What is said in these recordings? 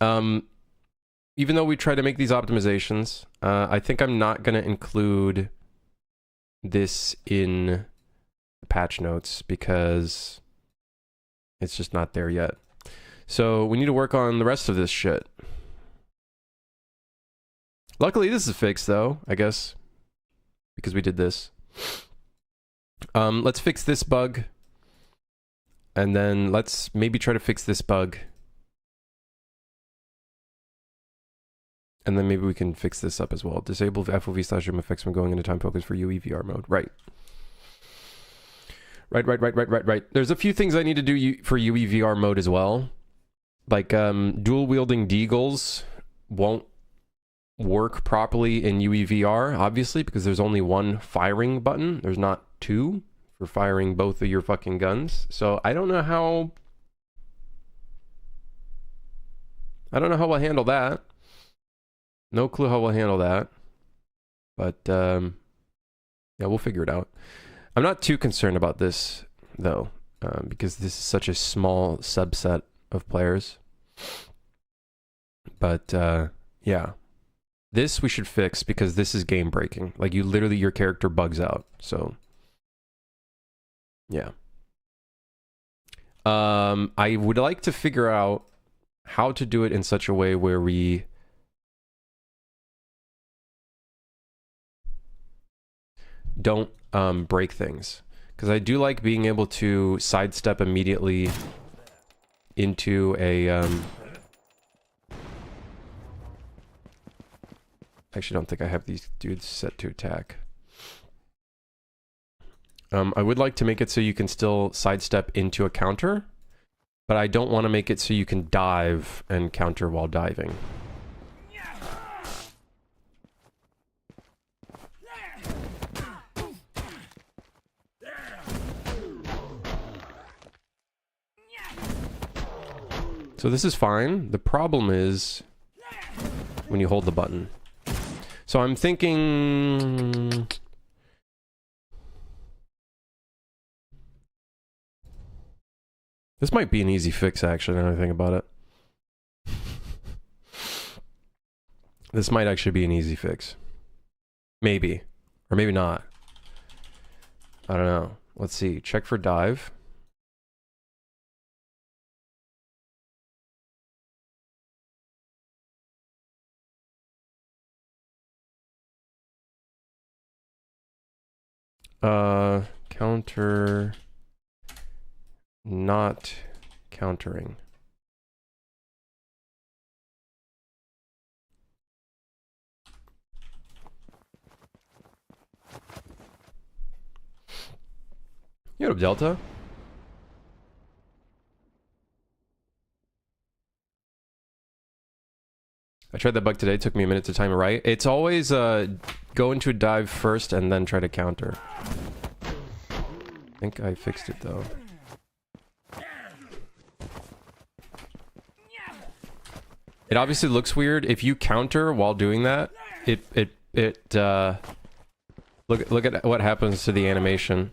Even though we try to make these optimizations, I think I'm not going to include this in the patch notes because it's just not there yet. So we need to work on the rest of this shit. Luckily, this is fixed though, I guess, because we did this. Let's fix this bug. And then let's maybe try to fix this bug. And then maybe we can fix this up as well. Disable FOV/zoom effects when going into time focus for UEVR mode. Right. Right. There's a few things I need to do for UEVR mode as well. Like dual wielding deagles won't work properly in UEVR, obviously, because there's only one firing button. There's not two for firing both of your fucking guns. So I don't know how we'll handle that. No clue how we'll handle that. But yeah, we'll figure it out. I'm not too concerned about this though, because this is such a small subset of players. But yeah, this we should fix because this is game breaking. Like you literally, your character bugs out. So yeah. I would like to figure out how to do it in such a way where we don't break things, because I do like being able to sidestep immediately into a actually don't think I have these dudes set to attack. I would like to make it so you can still sidestep into a counter, but I don't want to make it so you can dive and counter while diving. So this is fine. The problem is when you hold the button. So I'm thinking... This might be an easy fix, actually, now that I think about it. This might actually be an easy fix. Maybe. Or maybe not. I don't know. Let's see. Check for dive. Counter... Not countering. You up, Delta? I tried that bug today. It took me a minute to time it right. It's always go into a dive first and then try to counter. I think I fixed it though. It obviously looks weird if you counter while doing that. Look at what happens to the animation.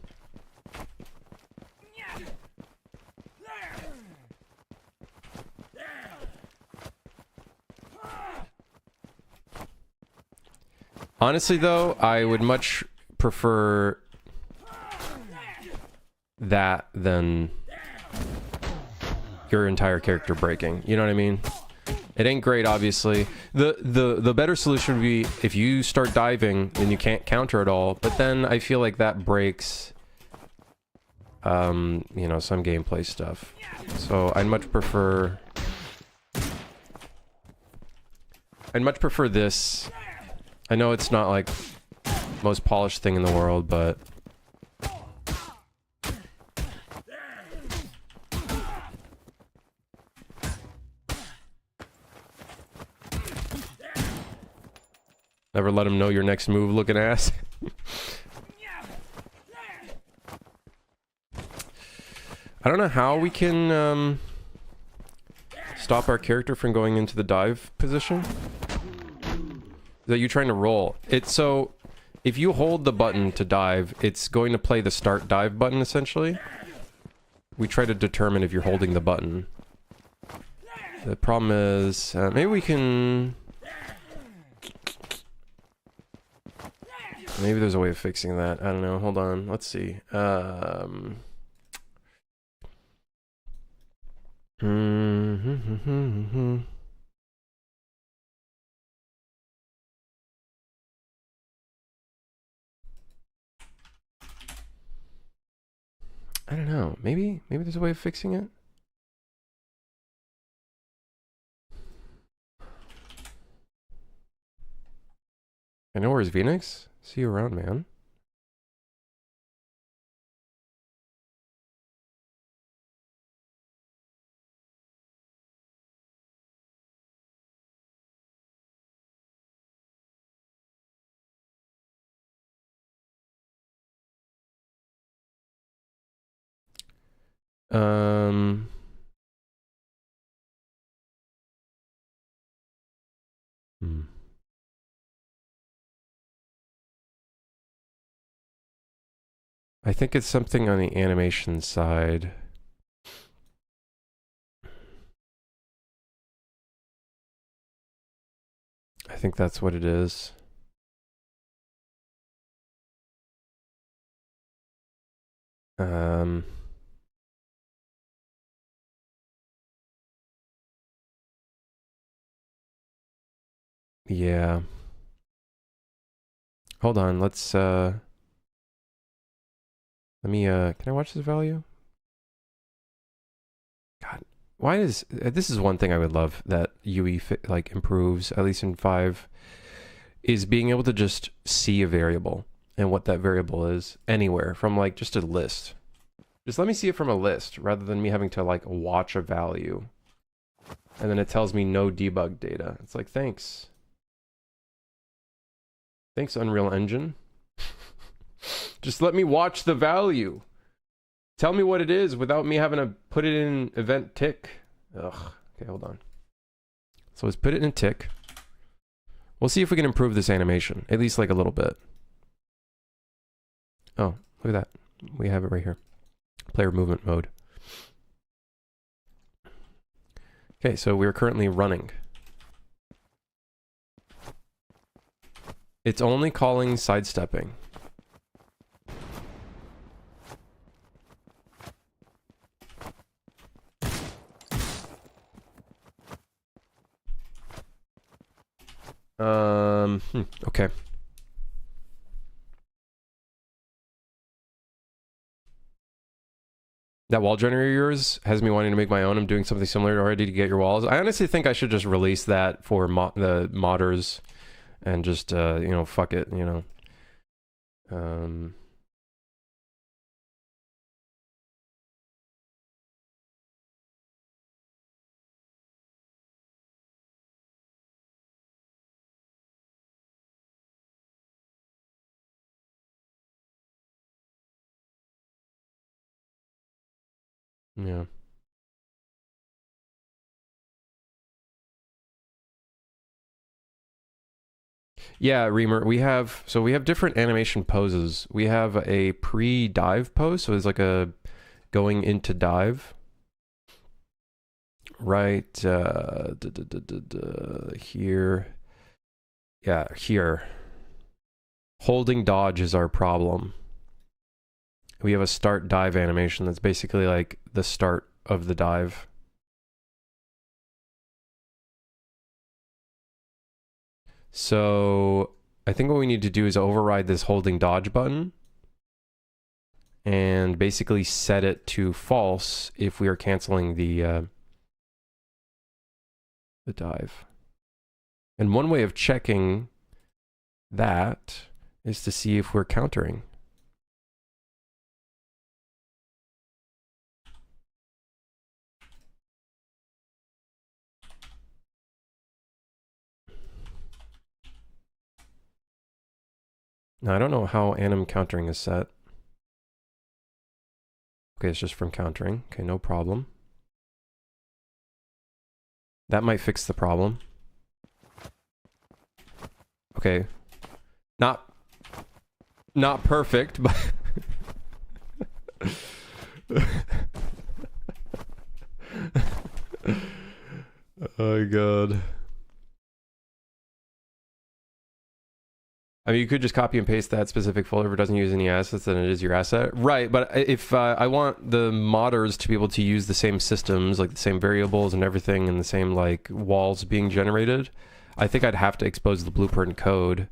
Honestly though, I would much prefer that than your entire character breaking. You know what I mean? It ain't great, obviously. The better solution would be if you start diving and you can't counter at all, but then I feel like that breaks, you know, some gameplay stuff. So I'd much prefer this. I know it's not like most polished thing in the world, but never let him know your next move, looking ass. I don't know how we can stop our character from going into the dive position. That you're trying to roll. It's so if you hold the button to dive, it's going to play the start dive button essentially. We try to determine if you're holding the button. The problem is, maybe we can... Maybe there's a way of fixing that. I don't know. Hold on. Let's see. I don't know. Maybe there's a way of fixing it. I know where's Phoenix. See you around, man. I think it's something on the animation side. I think that's what it is. Yeah. Hold on, let's, let me, can I watch this value? God, why is, this is one thing I would love that UE, like, improves, at least in 5, is being able to just see a variable and what that variable is anywhere from, like, just a list. Just let me see it from a list rather than me having to, like, watch a value. And then it tells me no debug data. It's like, thanks. Thanks, Unreal Engine. Just let me watch the value. Tell me what it is without me having to put it in event tick. Ugh. Okay, hold on. So let's put it in tick. We'll see if we can improve this animation, at least like a little bit. Oh, look at that. We have it right here. Player movement mode. Okay, so we're currently running. It's only calling sidestepping. Okay. That wall generator of yours has me wanting to make my own. I'm doing something similar already to get your walls. I honestly think I should just release that for the modders and just, you know, fuck it, you know. Yeah. Yeah, Reamer, we have different animation poses. We have a pre-dive pose, so it's like a going into dive. Right, here. Yeah, here. Holding dodge is our problem. We have a start dive animation that's basically like the start of the dive. So I think what we need to do is override this holding dodge button and basically set it to false if we are canceling the dive. And one way of checking that is to see if we're countering. Now, I don't know how anim countering is set. Okay, it's just from countering. Okay, no problem. That might fix the problem. Okay. Not perfect, but... Oh my god. I mean, you could just copy and paste that specific folder if it doesn't use any assets, then it is your asset. Right, but if I want the modders to be able to use the same systems, like the same variables and everything, and the same, like, walls being generated, I think I'd have to expose the blueprint code.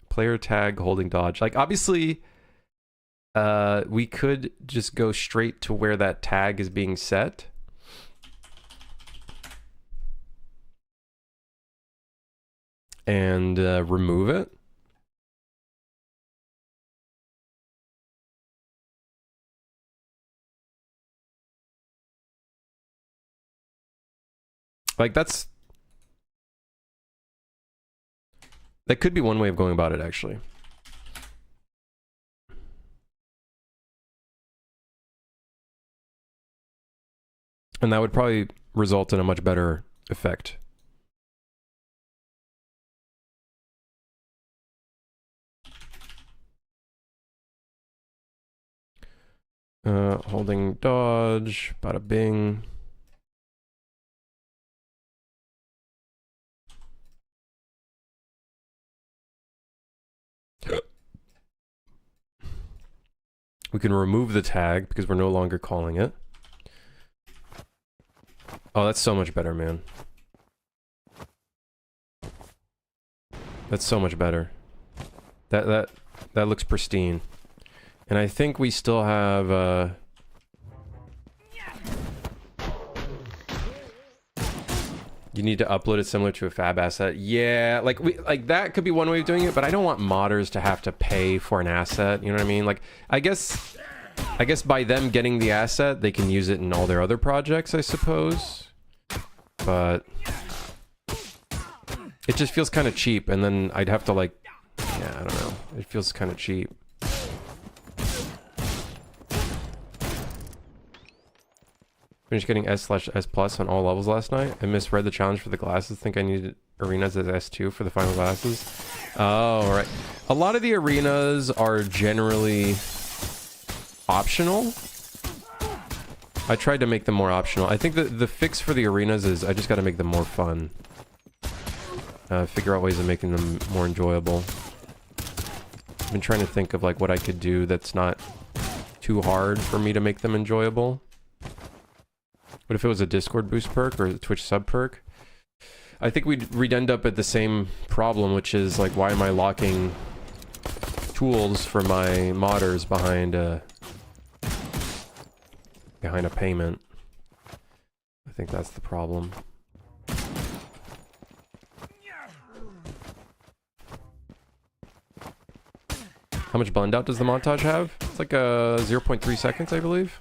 Player tag holding dodge. Like, obviously... we could just go straight to where that tag is being set. And remove it. Like, that could be one way of going about it, actually. And that would probably result in a much better effect. Holding dodge, bada bing. We can remove the tag because we're no longer calling it. Oh, that's so much better, man. That's so much better. That looks pristine. And I think we still have you need to upload it similar to a fab asset. Yeah, like that could be one way of doing it, but I don't want modders to have to pay for an asset, you know what I mean? Like I guess by them getting the asset, they can use it in all their other projects, I suppose. But it just feels kind of cheap, and then I'd have to, like, yeah, I don't know. It feels kind of cheap. Finished getting S/S plus on all levels last night. I misread the challenge for the glasses. Think I needed arenas as S2 for the final glasses. Oh, right. A lot of the arenas are generally optional. I tried to make them more optional. I think the fix for the arenas is I just got to make them more fun. Figure out ways of making them more enjoyable. I've been trying to think of like what I could do that's not too hard for me to make them enjoyable. What if it was a Discord boost perk or a Twitch sub perk? I think we'd end up at the same problem, which is like, why am I locking tools for my modders behind a payment? I think that's the problem. How much blend out does the montage have? It's like 0.3 seconds, I believe.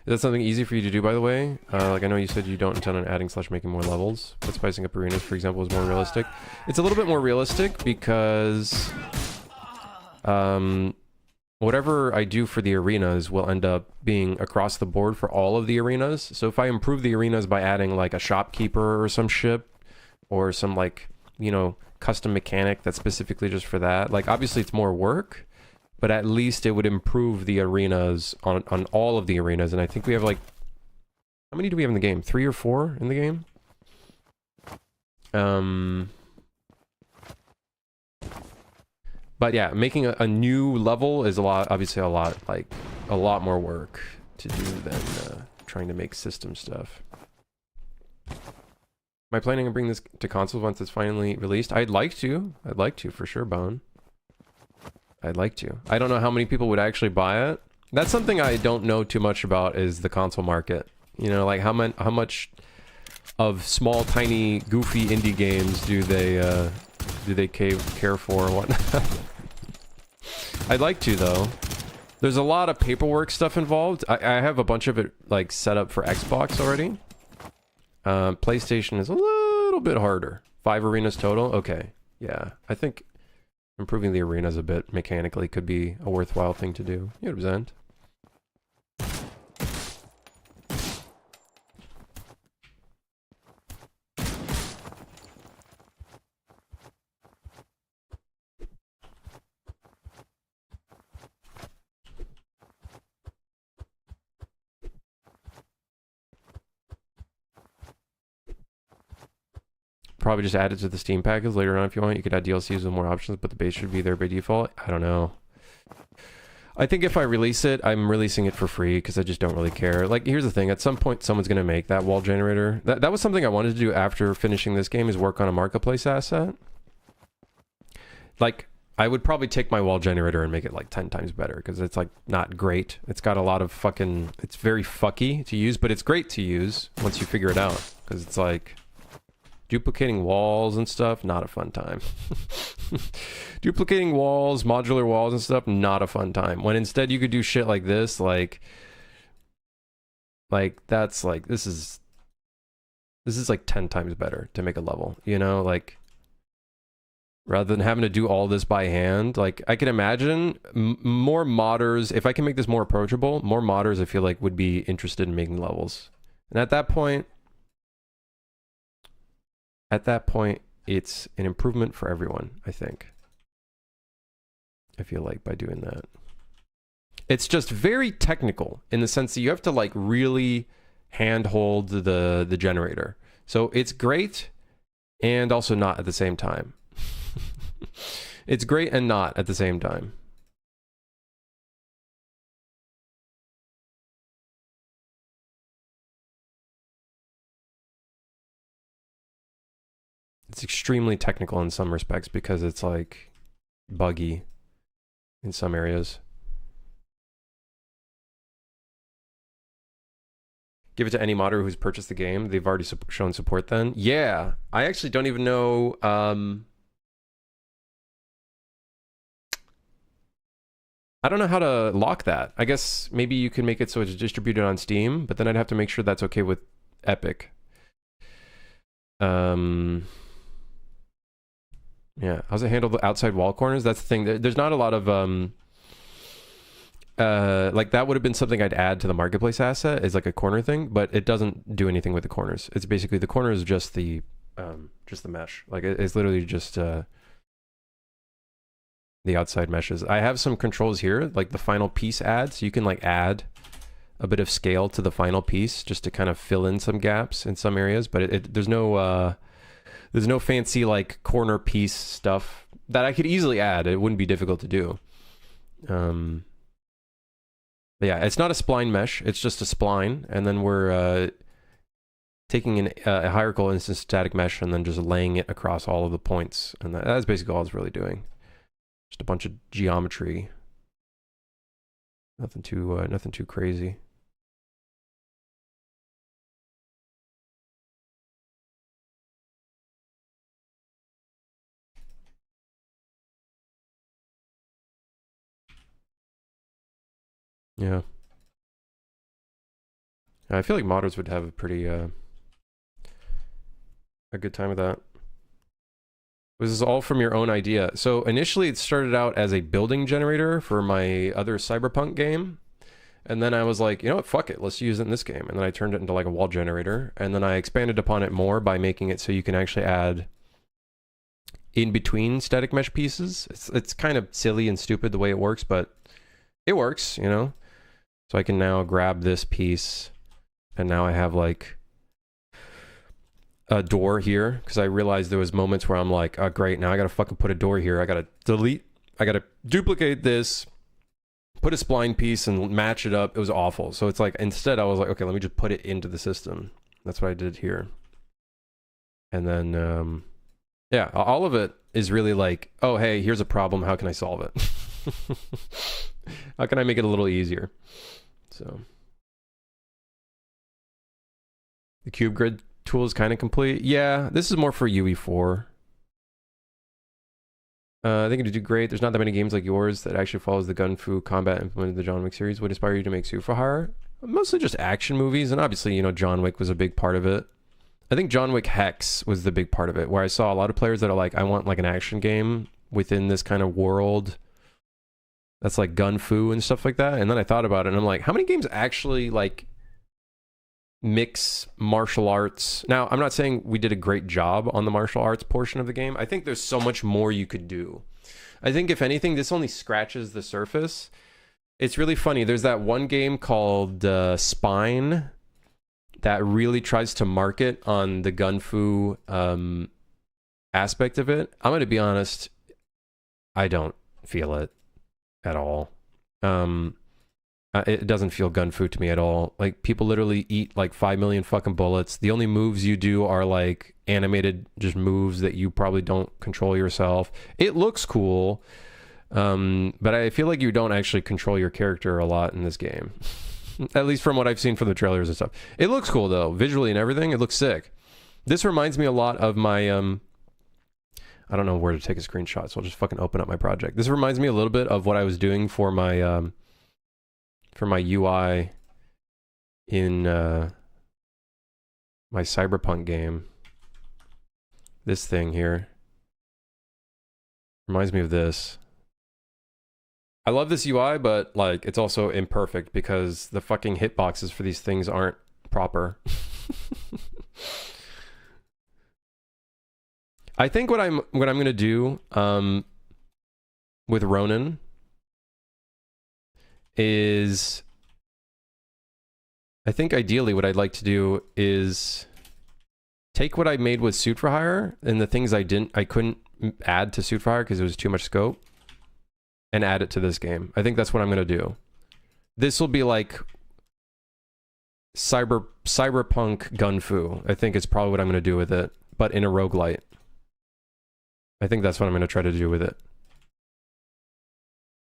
Is that something easy for you to do, by the way? Like, I know you said you don't intend on adding / making more levels, but spicing up arenas, for example, is more realistic. It's a little bit more realistic because whatever I do for the arenas will end up being across the board for all of the arenas. So if I improve the arenas by adding like a shopkeeper or some shit, or some like, you know, custom mechanic that's specifically just for that, like obviously it's more work, but at least it would improve the arenas on all of the arenas. And I think we have like, how many do we have in the game? 3 or 4 in the game? But yeah, making a new level is obviously a lot more work to do than trying to make system stuff. Am I planning on bringing this to consoles once it's finally released? I'd like to for sure, Bone. I'd like to. I don't know how many people would actually buy it. That's something I don't know too much about, is the console market. You know, like how much of small, tiny, goofy indie games do they care for or whatnot? I'd like to, though. There's a lot of paperwork stuff involved. I have a bunch of it like set up for Xbox already. PlayStation is a little bit harder. 5 arenas total? Okay. Yeah, I think improving the arenas a bit mechanically could be a worthwhile thing to do. 100%. Probably just add it to the Steam package later on if you want. You could add DLCs with more options, but the base should be there by default. I don't know. I think if I release it, I'm releasing it for free because I just don't really care. Like, here's the thing. At some point, someone's going to make that wall generator. That was something I wanted to do after finishing this game, is work on a marketplace asset. Like, I would probably take my wall generator and make it like 10 times better because it's like not great. It's got a lot of fucking... It's very fucky to use, but it's great to use once you figure it out because it's like... Duplicating walls and stuff, not a fun time. Duplicating walls, modular walls and stuff, not a fun time. When instead you could do shit like this, like that's like, this is like 10 times better to make a level, you know, like rather than having to do all this by hand. Like I can imagine more modders, if I can make this more approachable, more modders I feel like would be interested in making levels. And at that point, it's an improvement for everyone, I think. I feel like by doing that. It's just very technical in the sense that you have to like really handhold the generator. So it's great and also not at the same time. It's great and not at the same time. It's extremely technical in some respects because it's like buggy in some areas. Give it to any modder who's purchased the game. They've already shown support then. Yeah, I actually don't even know. I don't know how to lock that. I guess maybe you can make it so it's distributed on Steam, but then I'd have to make sure that's okay with Epic. Yeah, how's it handle the outside wall corners? That's the thing. There's not a lot of like that would have been something I'd add to the marketplace asset is like a corner thing, but it doesn't do anything with the corners. It's basically the corner is just the mesh. Like it's literally just the outside meshes. I have some controls here, like the final piece add, so you can like add a bit of scale to the final piece just to kind of fill in some gaps in some areas, but there's no fancy like corner piece stuff that I could easily add. It wouldn't be difficult to do. But yeah, it's not a spline mesh. It's just a spline, and then we're taking a hierarchical instance static mesh and then just laying it across all of the points, and that's basically all it's really doing. Just a bunch of geometry. Nothing too crazy. Yeah. I feel like modders would have a pretty a good time with that. This is all from your own idea. So initially it started out as a building generator for my other Cyberpunk game. And then I was like, you know what, fuck it, let's use it in this game. And then I turned it into like a wall generator. And then I expanded upon it more by making it so you can actually add in between static mesh pieces. It's kind of silly and stupid the way it works, but it works, you know? So I can now grab this piece and now I have like a door here because I realized there was moments where I'm like, oh great, now I gotta fucking put a door here. I gotta duplicate this, put a spline piece and match it up. It was awful. So it's like, instead I was like, okay, let me just put it into the system. That's what I did here. And then, yeah, all of it is really like, oh, hey, here's a problem. How can I solve it? How can I make it a little easier? So the cube grid tool is kind of complete. Yeah, this is more for UE4. I think it'd do great. There's not that many games like yours that actually follows the gun fu combat implemented in the John Wick series. Would inspire you to make Super Horror? Mostly just action movies, and obviously, you know, John Wick was a big part of it. I think John Wick Hex was the big part of it, where I saw a lot of players that are like, I want like an action game within this kind of world that's like gun fu and stuff like that. And then I thought about it and I'm like, how many games actually like mix martial arts? Now, I'm not saying we did a great job on the martial arts portion of the game. I think there's so much more you could do. I think if anything, this only scratches the surface. It's really funny. There's that one game called Spine that really tries to market on the gun fu aspect of it. I'm going to be honest, I don't feel it at all. It doesn't feel gun fu to me at all. Like, people literally eat like 5 million fucking bullets. The only moves you do are like animated just moves that you probably don't control yourself. It looks cool, but I feel like you don't actually control your character a lot in this game. At least from what I've seen from the trailers and stuff. It looks cool though, visually and everything. It looks sick. This reminds me a lot of my I don't know where to take a screenshot, so I'll just fucking open up my project. This reminds me a little bit of what I was doing for my UI in my Cyberpunk game. This thing here reminds me of this. I love this UI, but like it's also imperfect because the fucking hitboxes for these things aren't proper. I think what I'm gonna do with Ronin is, I think ideally what I'd like to do is take what I made with Suit for Hire and the things I couldn't add to Suit for Hire because it was too much scope, and add it to this game. I think that's what I'm gonna do. This will be like cyberpunk gun fu. I think it's probably what I'm gonna do with it, but in a roguelite. I think that's what I'm gonna try to do with it.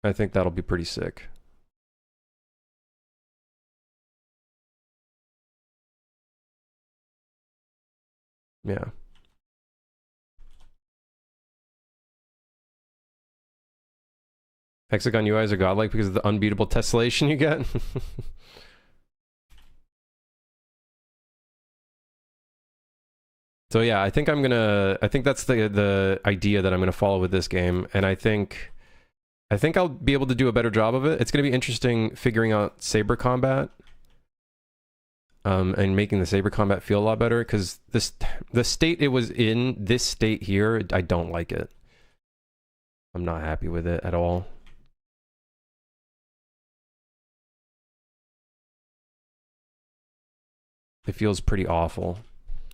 I think that'll be pretty sick. Yeah. Hexagon UIs are godlike because of the unbeatable tessellation you get. So yeah, I think that's the idea that I'm gonna follow with this game, and I think I'll be able to do a better job of it. It's gonna be interesting figuring out saber combat, and making the saber combat feel a lot better, because the state it was in, this state here, I don't like it. I'm not happy with it at all. It feels pretty awful.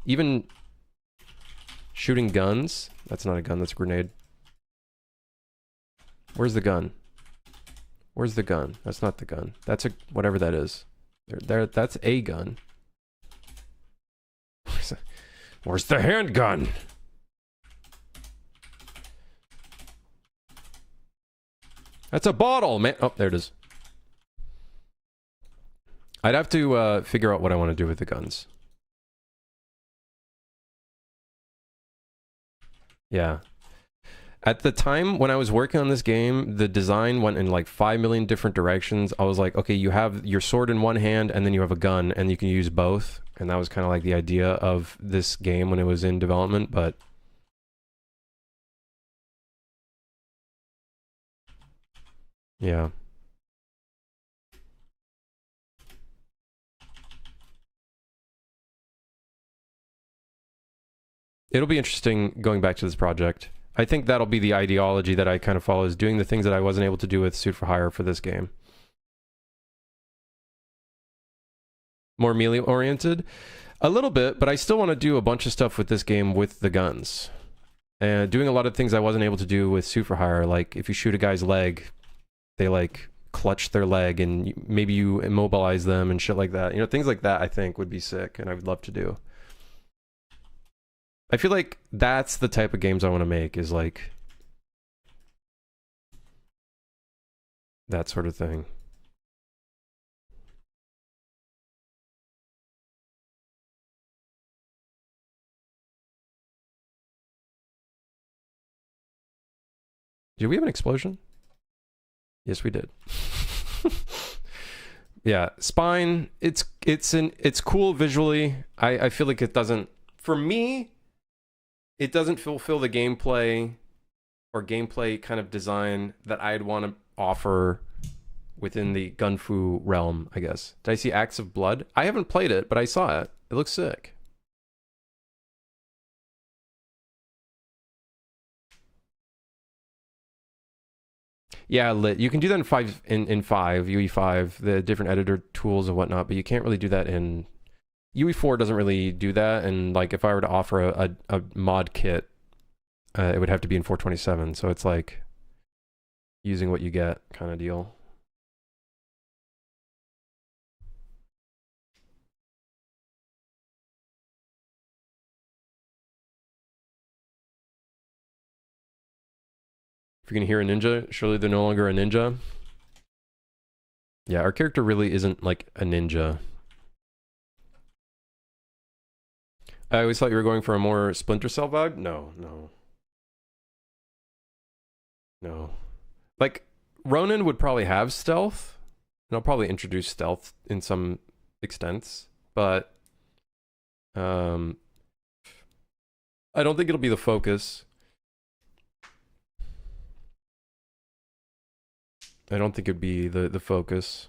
Even shooting guns, that's not a gun, that's a grenade. Where's the gun? Where's the gun? That's not the gun. That's a, whatever that is. That's a gun. Where's the handgun? That's a bottle, man. Oh, there it is. I'd have to figure out what I want to do with the guns. Yeah. At the time when I was working on this game, the design went in like 5 million different directions. I was like, okay, you have your sword in one hand and then you have a gun and you can use both. And that was kind of like the idea of this game when it was in development, but yeah. It'll be interesting going back to this project. I think that'll be the ideology that I kind of follow, is doing the things that I wasn't able to do with Suit for Hire for this game. More melee oriented? A little bit, but I still want to do a bunch of stuff with this game with the guns. And doing a lot of things I wasn't able to do with Suit for Hire, like if you shoot a guy's leg, they like clutch their leg and maybe you immobilize them and shit like that. You know, things like that I think would be sick and I would love to do. I feel like that's the type of games I want to make, is like that sort of thing. Did we have an explosion? Yes, we did. Yeah, Spine, it's cool visually. I feel like it doesn't for me, it doesn't fulfill the gameplay or gameplay kind of design that I'd want to offer within the Gunfu realm, I guess. Did I see Acts of Blood? I haven't played it, but I saw it. It looks sick. Yeah, lit. You can do that in five UE5, the different editor tools and whatnot, but you can't really do that in UE4 doesn't really do that, and like if I were to offer a mod kit, it would have to be in 427, so it's like using what you get kind of deal. If you're gonna hear a ninja, surely they're no longer a ninja. Yeah, our character really isn't like a ninja. I always thought you were going for a more Splinter Cell vibe. No. Like, Ronin would probably have stealth, and I'll probably introduce stealth in some extents, but I don't think it'll be the focus. I don't think it'd be the focus.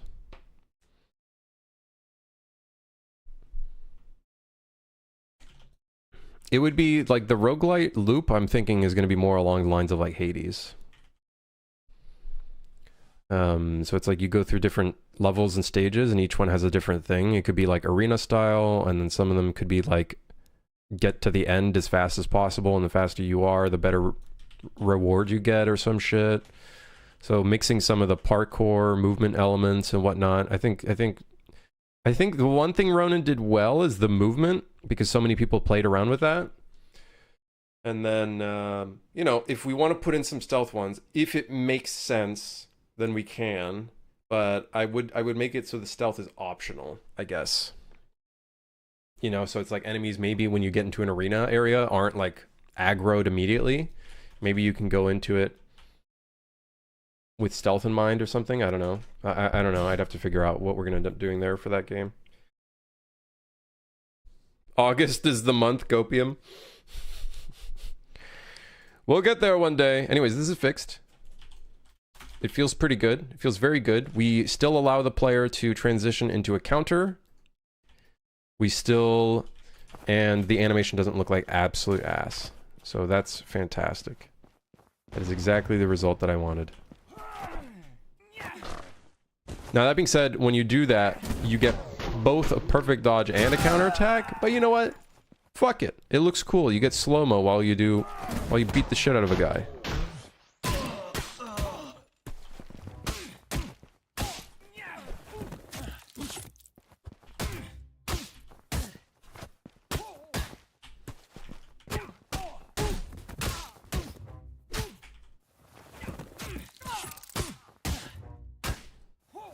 It would be like the roguelite loop, I'm thinking, is going to be more along the lines of like Hades. So it's like you go through different levels and stages, and each one has a different thing. It could be like arena style, and then some of them could be like get to the end as fast as possible, and the faster you are, the better reward you get, or some shit. So mixing some of the parkour movement elements and whatnot. I think the one thing Ronin did well is the movement, because so many people played around with that. And then, you know, if we want to put in some stealth ones, if it makes sense, then we can. But I would make it so the stealth is optional, I guess. You know, so it's like enemies maybe when you get into an arena area aren't like aggroed immediately. Maybe you can go into it with stealth in mind or something. I don't know. I don't know. I'd have to figure out what we're going to end up doing there for that game. August is the month, Copium. We'll get there one day. Anyways, this is fixed. It feels pretty good. It feels very good. We still allow the player to transition into a counter. We still... And the animation doesn't look like absolute ass. So that's fantastic. That is exactly the result that I wanted. Now, that being said, when you do that, you get both a perfect dodge and a counterattack. But you know what? Fuck it. It looks cool. You get slow-mo while you beat the shit out of a guy.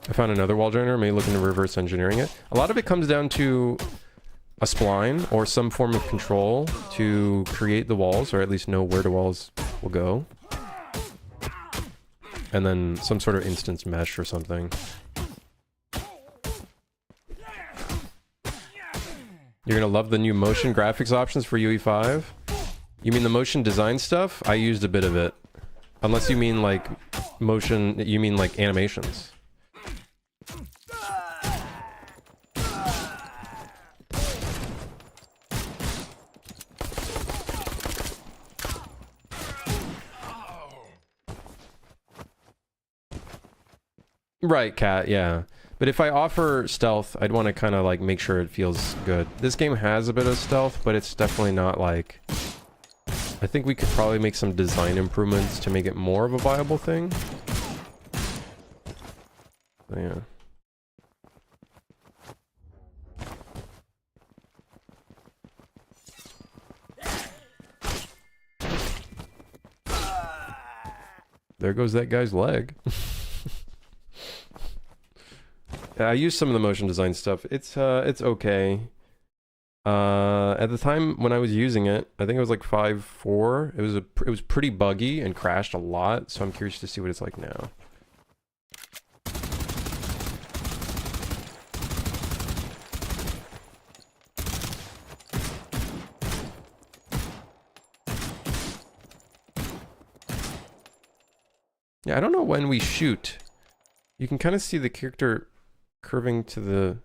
I found another wall joiner, maybe looking to reverse engineering it. A lot of it comes down to a spline or some form of control to create the walls, or at least know where the walls will go. And then some sort of instance mesh or something. You're gonna love the new motion graphics options for UE5? You mean the motion design stuff? I used a bit of it. Unless you mean like motion, you mean like animations. Right, Cat, yeah. But if I offer stealth, I'd want to kind of like make sure it feels good. This game has a bit of stealth, but it's definitely not like... I think we could probably make some design improvements to make it more of a viable thing. So, yeah. There goes that guy's leg. I used some of the motion design stuff. It's okay. At the time when I was using it, I think it was like 5.4. It was pretty buggy and crashed a lot, so I'm curious to see what it's like now. Yeah, I don't know when we shoot. You can kind of see the character curving to the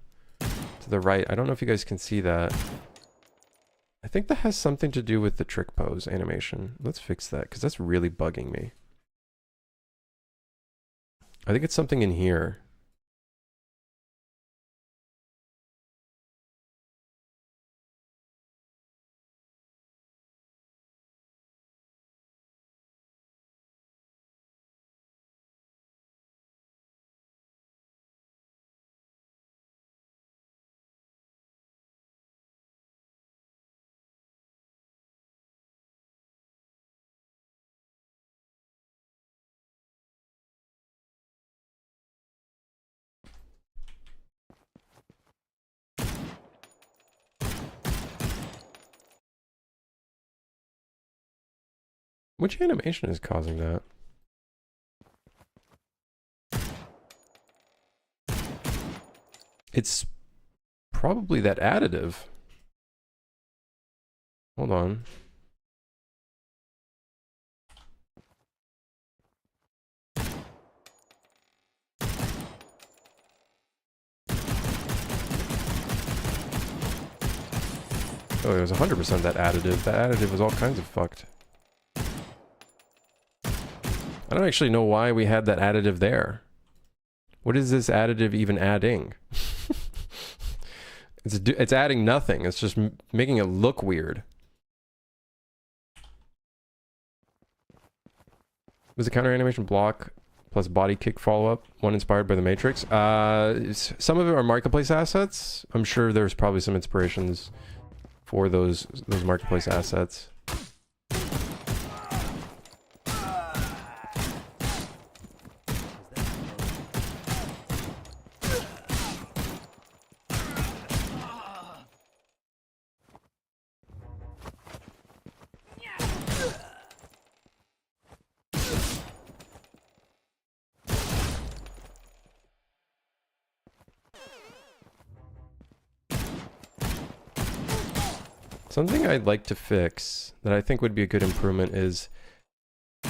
right. I don't know if you guys can see that. I think that has something to do with the trick pose animation. Let's fix that, because that's really bugging me. I think it's something in here. Which animation is causing that? It's probably that additive. Hold on. Oh, it was 100% that additive. That additive was all kinds of fucked. I don't actually know why we had that additive there. What is this additive even adding? It's adding nothing. It's just making it look weird. Was the counter animation block plus body kick follow-up one inspired by the Matrix? Some of it are marketplace assets. I'm sure there's probably some inspirations for those marketplace assets. Something I'd like to fix that I think would be a good improvement is,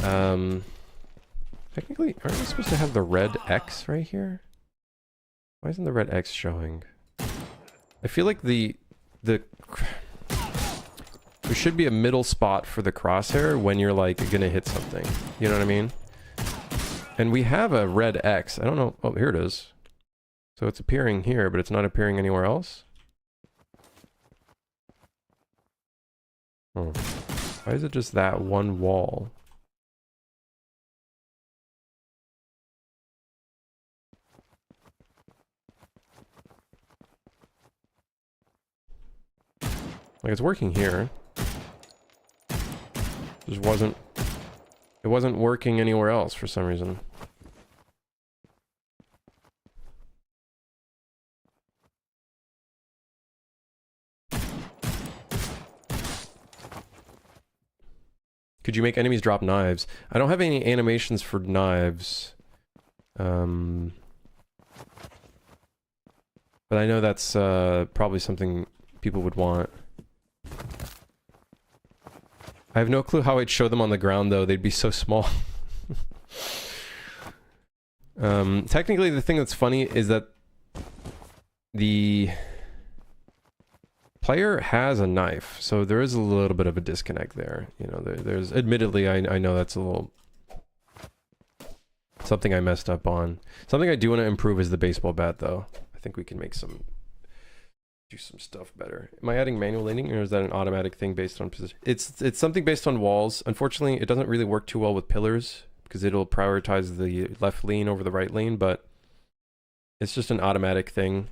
technically, aren't we supposed to have the red X right here? Why isn't the red X showing? I feel like there should be a middle spot for the crosshair when you're like gonna hit something. You know what I mean? And we have a red X. I don't know. Oh, here it is. So it's appearing here, but it's not appearing anywhere else. Oh. Why is it just that one wall? Like, it's working here. It wasn't working anywhere else for some reason. Could you make enemies drop knives? I don't have any animations for knives. But I know that's probably something people would want. I have no clue how I'd show them on the ground, though. They'd be so small. Technically, the thing that's funny is that the player has a knife, so there is a little bit of a disconnect there. You know, there's admittedly, I know that's a little something I messed up on. Something I do want to improve is the baseball bat, though. I think we can make do some stuff better. Am I adding manual leaning, or is that an automatic thing based on position? It's something based on walls. Unfortunately, it doesn't really work too well with pillars because it'll prioritize the left lean over the right lean, but it's just an automatic thing.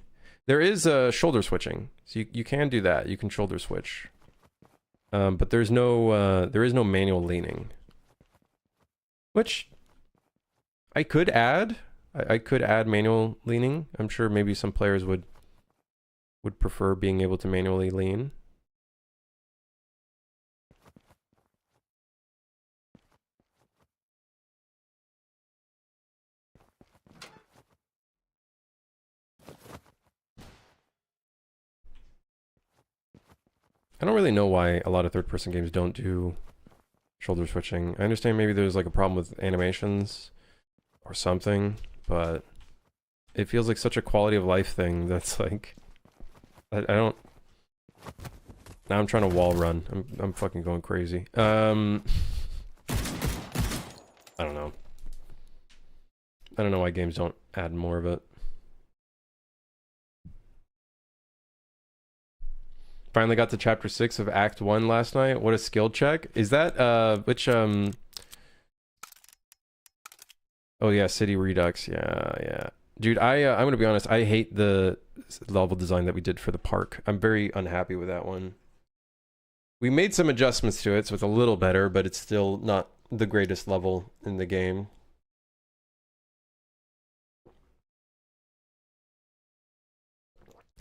There is shoulder switching, so you can do that. You can shoulder switch, but there is no manual leaning, which I could add. I could add manual leaning. I'm sure maybe some players would prefer being able to manually lean. I don't really know why a lot of third-person games don't do shoulder switching. I understand maybe there's like a problem with animations, or something, but it feels like such a quality of life thing that's like I don't. Now I'm trying to wall run. I'm fucking going crazy. I don't know. I don't know why games don't add more of it. Finally got to chapter 6 of Act 1 last night. What a skill check. Is that which oh yeah, City Redux. Yeah. Dude, I'm gonna be honest, I hate the level design that we did for the park. I'm very unhappy with that one. We made some adjustments to it, so it's a little better, but it's still not the greatest level in the game.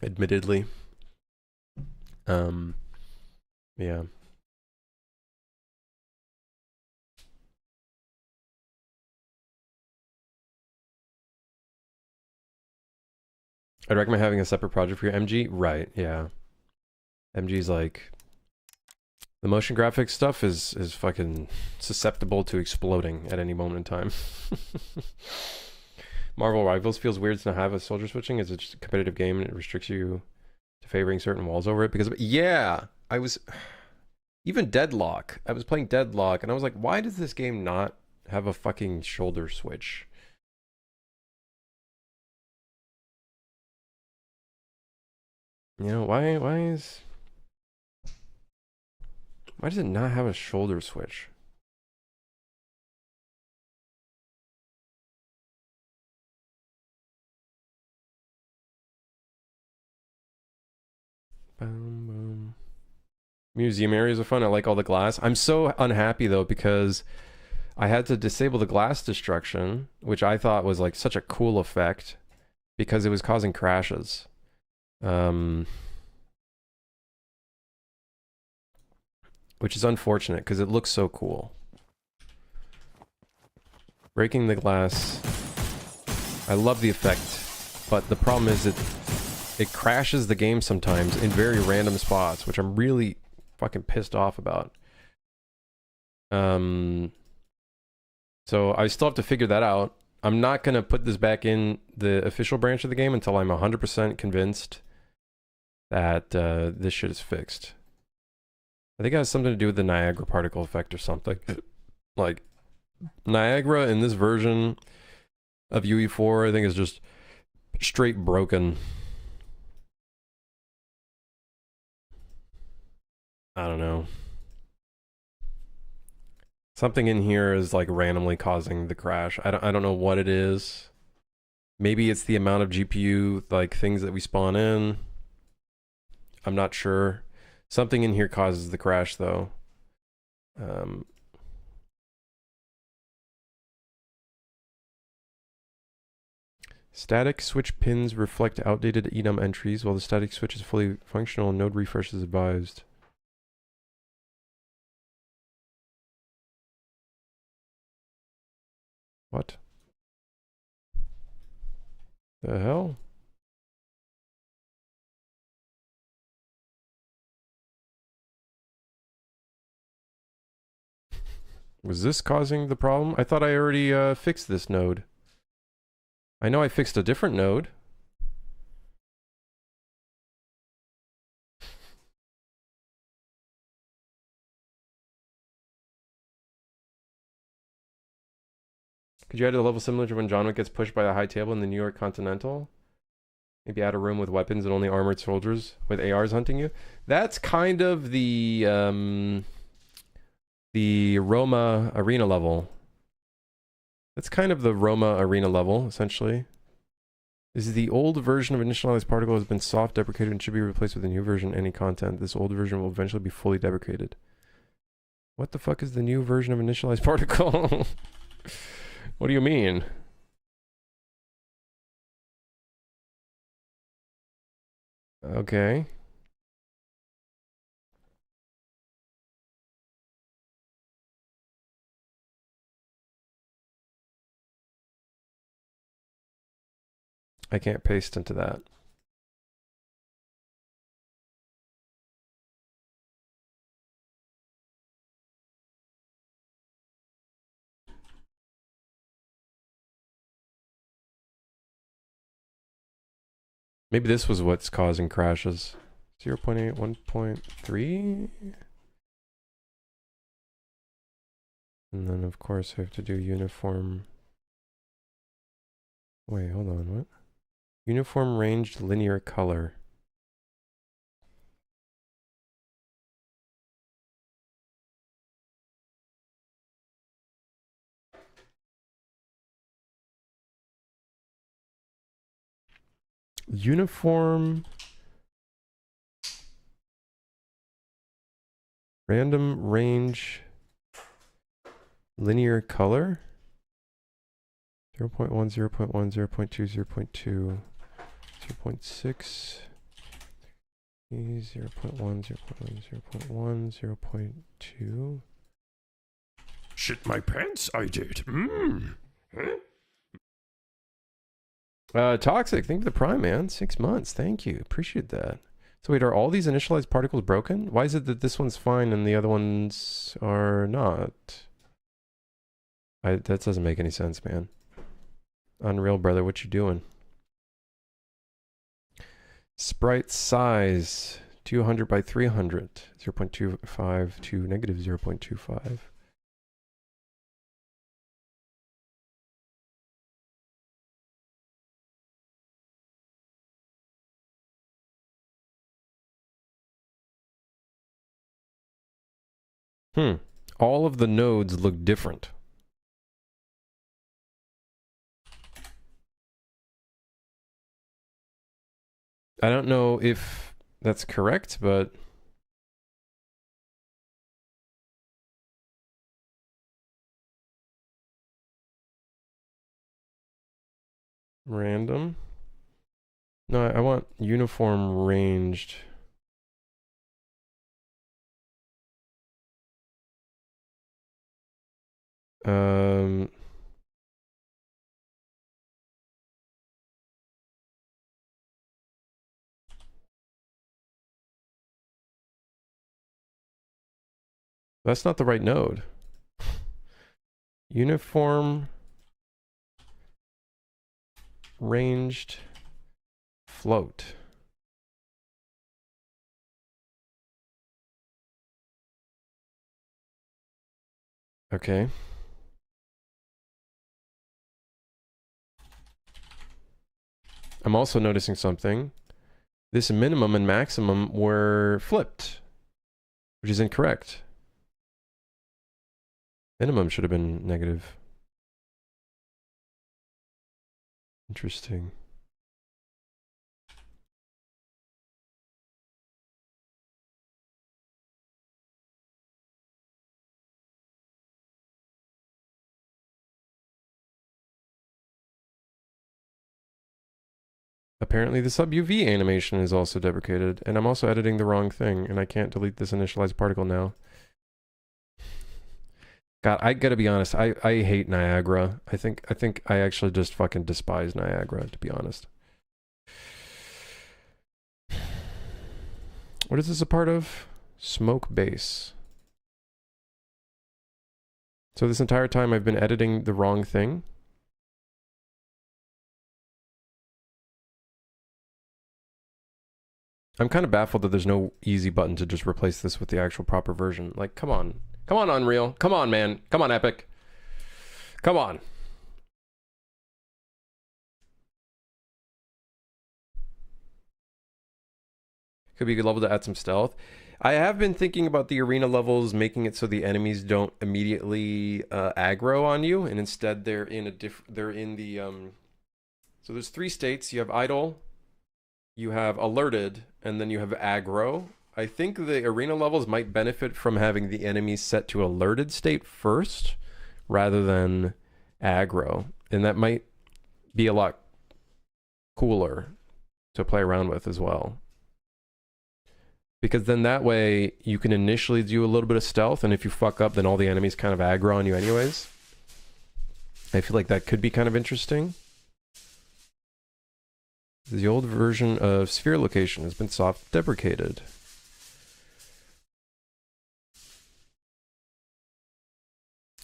Admittedly. Yeah. I'd recommend having a separate project for your MG. Right, yeah. MG's like the motion graphics stuff is fucking susceptible to exploding at any moment in time. Marvel Rivals feels weird to not have a soldier switching. It's just a competitive game and it restricts you to favoring certain walls over it because of it. Yeah, I was even Deadlock. I was playing Deadlock and I was like, why does this game not have a fucking shoulder switch? You know, why does it not have a shoulder switch? Boom, boom. Museum areas are fun. I like all the glass. I'm so unhappy though because I had to disable the glass destruction, which I thought was like such a cool effect because it was causing crashes. Which is unfortunate because it looks so cool. Breaking the glass. I love the effect, but the problem is it crashes the game sometimes in very random spots, which I'm really fucking pissed off about. So I still have to figure that out. I'm not going to put this back in the official branch of the game until I'm 100% convinced that this shit is fixed. I think it has something to do with the Niagara particle effect or something. Like, Niagara in this version of UE4, I think is just straight broken. I don't know. Something in here is like randomly causing the crash. I don't know what it is. Maybe it's the amount of GPU like things that we spawn in. I'm not sure. Something in here causes the crash though. Static switch pins reflect outdated enum entries while the static switch is fully functional. Node refresh is advised. What? The hell? Was this causing the problem? I thought I already fixed this node. I know I fixed a different node. Could you add a level similar to when John Wick gets pushed by a high table in the New York Continental? Maybe add a room with weapons and only armored soldiers with ARs hunting you? That's kind of the Roma arena level. That's kind of the Roma arena level, essentially. This is the old version of initialized particle has been soft deprecated and should be replaced with a new version. Any content. This old version will eventually be fully deprecated. What the fuck is the new version of initialized particle? What do you mean? Okay. I can't paste into that. Maybe this was what's causing crashes. 0.8, 1.3. And then of course I have to do uniform. Wait, hold on, what? Uniform ranged linear color. Uniform random range linear color. 0.1, 0.1, 0.2, 0.2, 0.6, 0.1, 0.1, 0.1, 0.2. Shit my pants, I did. Toxic, thank you for the prime, man. 6 months, thank you. Appreciate that. So wait, are all these initialized particles broken? Why is it that this one's fine and the other ones are not? That doesn't make any sense, man. Unreal, brother, what you doing? Sprite size, 200 by 300, 0.25 to negative 0.25. All of the nodes look different. I don't know if that's correct, but random. No, I want uniform ranged. That's not the right node. Uniform ranged float. Okay. I'm also noticing something. This minimum and maximum were flipped, which is incorrect. Minimum should have been negative. Interesting. Apparently the sub-UV animation is also deprecated, and I'm also editing the wrong thing, and I can't delete this initialized particle now. God, I gotta be honest, I hate Niagara. I think I actually just fucking despise Niagara, to be honest. What is this a part of? Smoke base. So this entire time I've been editing the wrong thing? I'm kind of baffled that there's no easy button to just replace this with the actual proper version. Like, come on. Come on, Unreal. Come on, man. Come on, Epic. Come on. Could be a good level to add some stealth. I have been thinking about the arena levels, making it so the enemies don't immediately aggro on you, and instead they're in the so there's 3 states. You have idle, you have alerted, and then you have aggro. I think the arena levels might benefit from having the enemies set to alerted state first rather than aggro, and that might be a lot cooler to play around with as well. Because then that way you can initially do a little bit of stealth, and if you fuck up, then all the enemies kind of aggro on you anyways. I feel like that could be kind of interesting. The old version of sphere location has been soft deprecated.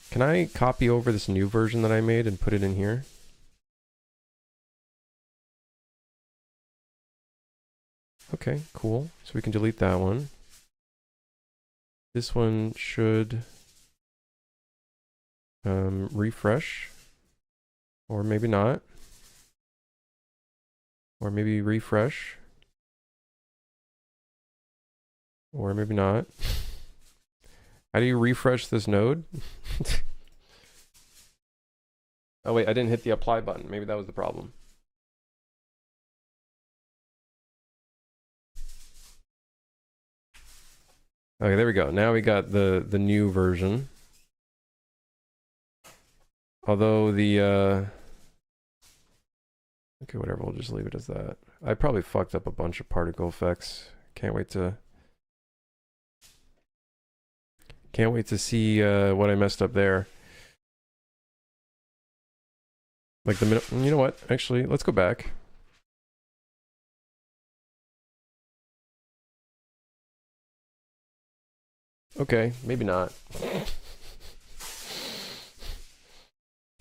Can I copy over this new version that I made and put it in here? Okay, cool. So we can delete that one. This one should refresh, or maybe not, or maybe refresh, or maybe not. How do you refresh this node? Oh wait, I didn't hit the apply button. Maybe that was the problem. Okay, there we go. Now we got the new version. Although the okay, whatever, we'll just leave it as that. I probably fucked up a bunch of particle effects. Can't wait to see what I messed up there. Like the minute, you know what? Actually, let's go back. Okay, maybe not.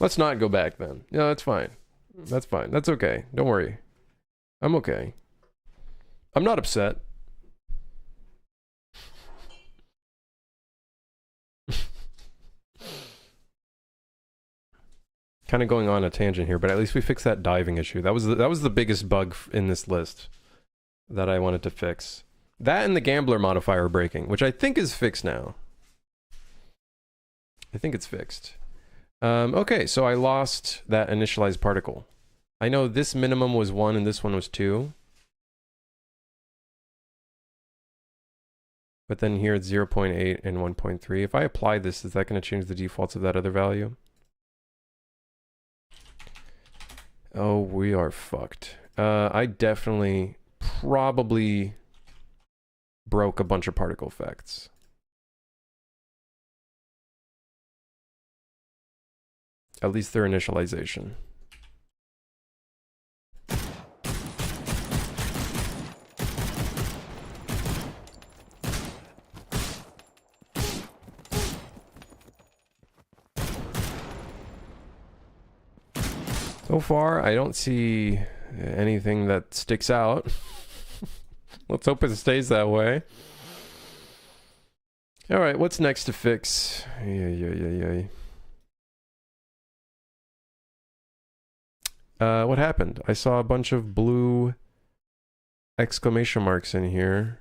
Let's not go back then. No, that's fine. That's fine. That's okay. Don't worry. I'm okay. I'm not upset. Kind of going on a tangent here, but at least we fixed that diving issue. That was the biggest bug in this list that I wanted to fix. That and the gambler modifier breaking, which I think is fixed now. I think it's fixed. Okay, so I lost that initialized particle. I know this minimum was 1 and this one was 2. But then here it's 0.8 and 1.3. If I apply this, is that going to change the defaults of that other value? Oh, we are fucked. I definitely probably broke a bunch of particle effects. At least their initialization. So far, I don't see anything that sticks out. Let's hope it stays that way. All right, what's next to fix? What happened? I saw a bunch of blue exclamation marks in here.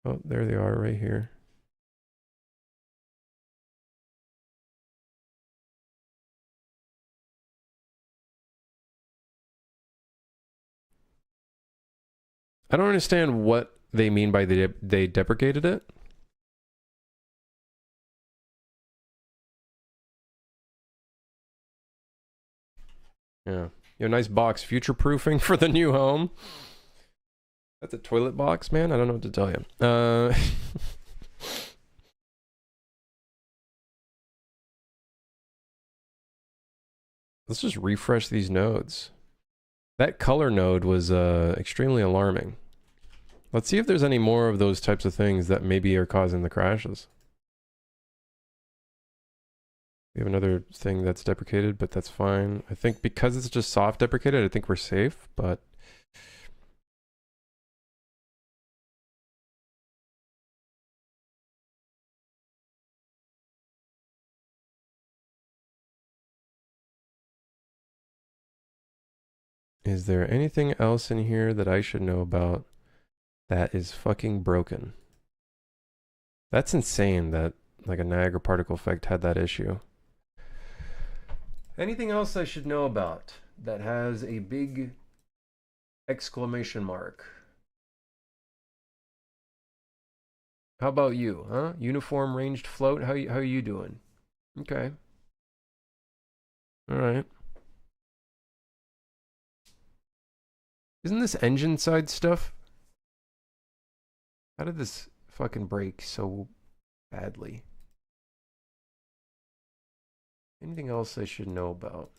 Oh, there they are right here. I don't understand what they mean by they deprecated it. Yeah. You have a nice box. Future proofing for the new home. That's a toilet box, man. I don't know what to tell you. Let's just refresh these nodes. That color node was extremely alarming. Let's see if there's any more of those types of things that maybe are causing the crashes. We have another thing that's deprecated, but that's fine. I think because it's just soft deprecated, I think we're safe, but... Is there anything else in here that I should know about that is fucking broken? That's insane that like a Niagara particle effect had that issue. Anything else I should know about that has a big exclamation mark? How about you, huh? Uniform ranged float? How are you doing? Okay. All right. Isn't this engine side stuff? How did this fucking break so badly? Anything else I should know about?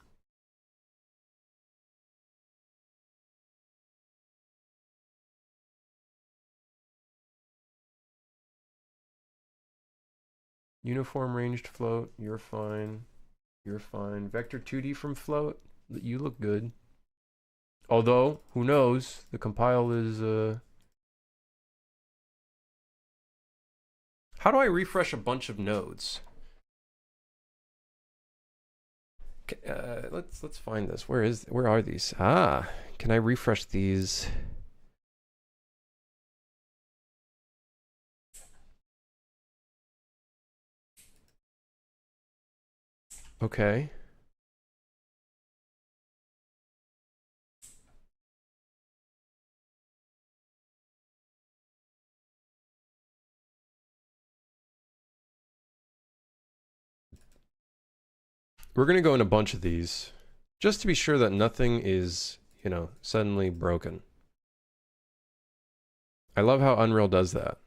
Uniform ranged float, you're fine. You're fine. Vector 2D from float, you look good. Although, who knows? The compile is how do I refresh a bunch of nodes? Let's find this. Where are these? Ah, can I refresh these? Okay. We're gonna go in a bunch of these, just to be sure that nothing is, you know, suddenly broken. I love how Unreal does that.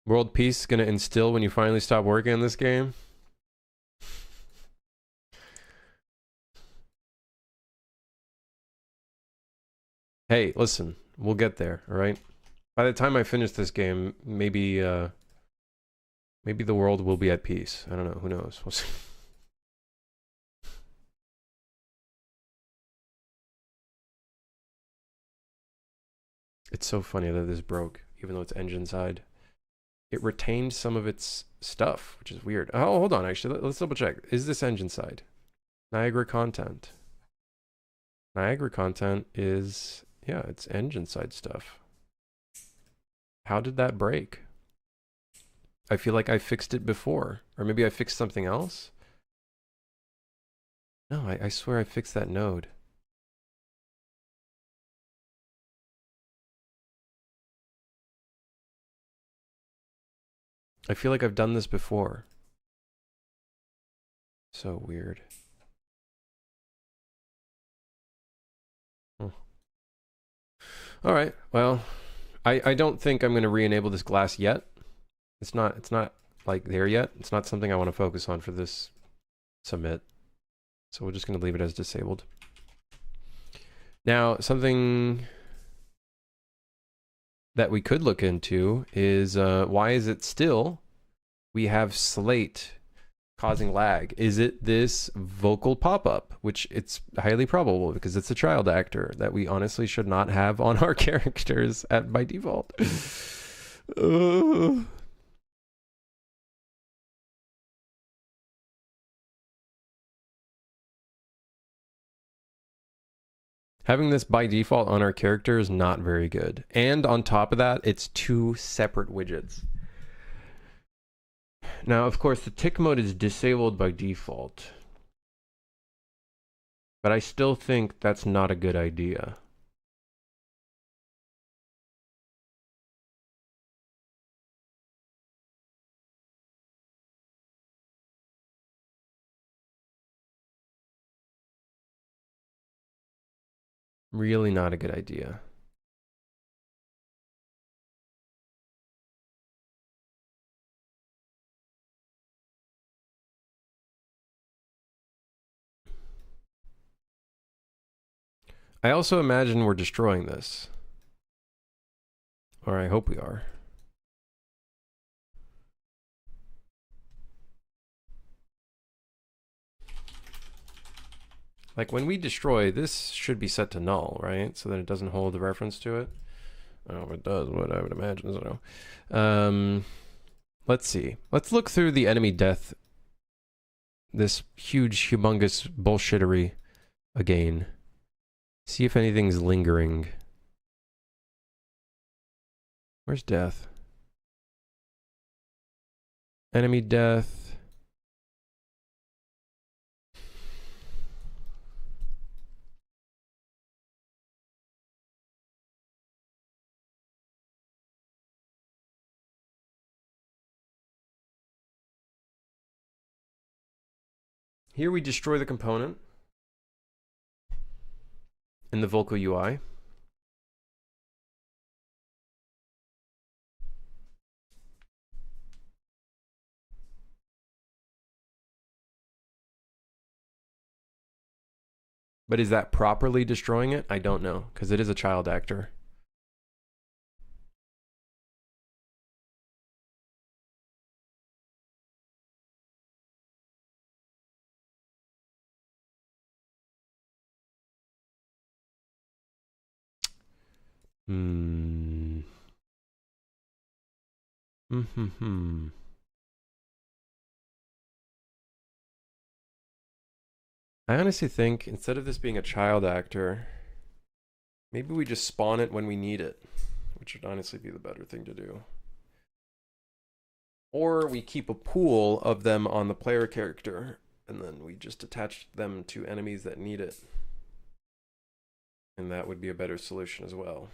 World peace gonna instill when you finally stop working on this game? Hey, listen, we'll get there, all right? By the time I finish this game, maybe maybe the world will be at peace. I don't know, who knows? We'll see. It's so funny that this broke, even though it's engine side. It retained some of its stuff, which is weird. Oh, hold on, actually, let's double check. Is this engine side? Niagara content. Niagara content is, yeah, it's engine side stuff. How did that break? I feel like I fixed it before. Or maybe I fixed something else? No, I swear I fixed that node. I feel like I've done this before. So weird. Oh. All right, well, I don't think I'm going to re-enable this glass yet. It's not like there yet. It's not something I want to focus on for this submit. So we're just going to leave it as disabled. Now, something that we could look into is why is it still we have Slate causing lag? Is it this vocal pop-up, which it's highly probable because it's a child actor that we honestly should not have on our characters by default. Having this by default on our character is not very good. And on top of that, it's two separate widgets. Now, of course, the tick mode is disabled by default. But I still think that's not a good idea. Really not a good idea. I also imagine we're destroying this. Or I hope we are. Like when we destroy, this should be set to null, right? So that it doesn't hold the reference to it. Oh, it does, what I would imagine, so. Let's see. Let's look through the enemy death. This huge, humongous bullshittery again. See if anything's lingering. Where's death? Enemy death. Here we destroy the component in the Volco UI. But is that properly destroying it? I don't know, because it is a child actor. Hmm. Hmm. I honestly think instead of this being a child actor, maybe we just spawn it when we need it, which would honestly be the better thing to do. Or we keep a pool of them on the player character, and then we just attach them to enemies that need it. And that would be a better solution as well.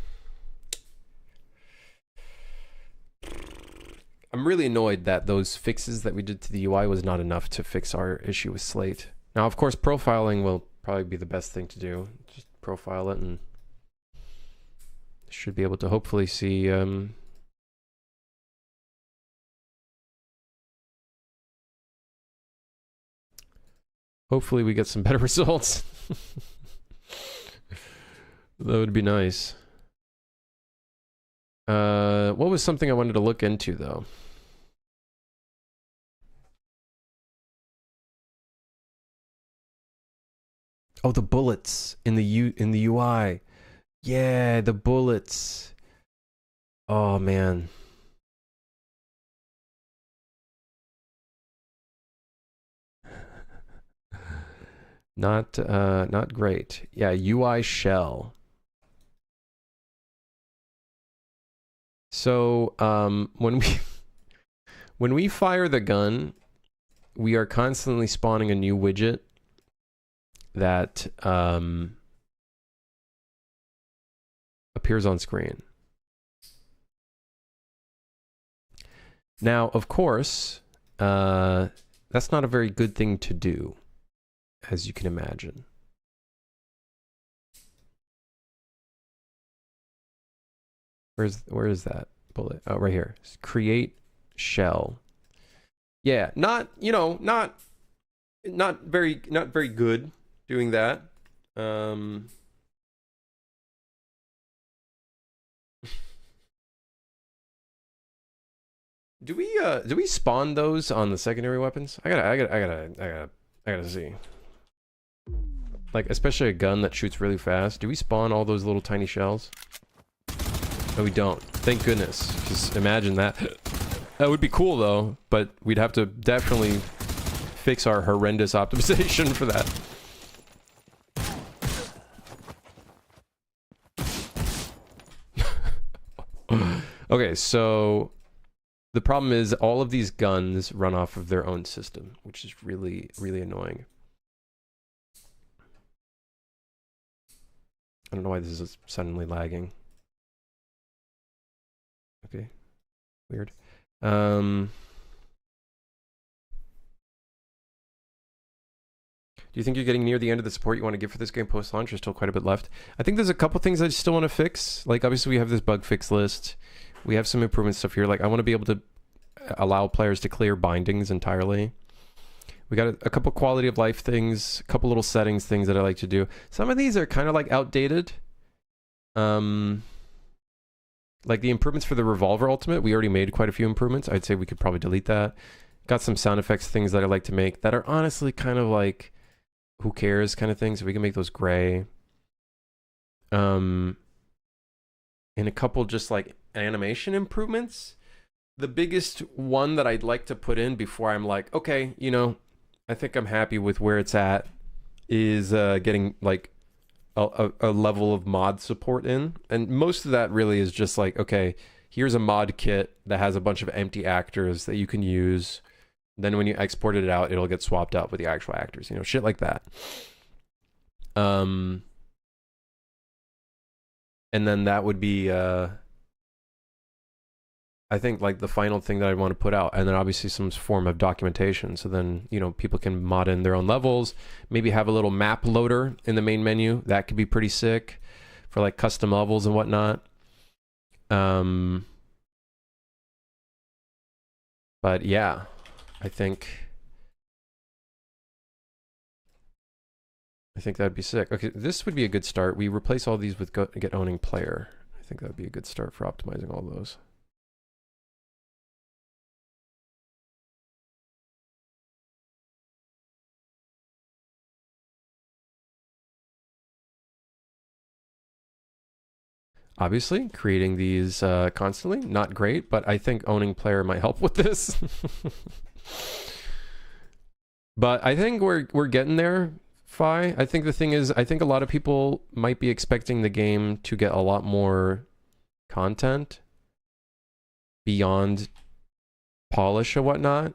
I'm really annoyed that those fixes that we did to the UI was not enough to fix our issue with Slate. Now, of course, profiling will probably be the best thing to do. Just profile it and should be able to hopefully see hopefully we get some better results. That would be nice. What was something I wanted to look into though? Oh, the bullets in the UI. Yeah, the bullets. Oh man. Not great. Yeah, UI shell. So, when we fire the gun, we are constantly spawning a new widget that appears on screen. Now, of course, that's not a very good thing to do, as you can imagine. Where is that bullet? Oh, right here. Create shell. Yeah, not not very good doing that. Do we spawn those on the secondary weapons? I gotta see. Like especially a gun that shoots really fast. Do we spawn all those little tiny shells? No, we don't. Thank goodness. Just imagine that. That would be cool though, but we'd have to definitely fix our horrendous optimization for that. Okay, so the problem is all of these guns run off of their own system, which is really, really annoying. I don't know why this is suddenly lagging. Okay, weird. Do you think you're getting near the end of the support you want to give for this game post-launch? There's still quite a bit left. I think there's a couple things I still want to fix. Like, obviously, we have this bug fix list. We have some improvement stuff here. Like, I want to be able to allow players to clear bindings entirely. We got a couple quality of life things, a couple little settings things that I like to do. Some of these are kind of like outdated. Like the improvements for the revolver ultimate, we already made quite a few improvements. I'd say we could probably delete that. Got some sound effects things that I like to make that are honestly kind of like who cares kind of things. So we can make those gray. And a couple just like animation improvements. The biggest one that I'd like to put in before I'm like, okay, you know, I think I'm happy with where it's at is getting like a level of mod support in. And most of that really is just like, okay, here's a mod kit that has a bunch of empty actors that you can use. Then when you export it out, it'll get swapped out with the actual actors, you know, shit like that. And then that would be I think like the final thing that I want to put out, and then obviously some form of documentation. So then, you know, people can mod in their own levels, maybe have a little map loader in the main menu. That could be pretty sick for like custom levels and whatnot. But yeah, I think that'd be sick. Okay, this would be a good start. We replace all these with get owning player. I think that'd be a good start for optimizing all those. Obviously, creating these constantly, not great, but I think owning player might help with this. But I think we're getting there, Fi. I think the thing is, I think a lot of people might be expecting the game to get a lot more content beyond polish and whatnot.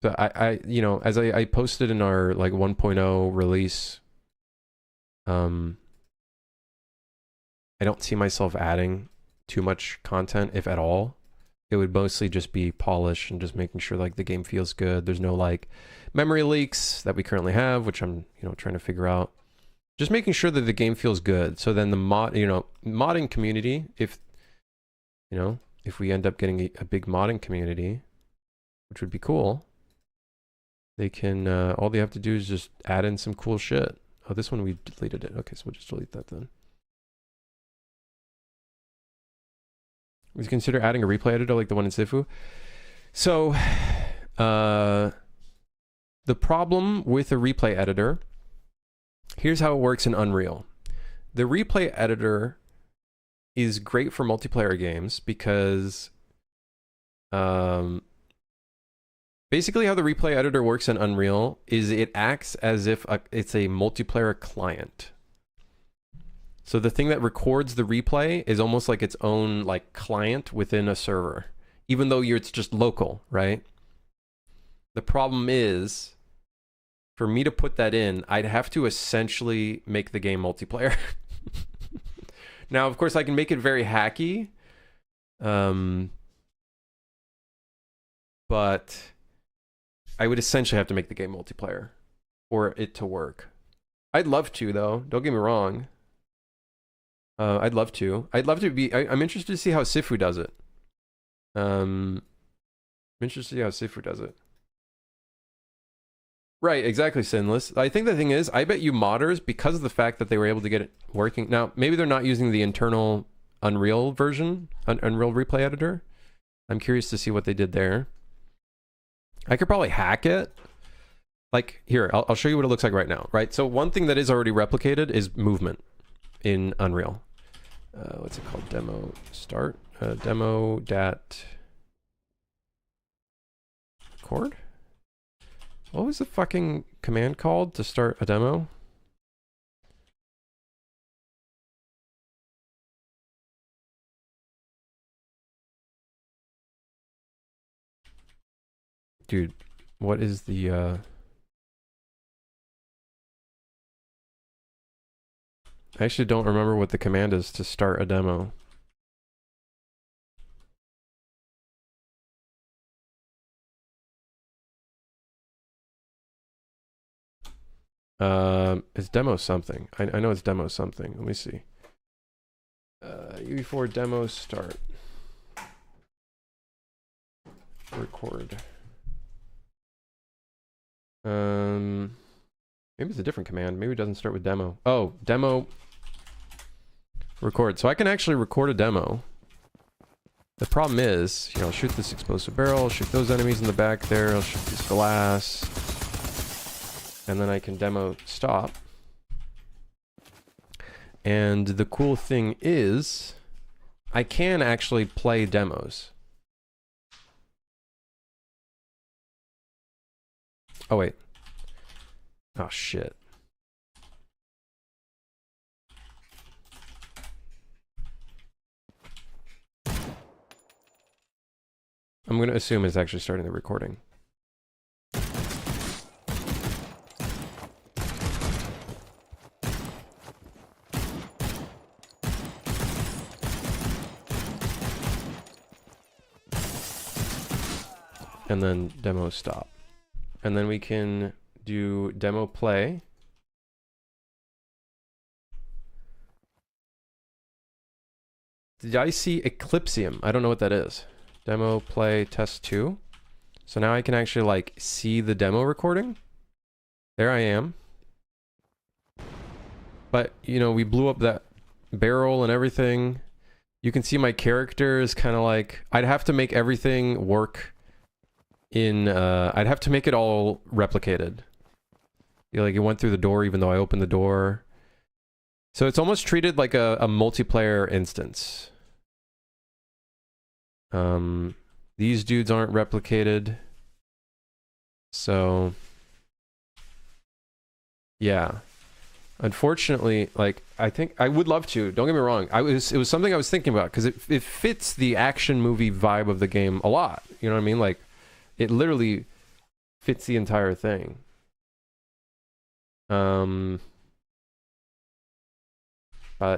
So I you know, as I posted in our like 1.0 release, I don't see myself adding too much content, if at all. It would mostly just be polish and just making sure like the game feels good. There's no like memory leaks that we currently have, which I'm, you know, trying to figure out. Just making sure that the game feels good. So then the modding community, if, you know, if we end up getting a big modding community, which would be cool, they can, all they have to do is just add in some cool shit. Oh, this one we deleted it. Okay, so we'll just delete that then. Would you consider adding a replay editor like the one in Sifu? So, the problem with a replay editor, here's how it works in Unreal. The replay editor is great for multiplayer games because basically how the replay editor works in Unreal is it acts as if it's a multiplayer client. So the thing that records the replay is almost like its own like client within a server, even though it's just local, right? The problem is, for me to put that in, I'd have to essentially make the game multiplayer. Now, of course, I can make it very hacky, but I would essentially have to make the game multiplayer for it to work. I'd love to, though. Don't get me wrong. I'd love to. I'm interested to see how Sifu does it. I'm interested to see how Sifu does it. Right, exactly, Sinless. I think the thing is, I bet you modders, because of the fact that they were able to get it working. Now, maybe they're not using the internal Unreal version, Unreal Replay Editor. I'm curious to see what they did there. I could probably hack it. Like, here, I'll show you what it looks like right now, right? So one thing that is already replicated is movement in Unreal. What's it called? Demo start? Demo dat record? What was the fucking command called to start a demo? Dude, what is the I actually don't remember what the command is to start a demo. It's demo something. I know it's demo something. Let me see. UE4 demo start. Record. Maybe it's a different command. Maybe it doesn't start with demo. Oh, demo record. So I can actually record a demo. The problem is, you know, I'll shoot this explosive barrel, I'll shoot those enemies in the back there, I'll shoot this glass, and then I can demo stop. And the cool thing is, I can actually play demos. Oh, wait. Oh, shit. I'm going to assume it's actually starting the recording. And then demo stop. And then we can do demo play. Did I see Eclipsium? I don't know what that is. Demo play test 2. So now I can actually like see the demo recording. There I am. But, you know, we blew up that barrel and everything. You can see my character is kind of like, I'd have to make everything work in, I'd have to make it all replicated. You know, like it went through the door even though I opened the door. So it's almost treated like a multiplayer instance. These dudes aren't replicated. So yeah. Unfortunately, like, I think I would love to. Don't get me wrong. It was something I was thinking about because it fits the action movie vibe of the game a lot. You know what I mean? Like, it literally fits the entire thing. But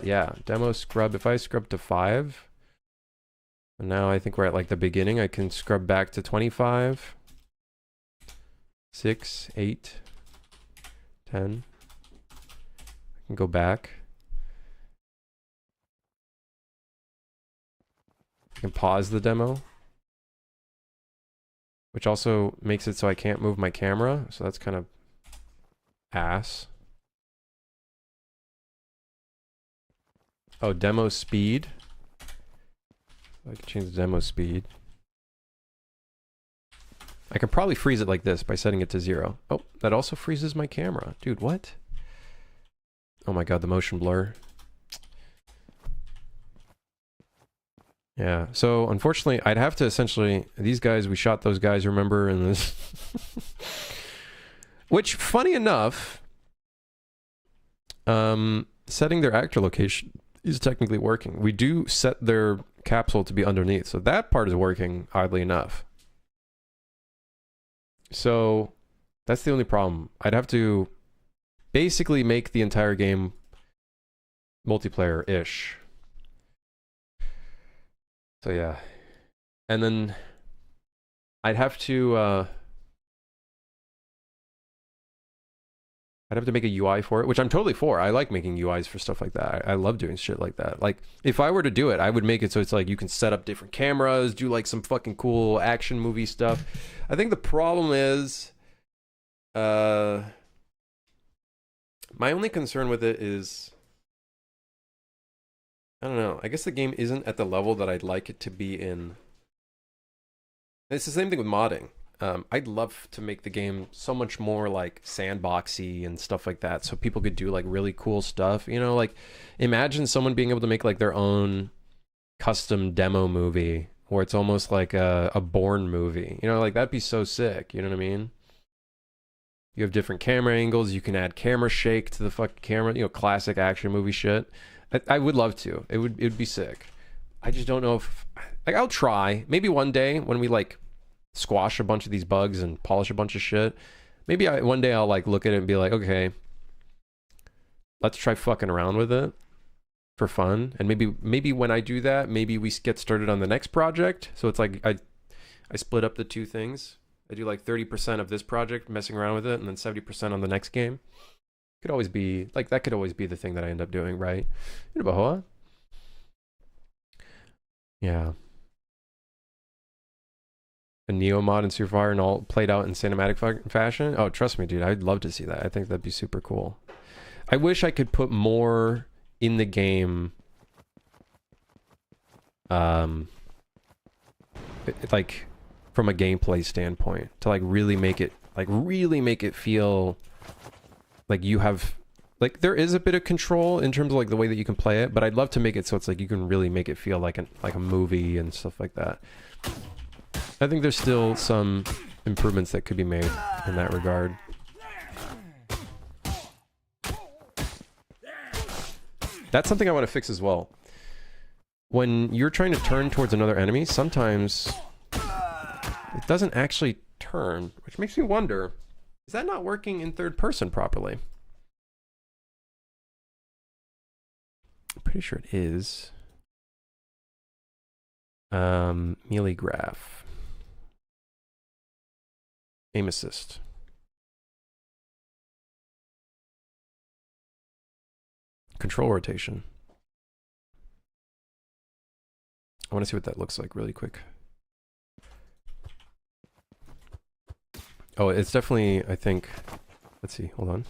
yeah, demo scrub. If I scrub to 5, and now I think we're at like the beginning. I can scrub back to 25, 6, 8, 10. I can go back. I can pause the demo, which also makes it so I can't move my camera. So that's kind of ass. Oh, demo speed. I can change the demo speed. I can probably freeze it like this by setting it to 0. Oh, that also freezes my camera. Dude, what? Oh my god, the motion blur. Yeah, so unfortunately, I'd have to essentially... These guys, we shot those guys, remember, in this... Which, funny enough, setting their actor location is technically working. We do set their capsule to be underneath, so that part is working, oddly enough. So, that's the only problem. I'd have to basically make the entire game multiplayer-ish. So yeah. And then I'd have to make a UI for it, which I'm totally for. I like making UIs for stuff like that. I love doing shit like that. Like, if I were to do it, I would make it so it's like you can set up different cameras, do like some fucking cool action movie stuff. I think the problem is my only concern with it is, I don't know, I guess the game isn't at the level that I'd like it to be in. It's the same thing with modding. I'd love to make the game so much more like sandboxy and stuff like that, so people could do like really cool stuff. You know, like, imagine someone being able to make like their own custom demo movie, where it's almost like a Bourne movie. You know, like, that'd be so sick. You know what I mean? You have different camera angles. You can add camera shake to the fucking camera. You know, classic action movie shit. I would love to. It would be sick. I just don't know if... Like, I'll try. Maybe one day when we, like, squash a bunch of these bugs and polish a bunch of shit. Maybe one day I'll, like, look at it and be like, okay, let's try fucking around with it for fun. And maybe when I do that, maybe we get started on the next project. So it's like I split up the two things. I do like 30% of this project, messing around with it, and then 70% on the next game. Could always be, like, that could always be the thing that I end up doing, right? You know, Bahoa? Yeah. A Neo mod in Super Fire and all played out in cinematic fashion? Oh, trust me, dude. I'd love to see that. I think that'd be super cool. I wish I could put more in the game. Like, from a gameplay standpoint, to like really make it feel like you have, like, there is a bit of control in terms of like the way that you can play it, but I'd love to make it so it's like you can really make it feel like a movie and stuff like that. I think there's still some improvements that could be made in that regard. That's something I want to fix as well. When you're trying to turn towards another enemy, sometimes it doesn't actually turn, which makes me wonder, is that not working in third person properly? I'm pretty sure it is. Melee graph. Aim assist. Control rotation. I want to see what that looks like really quick. Oh, it's definitely, I think, let's see, hold on.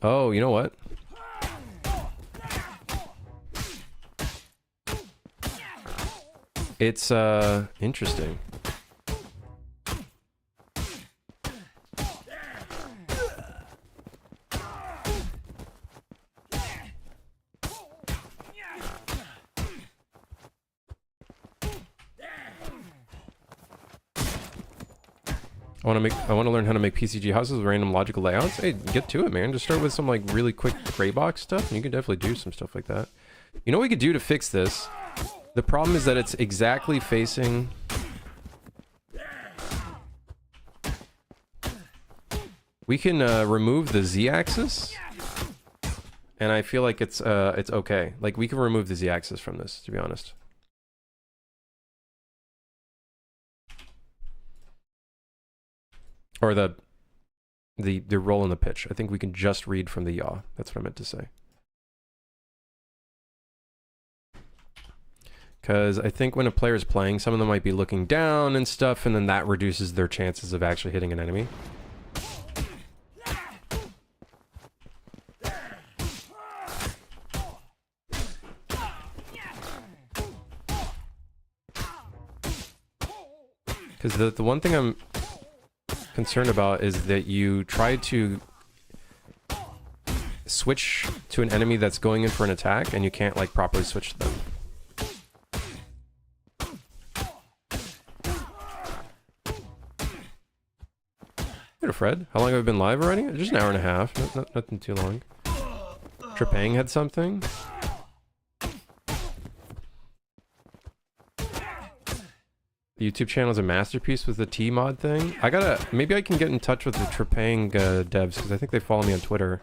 Oh, you know what? It's, interesting. I want to learn how to make PCG houses with random logical layouts. Hey, get to it, man. Just start with some like really quick gray box stuff, and you can definitely do some stuff like that. You know what we could do to fix this? The problem is that it's exactly facing... We can remove the Z-axis, and I feel like it's okay. Like, we can remove the Z-axis from this, to be honest. Or the roll in the pitch. I think we can just read from the yaw. That's what I meant to say. Because I think when a player is playing, some of them might be looking down and stuff, and then that reduces their chances of actually hitting an enemy. Because the one thing I'm concerned about is that you try to switch to an enemy that's going in for an attack, and you can't like properly switch them. Hey, Fred. How long have I been live already? Just an hour and a half. Nothing too long. Trepang had something. The YouTube channel is a masterpiece with the T mod thing. Maybe I can get in touch with the Trepang devs, because I think they follow me on Twitter.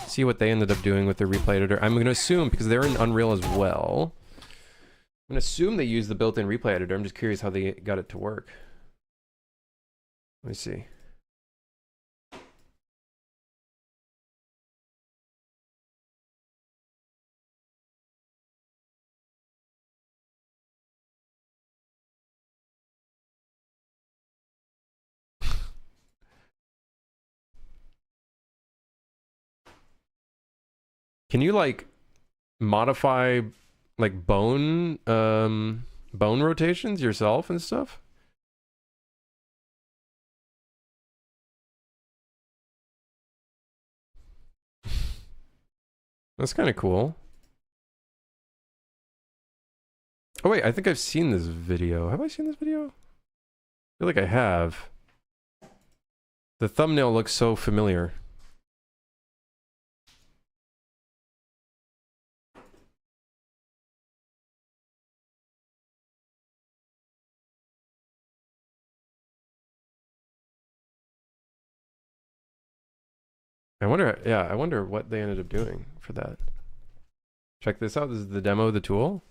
See what they ended up doing with their replay editor. I'm going to assume, because they're in Unreal as well, I'm going to assume they use the built-in replay editor. I'm just curious how they got it to work. Let me see. Can you like modify like bone rotations yourself and stuff? That's kind of cool. Oh wait, I think I've seen this video. Have I seen this video? I feel like I have. The thumbnail looks so familiar. I wonder what they ended up doing for that. Check this out. This is the demo of the tool.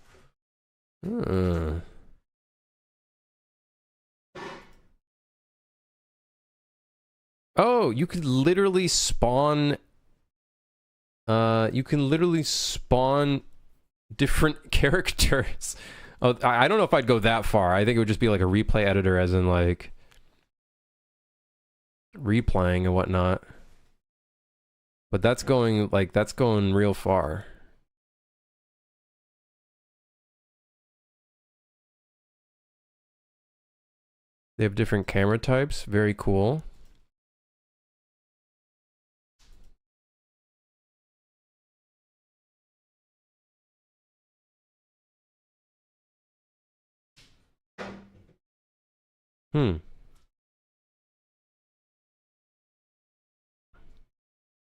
Oh, you could literally spawn... you can literally spawn different characters. Oh, I don't know if I'd go that far. I think it would just be like a replay editor, as in like... replaying and whatnot. But that's going real far. They have different camera types. Very cool.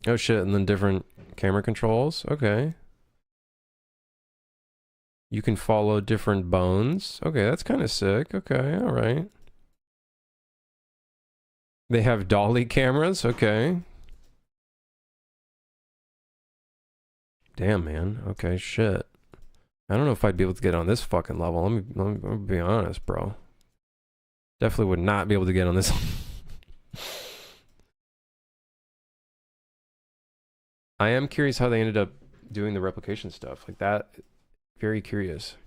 Oh shit, and then different camera controls. Okay. You can follow different bones. Okay, that's kind of sick. Okay, all right. They have dolly cameras. Okay. Damn, man. Okay, shit. I don't know if I'd be able to get on this fucking level. Let me be honest, bro. Definitely would not be able to get on this. I am curious how they ended up doing the replication stuff. Like that, very curious.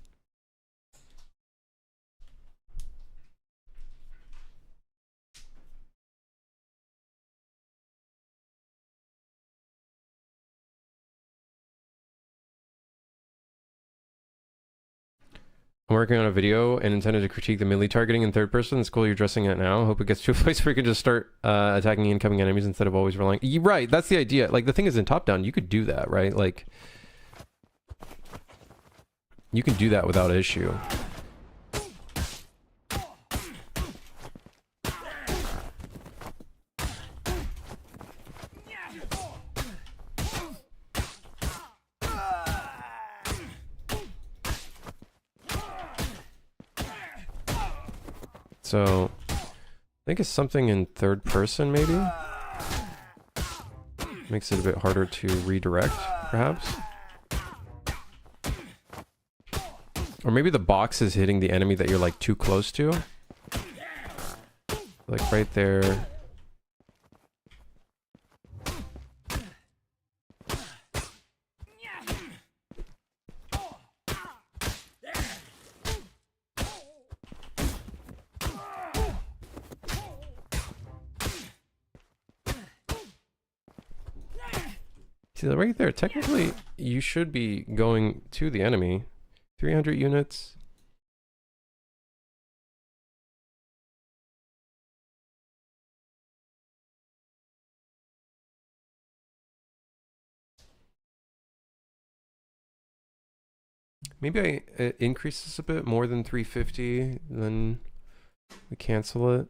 I'm working on a video and intended to critique the melee targeting in third person. It's cool you're addressing it now. Hope it gets to a place where you can just start attacking incoming enemies instead of always relying. Right, that's the idea. Like the thing is in top down, you could do that, right? Like you can do that without issue. So I think it's something in third person, maybe? Makes it a bit harder to redirect, perhaps? Or maybe the box is hitting the enemy that you're like too close to. Like right there. See, right there, technically, you should be going to the enemy. 300 units. Maybe I increase this a bit more than 350, then we cancel it.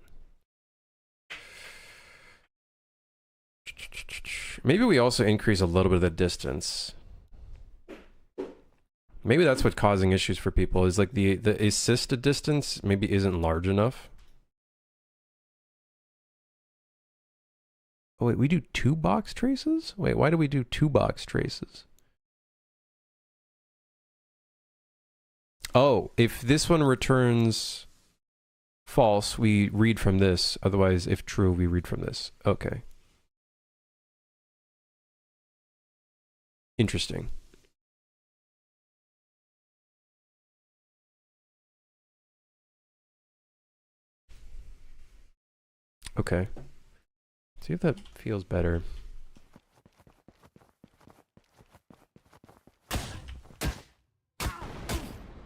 Maybe we also increase a little bit of the distance. Maybe that's what's causing issues for people, is like the assisted distance maybe isn't large enough. Oh wait, we do 2 box traces? Wait, why do we do 2 box traces? Oh, if this one returns false, we read from this. Otherwise, if true, we read from this. Okay. Interesting. Okay. See if that feels better.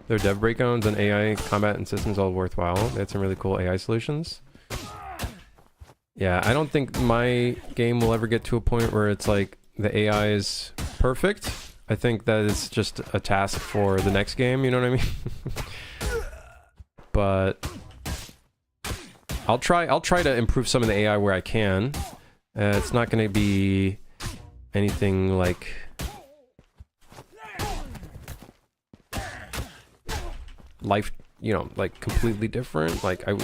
Their dev breakdowns and AI combat and systems all worthwhile. They had some really cool AI solutions. Yeah, I don't think my game will ever get to a point where it's like the AI is perfect. I think that it's just a task for the next game, you know what I mean? But I'll try to improve some of the AI where I can. It's not going to be anything like life, you know, like completely different. Like I am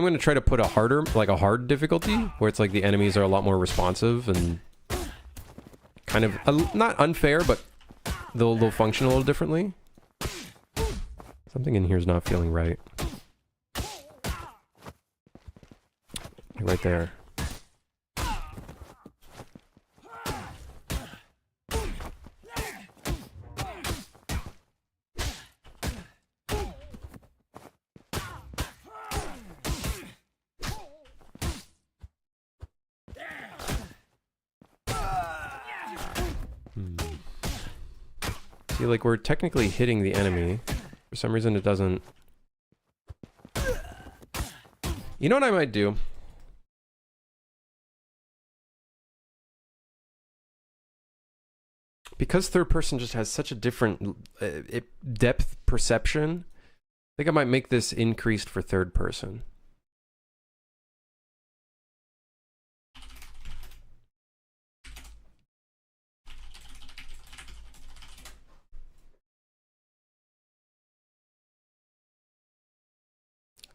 going to try to put a hard difficulty where it's like the enemies are a lot more responsive and kind of not unfair, but they'll function a little differently. Something in here is not feeling right. Right there. See, like, we're technically hitting the enemy. For some reason it doesn't... You know what I might do? Because third person just has such a different depth perception, I think I might make this increased for third person.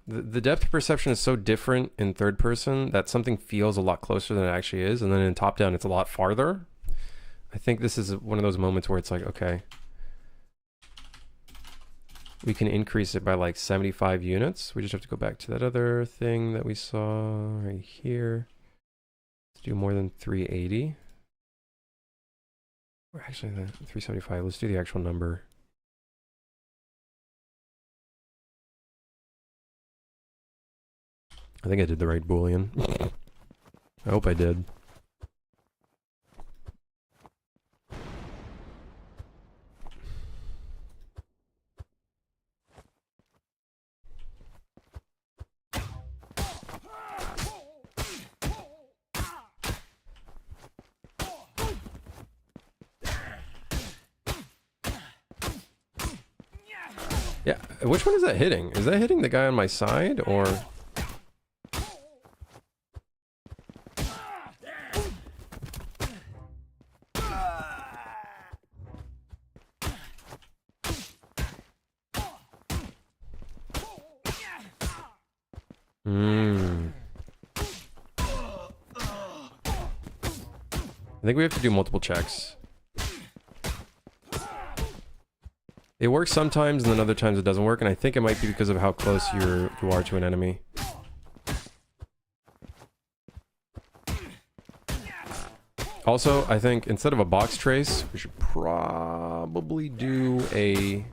The depth perception is so different in third person that something feels a lot closer than it actually is, and then in top down it's a lot farther. I think this is one of those moments where it's like, okay, we can increase it by like 75 units. We just have to go back to that other thing that we saw right here. Let's do more than 380. Or actually, the 375. Let's do the actual number. I think I did the right Boolean. I hope I did. Yeah, which one is that hitting? Is that hitting the guy on my side, or... Hmm. I think we have to do multiple checks. It works sometimes, and then other times it doesn't work, and I think it might be because of how close you are to an enemy. Also, I think instead of a box trace, we should probably do a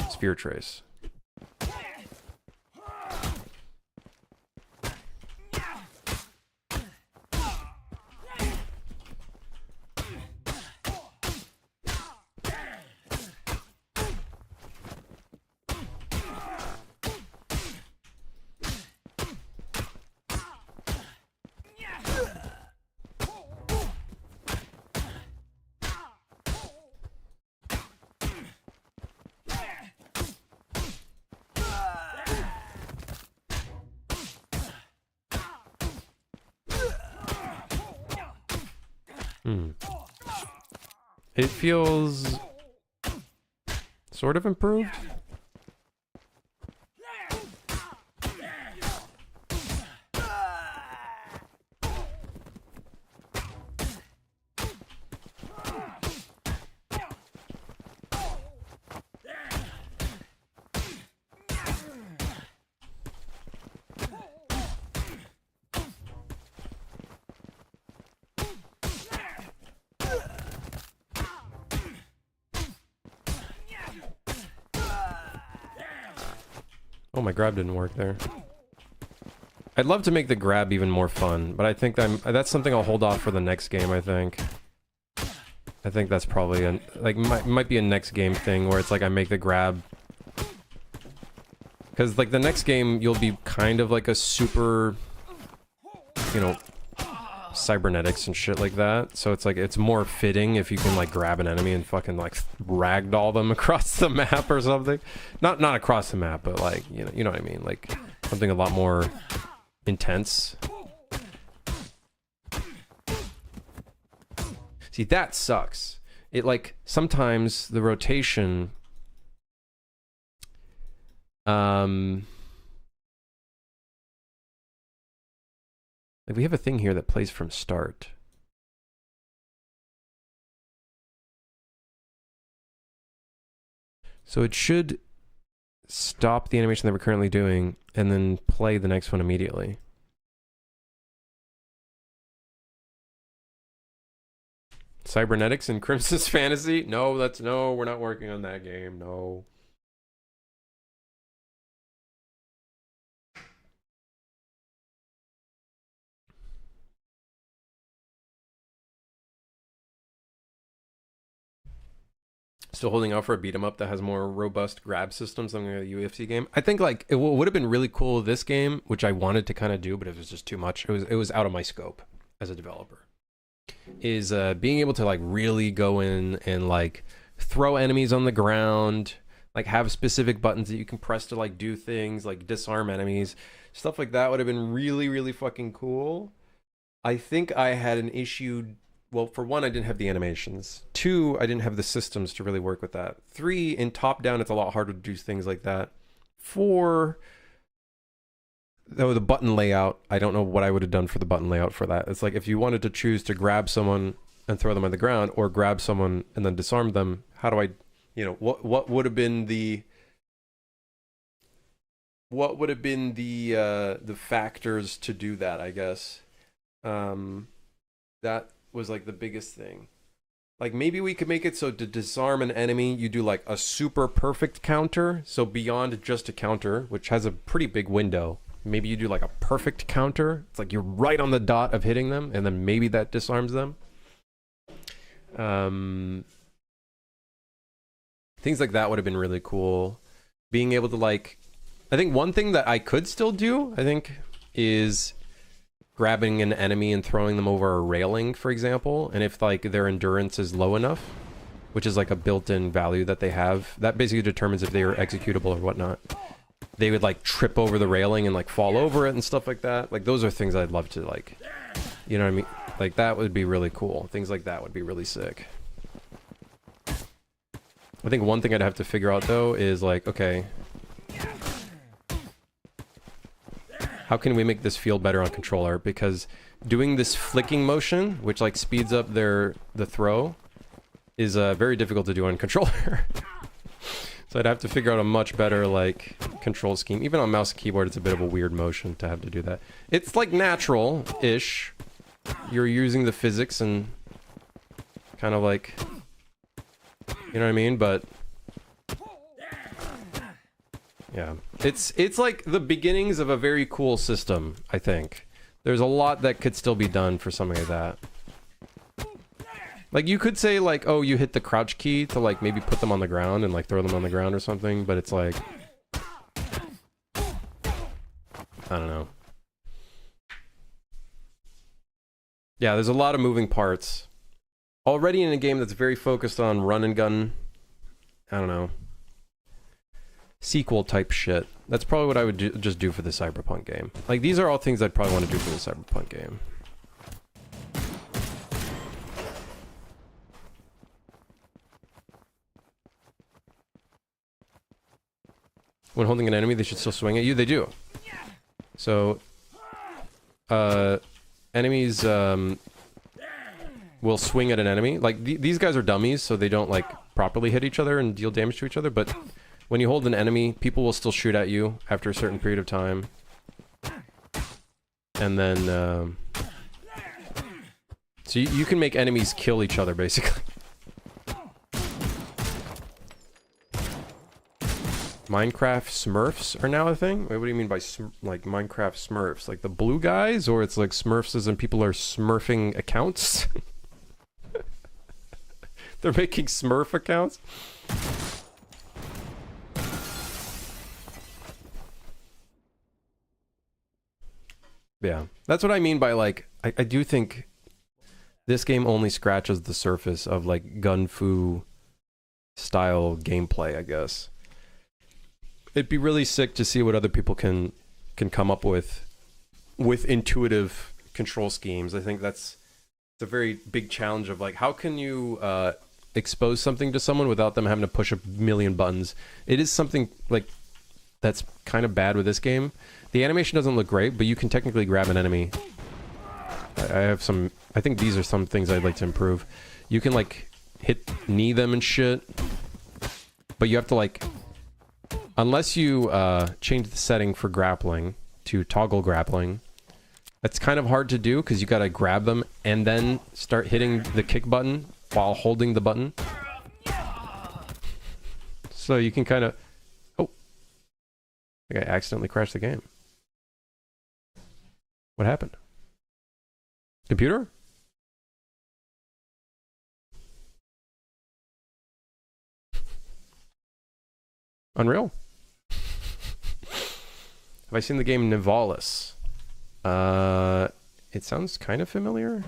sphere trace. It feels sort of improved. Oh, my grab didn't work there. I'd love to make the grab even more fun, but I think that's something I'll hold off for the next game, I think. I think that's probably might be a next game thing where it's like I make the grab. Because like the next game you'll be kind of like a super, you know, cybernetics and shit like that. So it's like it's more fitting if you can like grab an enemy and fucking like ragdoll them across the map or something. Not across the map, but like, you know what I mean? Like something a lot more intense. See, that sucks. It like sometimes the rotation like we have a thing here that plays from start. So it should stop the animation that we're currently doing and then play the next one immediately. Cybernetics and Crimson's Fantasy? No, we're not working on that game. No. Still holding out for a beat 'em up that has more robust grab systems than the UFC game. I think like it would have been really cool this game, which I wanted to kind of do, but it was just too much. It was out of my scope as a developer. Is being able to like really go in and like throw enemies on the ground, like have specific buttons that you can press to like do things, like disarm enemies, stuff like that would have been really, really fucking cool. I think I had an issue. Well, for one, I didn't have the animations. Two, I didn't have the systems to really work with that. Three, in top-down, it's a lot harder to do things like that. Four, though, the button layout, I don't know what I would have done for the button layout for that. It's like if you wanted to choose to grab someone and throw them on the ground, or grab someone and then disarm them, how do I, you know, what would have been the factors to do that, I guess. That was like the biggest thing. Like maybe we could make it so to disarm an enemy you do like a super perfect counter, so beyond just a counter, which has a pretty big window, maybe you do like a perfect counter. It's like you're right on the dot of hitting them, and then maybe that disarms them. Things like that would have been really cool. Being able to like, I think one thing that I could still do, I think, is grabbing an enemy and throwing them over a railing, for example, and if like their endurance is low enough, which is like a built-in value that they have, that basically determines if they are executable or whatnot, they would like trip over the railing and like fall over it and stuff like that. Like those are things I'd love to like, you know what I mean? Like that would be really cool. Things like that would be really sick. I think one thing I'd have to figure out though is like, okay, how can we make this feel better on controller? Because doing this flicking motion, which like speeds up the throw, is very difficult to do on controller. So I'd have to figure out a much better like control scheme. Even on mouse and keyboard, it's a bit of a weird motion to have to do that. It's like natural-ish. You're using the physics and kind of like, you know what I mean? But yeah, it's like the beginnings of a very cool system, I think. There's a lot that could still be done for something like that. Like, you could say, like, oh, you hit the crouch key to, like, maybe put them on the ground and, like, throw them on the ground or something, but it's like... I don't know. Yeah, there's a lot of moving parts. Already in a game that's very focused on run and gun, I don't know, sequel type shit. That's probably what I would just do for the Cyberpunk game. Like, these are all things I'd probably want to do for the Cyberpunk game. When holding an enemy, they should still swing at you. They do. So, enemies will swing at an enemy. Like, these guys are dummies, so they don't, like, properly hit each other and deal damage to each other. But when you hold an enemy, people will still shoot at you after a certain period of time. And then, so you can make enemies kill each other, basically. Minecraft Smurfs are now a thing? Wait, what do you mean by like Minecraft Smurfs? Like the blue guys? Or it's like Smurfs as in people are smurfing accounts? They're making Smurf accounts? Yeah. That's what I mean by like, I do think this game only scratches the surface of like gun-fu style gameplay, I guess. It'd be really sick to see what other people can come up with intuitive control schemes. I think it's a very big challenge of like, how can you expose something to someone without them having to push a million buttons? It is something like that's kind of bad with this game. The animation doesn't look great, but you can technically grab an enemy. I think these are some things I'd like to improve. You can like knee them and shit, but you have to like, unless you change the setting for grappling to toggle grappling, that's kind of hard to do because you gotta grab them and then start hitting the kick button while holding the button. So you can kind of... Oh. I think I accidentally crashed the game. What happened? Computer? Unreal? Have I seen the game Nivalis? It sounds kind of familiar.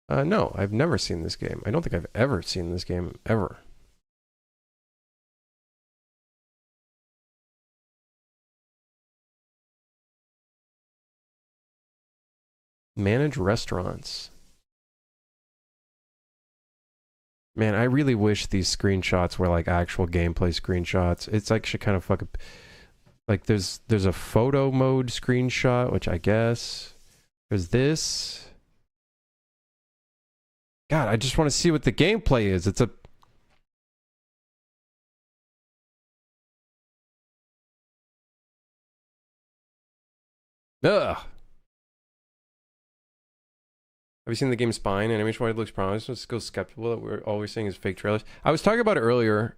No, I've never seen this game. I don't think I've ever seen this game, ever. Manage restaurants. Man, I really wish these screenshots were like actual gameplay screenshots. It's actually kind of fucking... Like, there's a photo mode screenshot, which I guess... There's this... God, I just want to see what the gameplay is. It's a... Ugh! Have you seen the game Spine? Animation wise looks promising. Still skeptical that we're always seeing is fake trailers. I was talking about it earlier.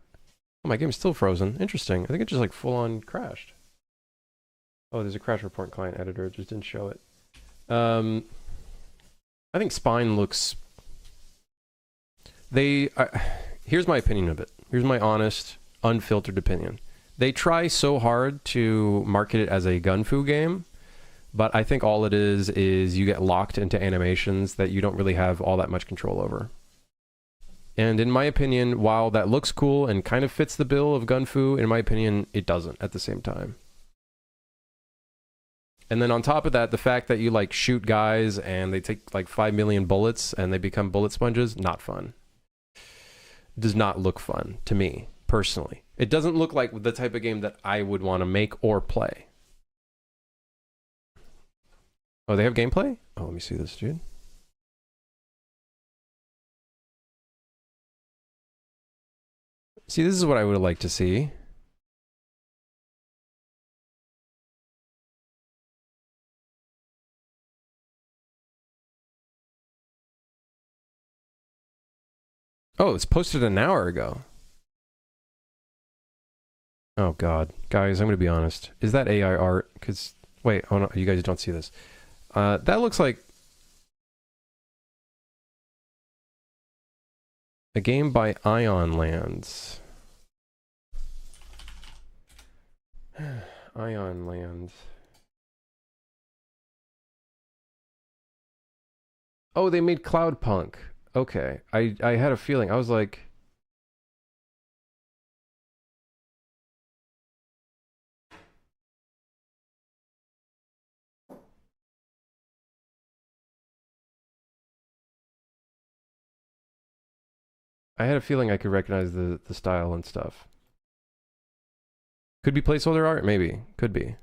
Oh, my game's still frozen. Interesting. I think it just like full on crashed. Oh, there's a crash report client editor. It just didn't show it. I think Spine looks... Here's my opinion of it. Here's my honest, unfiltered opinion. They try so hard to market it as a gun-fu game, but I think all it is you get locked into animations that you don't really have all that much control over. And in my opinion, while that looks cool and kind of fits the bill of gun-fu, in my opinion, it doesn't at the same time. And then on top of that, the fact that you like shoot guys and they take like 5 million bullets and they become bullet sponges, not fun. does not look fun to me, personally. It doesn't look like the type of game that I would want to make or play. Oh, they have gameplay? Oh, let me see this, dude. See, this is what I would like to see. Oh, it's posted an hour ago. Oh, God. Guys, I'm going to be honest. Is that AI art? Because, wait, oh no, you guys don't see this. That looks like a game by Ion Lands. Ion Lands. Oh, they made Cloudpunk. Okay. I had a feeling. I was like... I had a feeling I could recognize the style and stuff. Could be placeholder art? Maybe. Could be.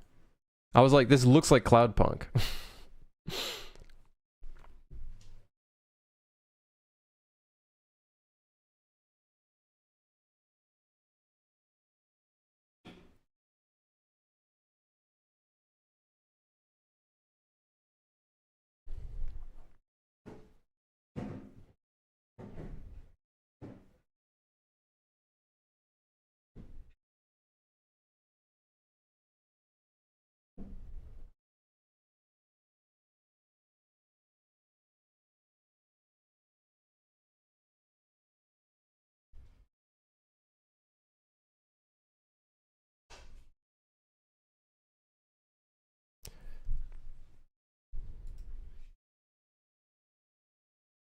I was like, this looks like Cloudpunk.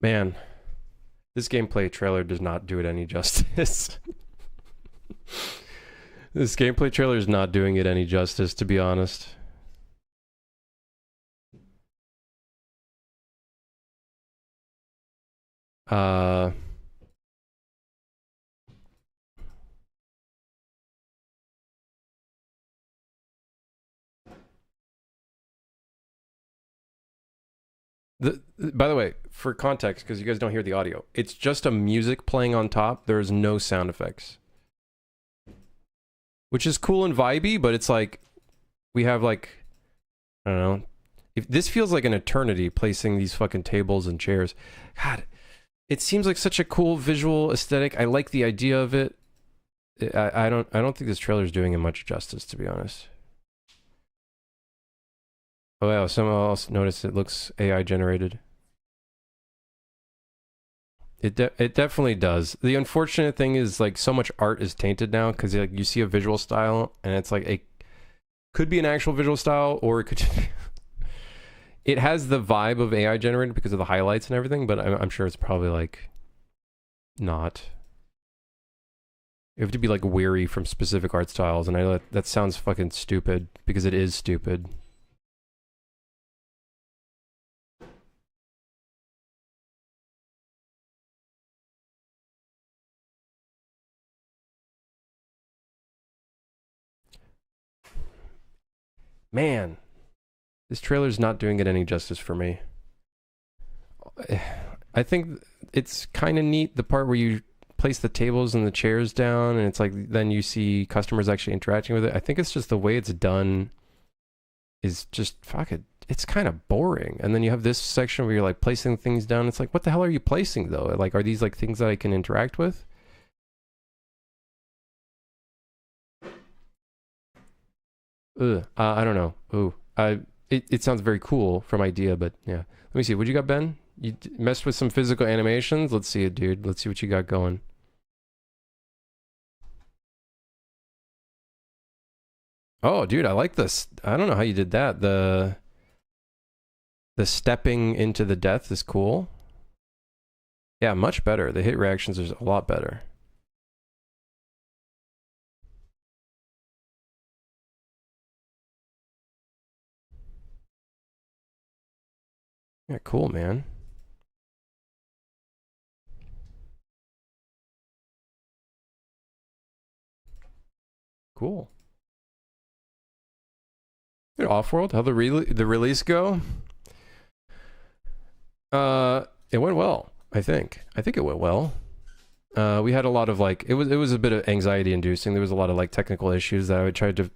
Man, this gameplay trailer does not do it any justice. This gameplay trailer is not doing it any justice, to be honest. Uh... By the way, for context, because you guys don't hear the audio, it's just a music playing on top. There's no sound effects. Which is cool and vibey, but it's like, we have like, I don't know. If this feels like an eternity, placing these fucking tables and chairs. God, it seems like such a cool visual aesthetic. I like the idea of it. I don't think this trailer is doing it much justice, to be honest. Oh yeah, someone else noticed it looks AI generated. It definitely does. The unfortunate thing is like so much art is tainted now because like you see a visual style and it's like it could be an actual visual style or it could it has the vibe of AI generated because of the highlights and everything, but I'm sure it's probably like not. You have to be like wary from specific art styles, and I know that sounds fucking stupid because it is stupid. Man, this trailer's not doing it any justice for me. I think it's kind of neat, the part where you place the tables and the chairs down and it's like then you see customers actually interacting with it. I think it's just the way it's done is just fuck it. It's kind of boring. And then you have this section where you're like placing things down. It's like, what the hell are you placing though? Like, are these like things that I can interact with? I don't know. Ooh, it sounds very cool from idea, but yeah. Let me see. What you got, Ben? You messed with some physical animations? Let's see it, dude. Let's see what you got going. Oh, dude, I like this. I don't know how you did that. The stepping into the death is cool. Yeah, much better. The hit reactions are a lot better. Yeah, cool, man. Cool. Offworld, how the release go? It went well. I think it went well. We had a lot of like it was a bit of anxiety inducing. There was a lot of like technical issues that I tried to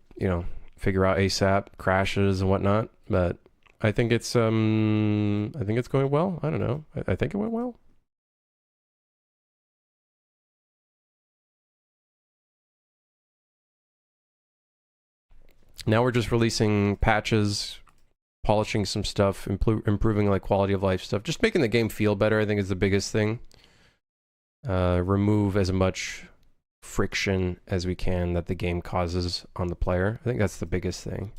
figure out ASAP, crashes and whatnot. But I think it's going well. I don't know. I think it went well. Now we're just releasing patches, polishing some stuff, improving like quality of life stuff, just making the game feel better. I think is the biggest thing. Remove as much friction as we can that the game causes on the player. I think that's the biggest thing.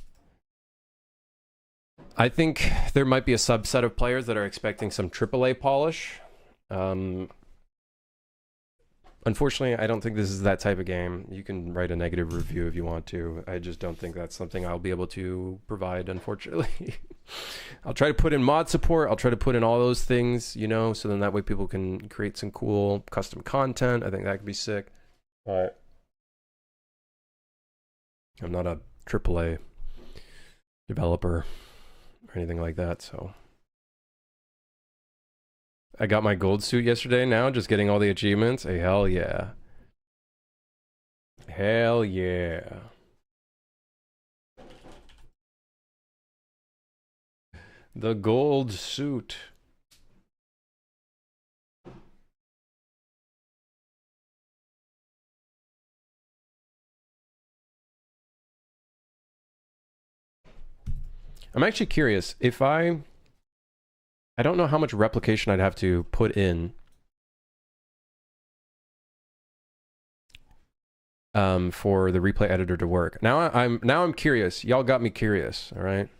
I think there might be a subset of players that are expecting some AAA polish. Unfortunately, I don't think this is that type of game. You can write a negative review if you want to. I just don't think that's something I'll be able to provide, unfortunately. I'll try to put in mod support. I'll try to put in all those things, so then that way people can create some cool custom content. I think that could be sick. But I'm not a AAA developer or anything like that, so... I got my gold suit yesterday now, just getting all the achievements. Hey, hell yeah. Hell yeah. The gold suit. I'm actually curious, if I don't know how much replication I'd have to put in for the replay editor to work. Now I'm curious. Y'all got me curious, all right?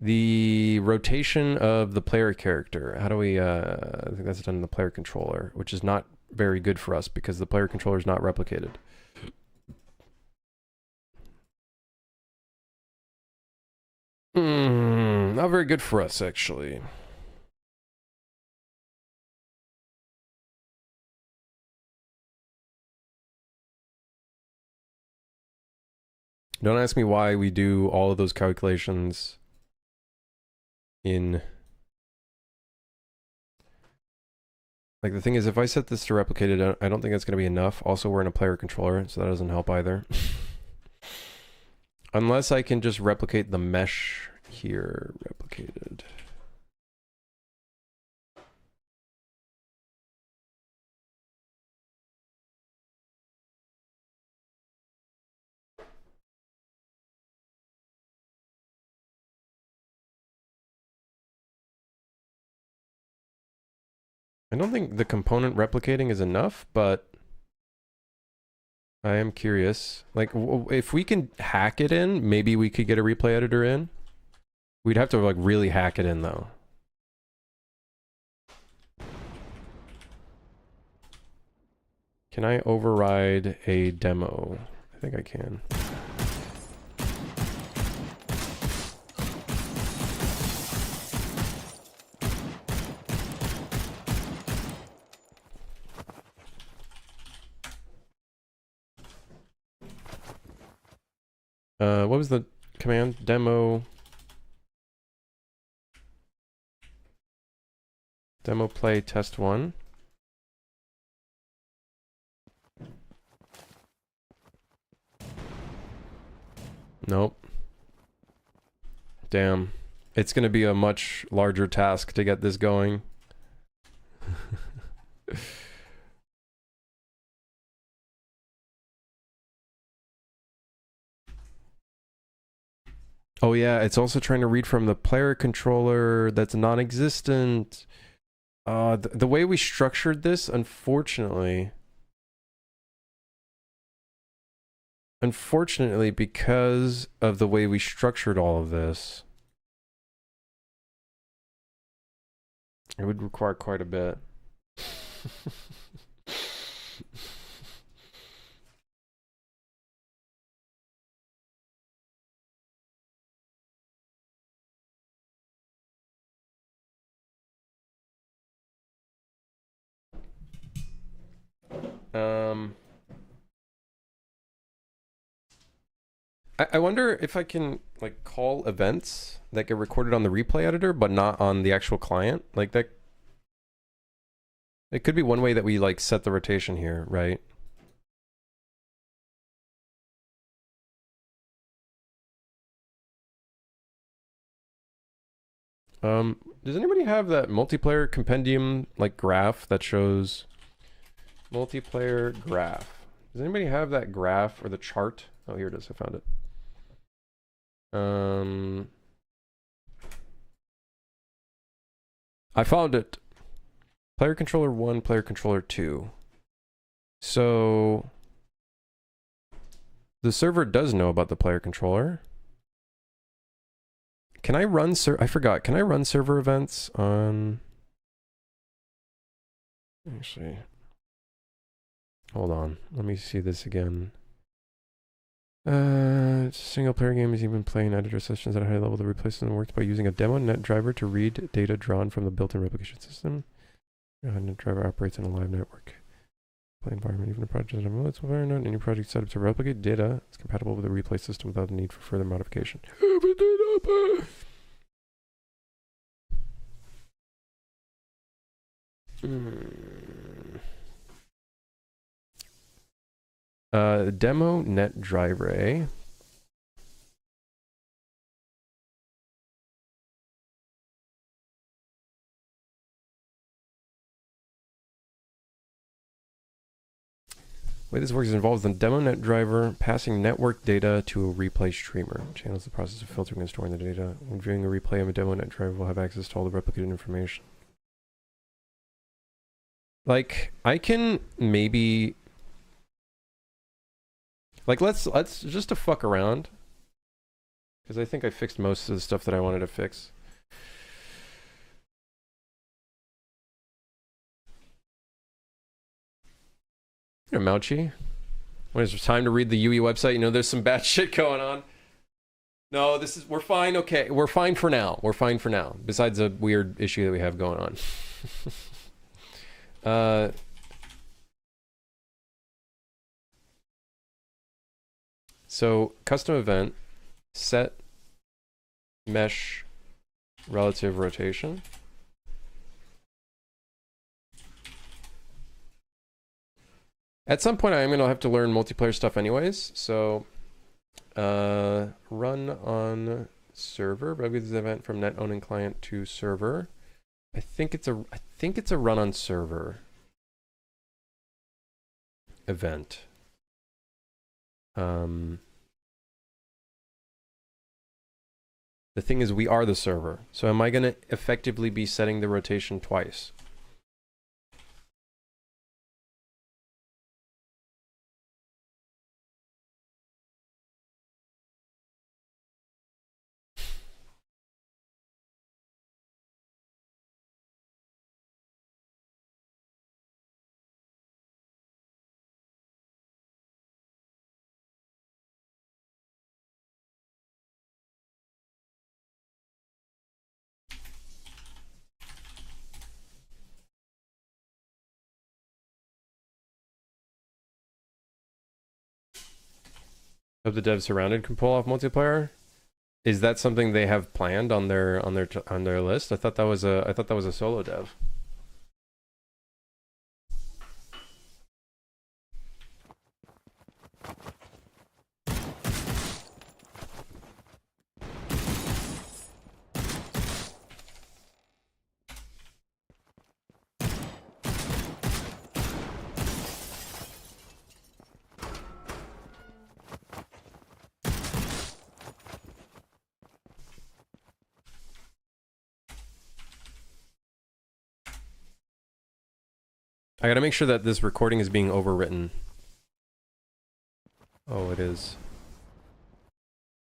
The rotation of the player character. How do we I think that's done in the player controller, which is not very good for us because the player controller is not replicated. Not very good for us, actually. Don't ask me why we do all of those calculations in... Like, the thing is, if I set this to replicated, I don't think that's going to be enough. Also, we're in a player controller, so that doesn't help either. Unless I can just replicate the mesh here. Replicated. I don't think the component replicating is enough, but I am curious. Like, if we can hack it in, maybe we could get a replay editor in. We'd have to, like, really hack it in, though. Can I override a demo? I think I can. What was the command? Demo play test 1. Nope. Damn. It's going to be a much larger task to get this going. Oh yeah, it's also trying to read from the player controller that's non-existent. The way we structured this, unfortunately, because of the way we structured all of this, it would require quite a bit. I wonder if I can like call events that get recorded on the replay editor, but not on the actual client. Like that, it could be one way that we like set the rotation here, right? Does anybody have that multiplayer compendium like graph that shows multiplayer graph? Does anybody have that graph or the chart? Oh, here it is. I found it. I found it. Player controller 1, player controller 2. So the server does know about the player controller. Can I run I forgot. Can I run server events on... Actually, hold on. Let me see this again. Single player game is even playing editor sessions at a high level. The replacement works by using a demo net driver to read data drawn from the built-in replication system. Net driver operates in a live network. Play environment, even a project doesn't have a environment. Any project set up to replicate data is compatible with the replay system without the need for further modification. Demo net driver, eh? The way this works involves the demo net driver passing network data to a replay streamer. Channels the process of filtering and storing the data. When viewing a replay of a demo net driver, will have access to all the replicated information. Like, I can maybe... Like, let's just to fuck around. Because I think I fixed most of the stuff that I wanted to fix. Here, Mauchi. When it's time to read the UE website, you know there's some bad shit going on. No, we're fine, okay. We're fine for now. We're fine for now. Besides a weird issue that we have going on. So, custom event, set mesh relative rotation. At some point, I'm going to have to learn multiplayer stuff anyways. So, run on server. Maybe this event from net owning client to server. I think it's a run on server event. The thing is, we are the server. So am I going to effectively be setting the rotation twice? Hope the devs surrounded can pull off multiplayer. Is that something they have planned on their list? I thought that was a solo dev. I gotta make sure that this recording is being overwritten. Oh, it is.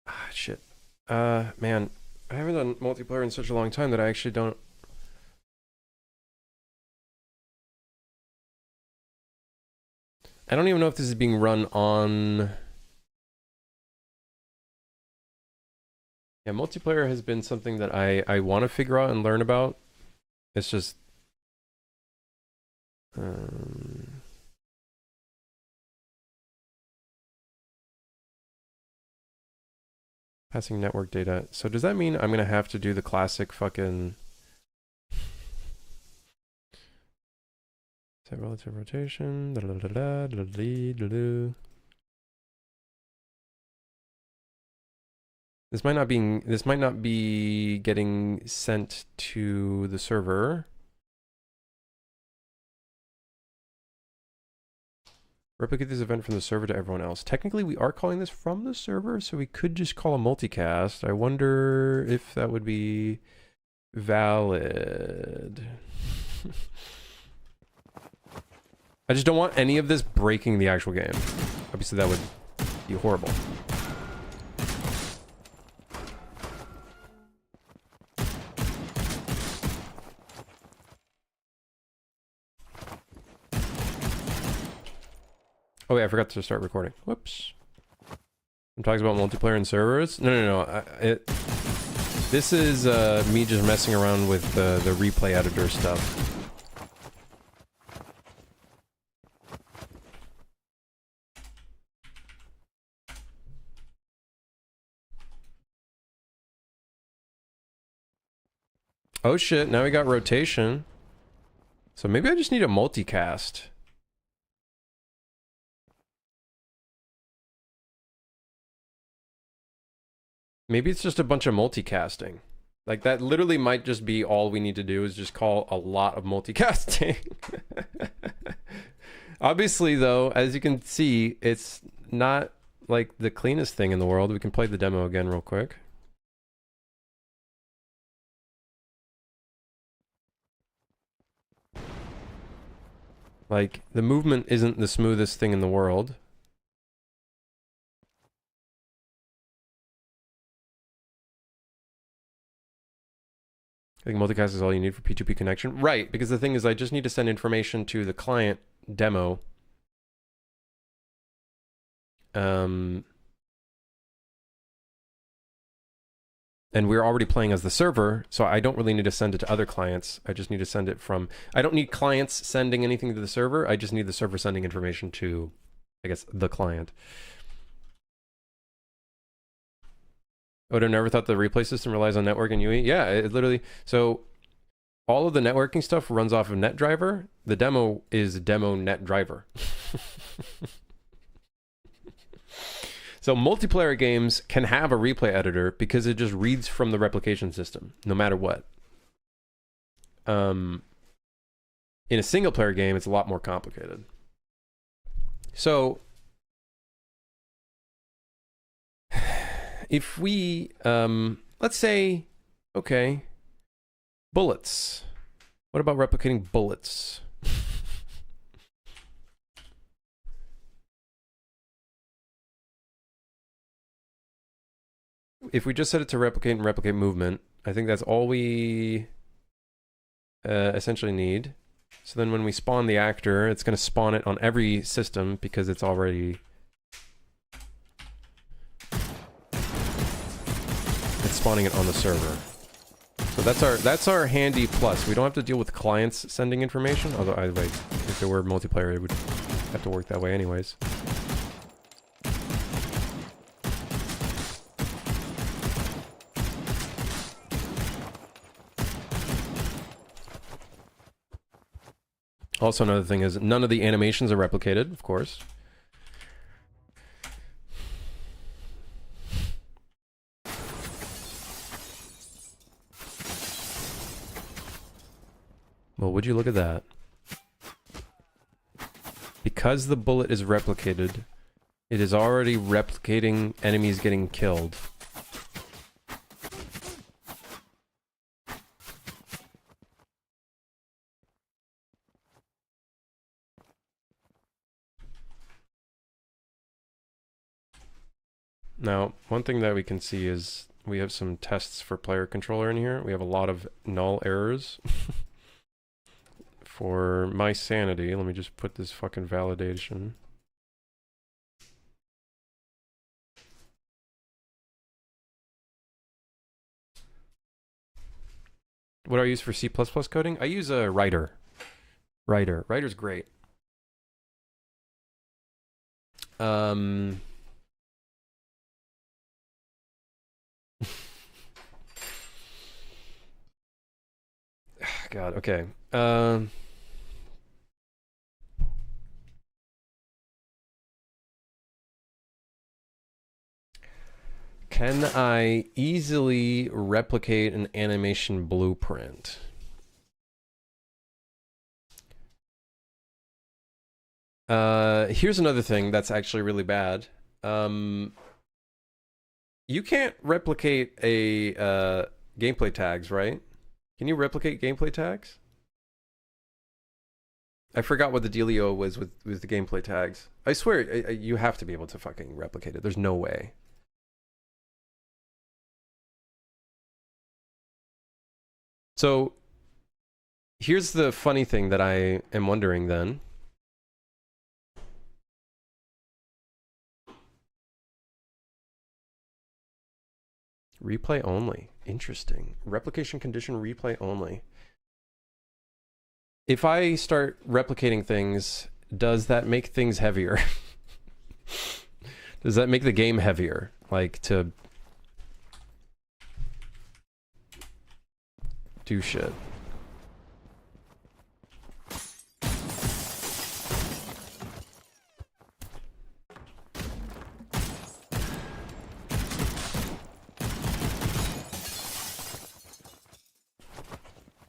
Ah, shit. Man, I haven't done multiplayer in such a long time that I actually don't... I don't even know if this is being run on... Yeah, multiplayer has been something that I want to figure out and learn about. It's just... Passing network data. So does that mean I'm gonna have to do the classic fucking set relative rotation? Da, da, da, da, da, da, da, da. This might not be getting sent to the server. Replicate this event from the server to everyone else. Technically, we are calling this from the server, so we could just call a multicast. I wonder if that would be valid. I just don't want any of this breaking the actual game. Obviously, that would be horrible. Oh yeah, I forgot to start recording. Whoops. I'm talking about multiplayer and servers. No. This is me just messing around with the replay editor stuff. Oh shit, now we got rotation. So maybe I just need a multicast. Maybe it's just a bunch of multicasting. Like that literally might just be all we need to do is just call a lot of multicasting. Obviously though, as you can see, it's not like the cleanest thing in the world. We can play the demo again real quick. Like the movement isn't the smoothest thing in the world. I think multicast is all you need for P2P connection. Right, because the thing is I just need to send information to the client demo. And we're already playing as the server, so I don't really need to send it to other clients. I just need to send it from... I don't need clients sending anything to the server. I just need the server sending information to, I guess, the client. I would have never thought the replay system relies on network and UE. Yeah, it literally... So all of the networking stuff runs off of NetDriver. The demo is demo NetDriver. So multiplayer games can have a replay editor because it just reads from the replication system, no matter what. In a single player game, it's a lot more complicated. So if we, let's say, okay, bullets. What about replicating bullets? If we just set it to replicate and replicate movement, I think that's all we essentially need. So then when we spawn the actor, it's going to spawn it on every system because it's already... It's spawning it on the server. So that's our handy plus. We don't have to deal with clients sending information, although if it were multiplayer, it would have to work that way anyways. Also, another thing is none of the animations are replicated, of course. Well, would you look at that? Because the bullet is replicated, it is already replicating enemies getting killed. Now, one thing that we can see is we have some tests for player controller in here. We have a lot of null errors. For my sanity, let me just put this fucking validation. What do I use for C++ coding? I use a Writer. Writer's great. God, okay. Can I easily replicate an animation blueprint? Here's another thing that's actually really bad. You can't replicate a gameplay tags, right? Can you replicate gameplay tags? I forgot what the dealio was with the gameplay tags. I swear, you have to be able to fucking replicate it. There's no way. So, here's the funny thing that I am wondering then. Replay only. Interesting. Replication condition replay only. If I start replicating things, does that make things heavier? Does that make the game heavier? Like to do shit.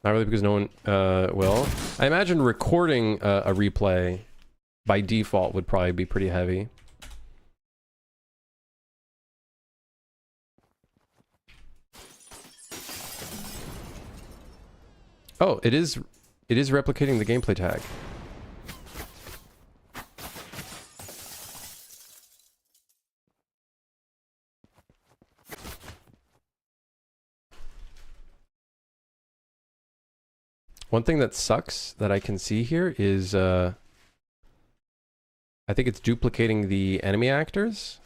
Not really, because no one will. I imagine recording a replay by default would probably be pretty heavy. Oh, it is replicating the gameplay tag. One thing that sucks that I can see here is I think it's duplicating the enemy actors.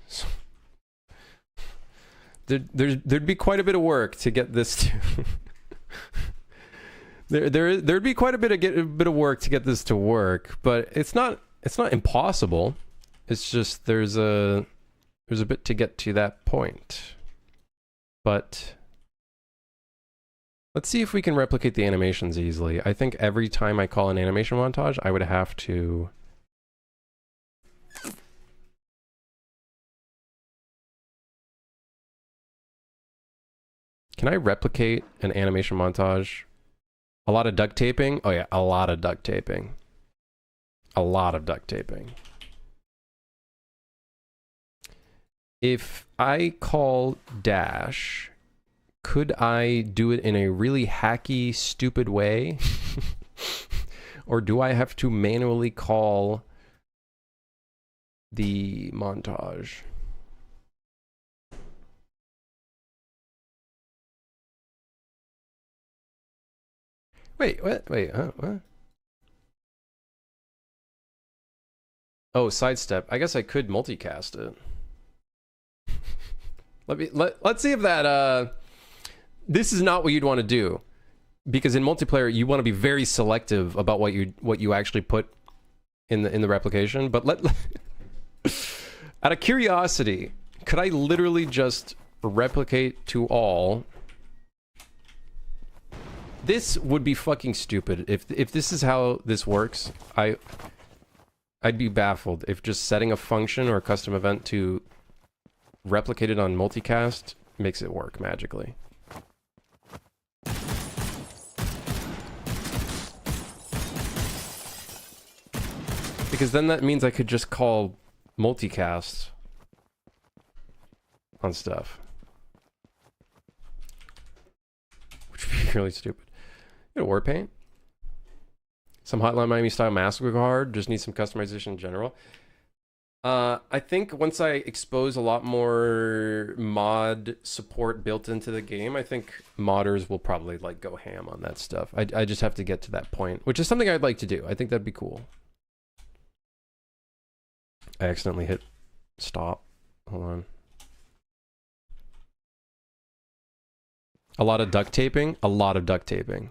So, there'd be quite a bit of work to get this to there'd be quite a bit of work to get this to work, but it's not impossible. It's just there's a bit to get to that point. But let's see if we can replicate the animations easily. I think every time I call an animation montage, I would have to... Can I replicate an animation montage? A lot of duct taping? Oh yeah, a lot of duct taping. A lot of duct taping. If I call dash, could I do it in a really hacky, stupid way? Or do I have to manually call the montage? Wait, what? Wait, huh? What? Oh, sidestep. I guess I could multicast it. Let's see if that this is not what you'd want to do, because in multiplayer you want to be very selective about what you actually put in the replication. But out of curiosity, could I literally just replicate to all? This would be fucking stupid. If this is how this works, I'd be baffled if just setting a function or a custom event to replicate it on multicast makes it work magically. Because then that means I could just call multicast on stuff, which would be really stupid. You know, war paint, some Hotline Miami style Massacre card, just need some customization in general. I think once I expose a lot more mod support built into the game, I think modders will probably like go ham on that stuff. I just have to get to that point, which is something I'd like to do. I think that'd be cool. I accidentally hit stop. Hold on. A lot of duct taping. A lot of duct taping.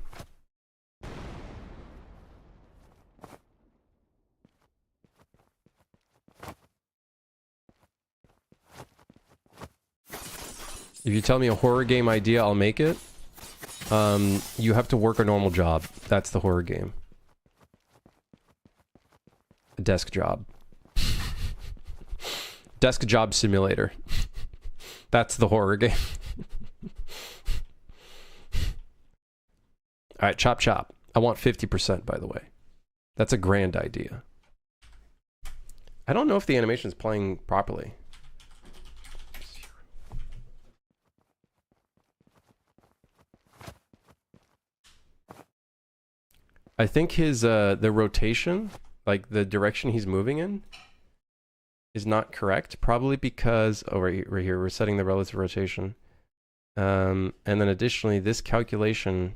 If you tell me a horror game idea, I'll make it. You have to work a normal job. That's the horror game. A desk job. Desk job simulator. That's the horror game. Alright, chop chop. I want 50%, by the way. That's a grand idea. I don't know if the animation's playing properly. I think his, the rotation, like the direction he's moving in, is not correct. Probably because, oh, right here, we're setting the relative rotation. And then additionally, this calculation...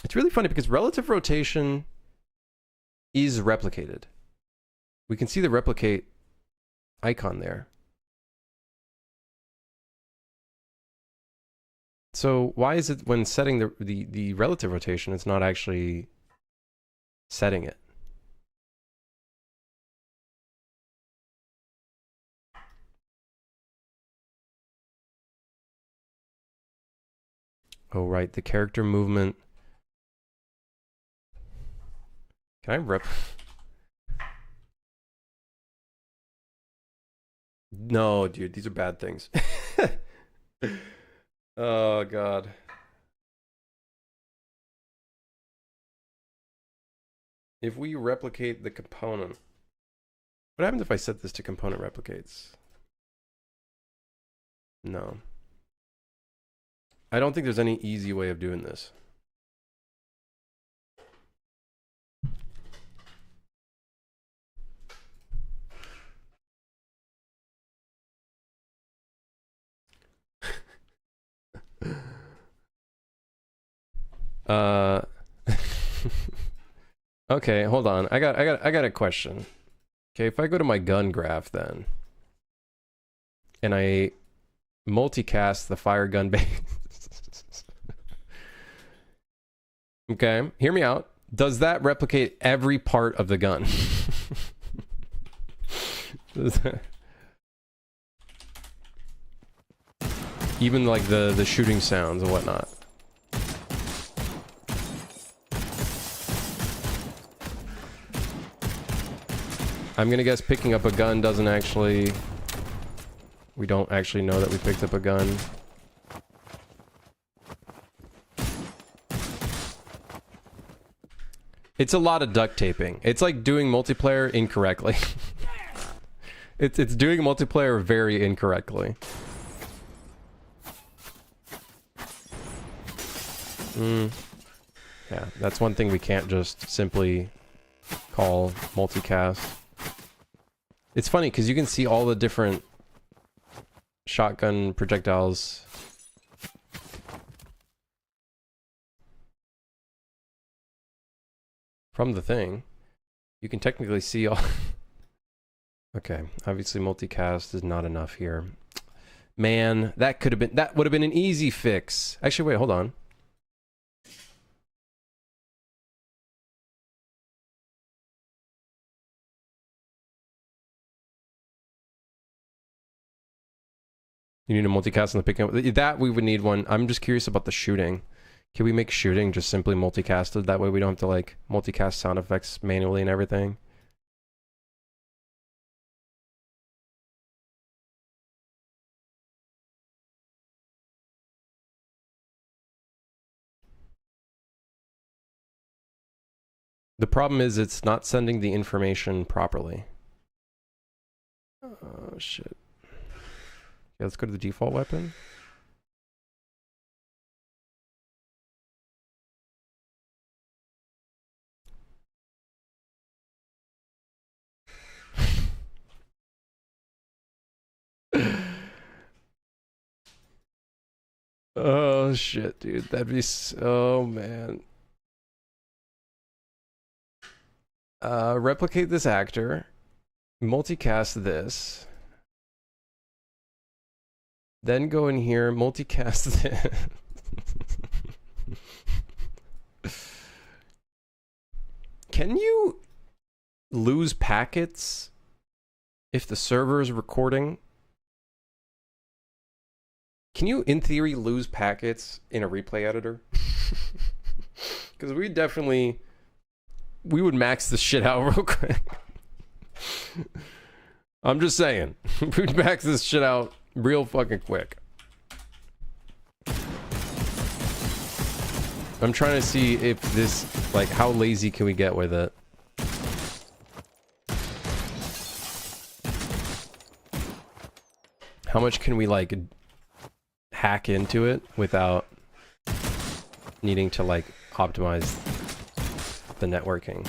It's really funny because relative rotation is replicated. We can see the replicate icon there. So why is it when setting the relative rotation, it's not actually setting it? Oh, right, the character movement. Can I rep? No, dude, these are bad things. Oh, God. If we replicate the component, what happens if I set this to component replicates? No. I don't think there's any easy way of doing this. Okay, hold on. I got a question. Okay, if I go to my gun graph then, and I multicast the fire gun base. Okay, hear me out. Does that replicate every part of the gun? Even like the shooting sounds and whatnot. I'm gonna guess picking up a gun doesn't actually... We don't actually know that we picked up a gun. It's a lot of duct taping. It's like doing multiplayer incorrectly. It's doing multiplayer very incorrectly. Yeah, that's one thing we can't just simply call multicast. It's funny because you can see all the different shotgun projectiles. From the thing. You can technically see all... Okay, obviously multicast is not enough here. Man, that could have been... That would have been an easy fix. Actually, wait, hold on. You need a multicast on the picking up. That we would need one. I'm just curious about the shooting. Can we make shooting just simply multicasted? That way we don't have to like multicast sound effects manually and everything. The problem is it's not sending the information properly. Oh shit. Okay, let's go to the default weapon. Oh shit, dude. That'd be so, man. Replicate this actor. Multicast this. Then go in here, multicast this. Can you lose packets if the server is recording. Can you, in theory, lose packets in a replay editor? Because we would max this shit out real quick. I'm just saying. We'd max this shit out real fucking quick. I'm trying to see if this, like, how lazy can we get with it? How much can we, like, hack into it without needing to, like, optimize the networking?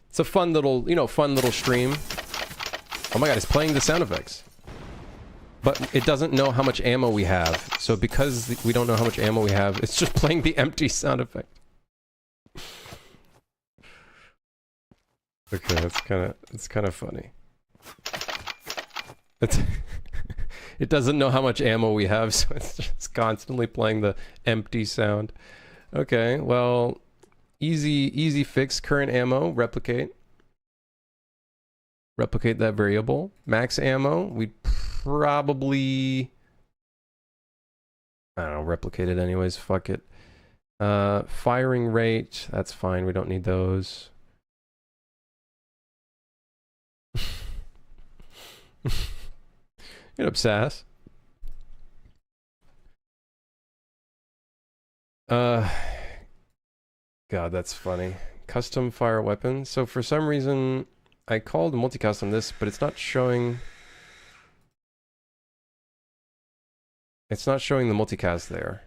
It's a fun little, fun little stream. Oh my god, it's playing the sound effects. But it doesn't know how much ammo we have. So because we don't know how much ammo we have, it's just playing the empty sound effect. Okay, it's kind of funny. It doesn't know how much ammo we have, so it's just constantly playing the empty sound. Okay, well, easy fix. Current ammo, replicate that variable. Max ammo, we'd probably, I don't know, replicate it anyways. Fuck it. Firing rate, that's fine. We don't need those. Get up, Sass. God, that's funny. Custom fire weapon. So for some reason, I called multicustom this, but it's not showing. It's not showing the multicast there.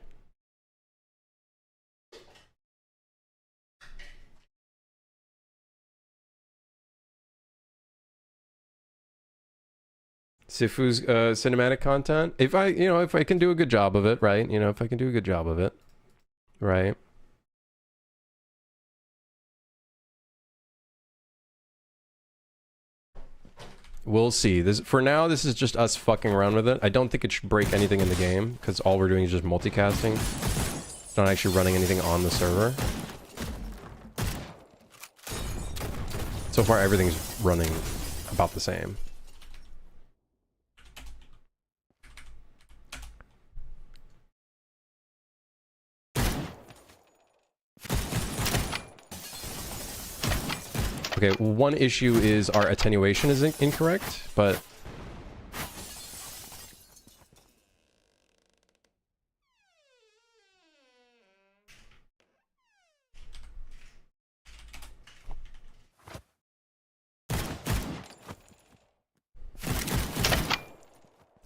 Sifu's cinematic content. If I can do a good job of it, right? If I can do a good job of it, right? We'll see. For now, this is just us fucking around with it. I don't think it should break anything in the game, because all we're doing is just multicasting. It's not actually running anything on the server. So far, everything's running about the same. Okay, one issue is our attenuation is incorrect, but...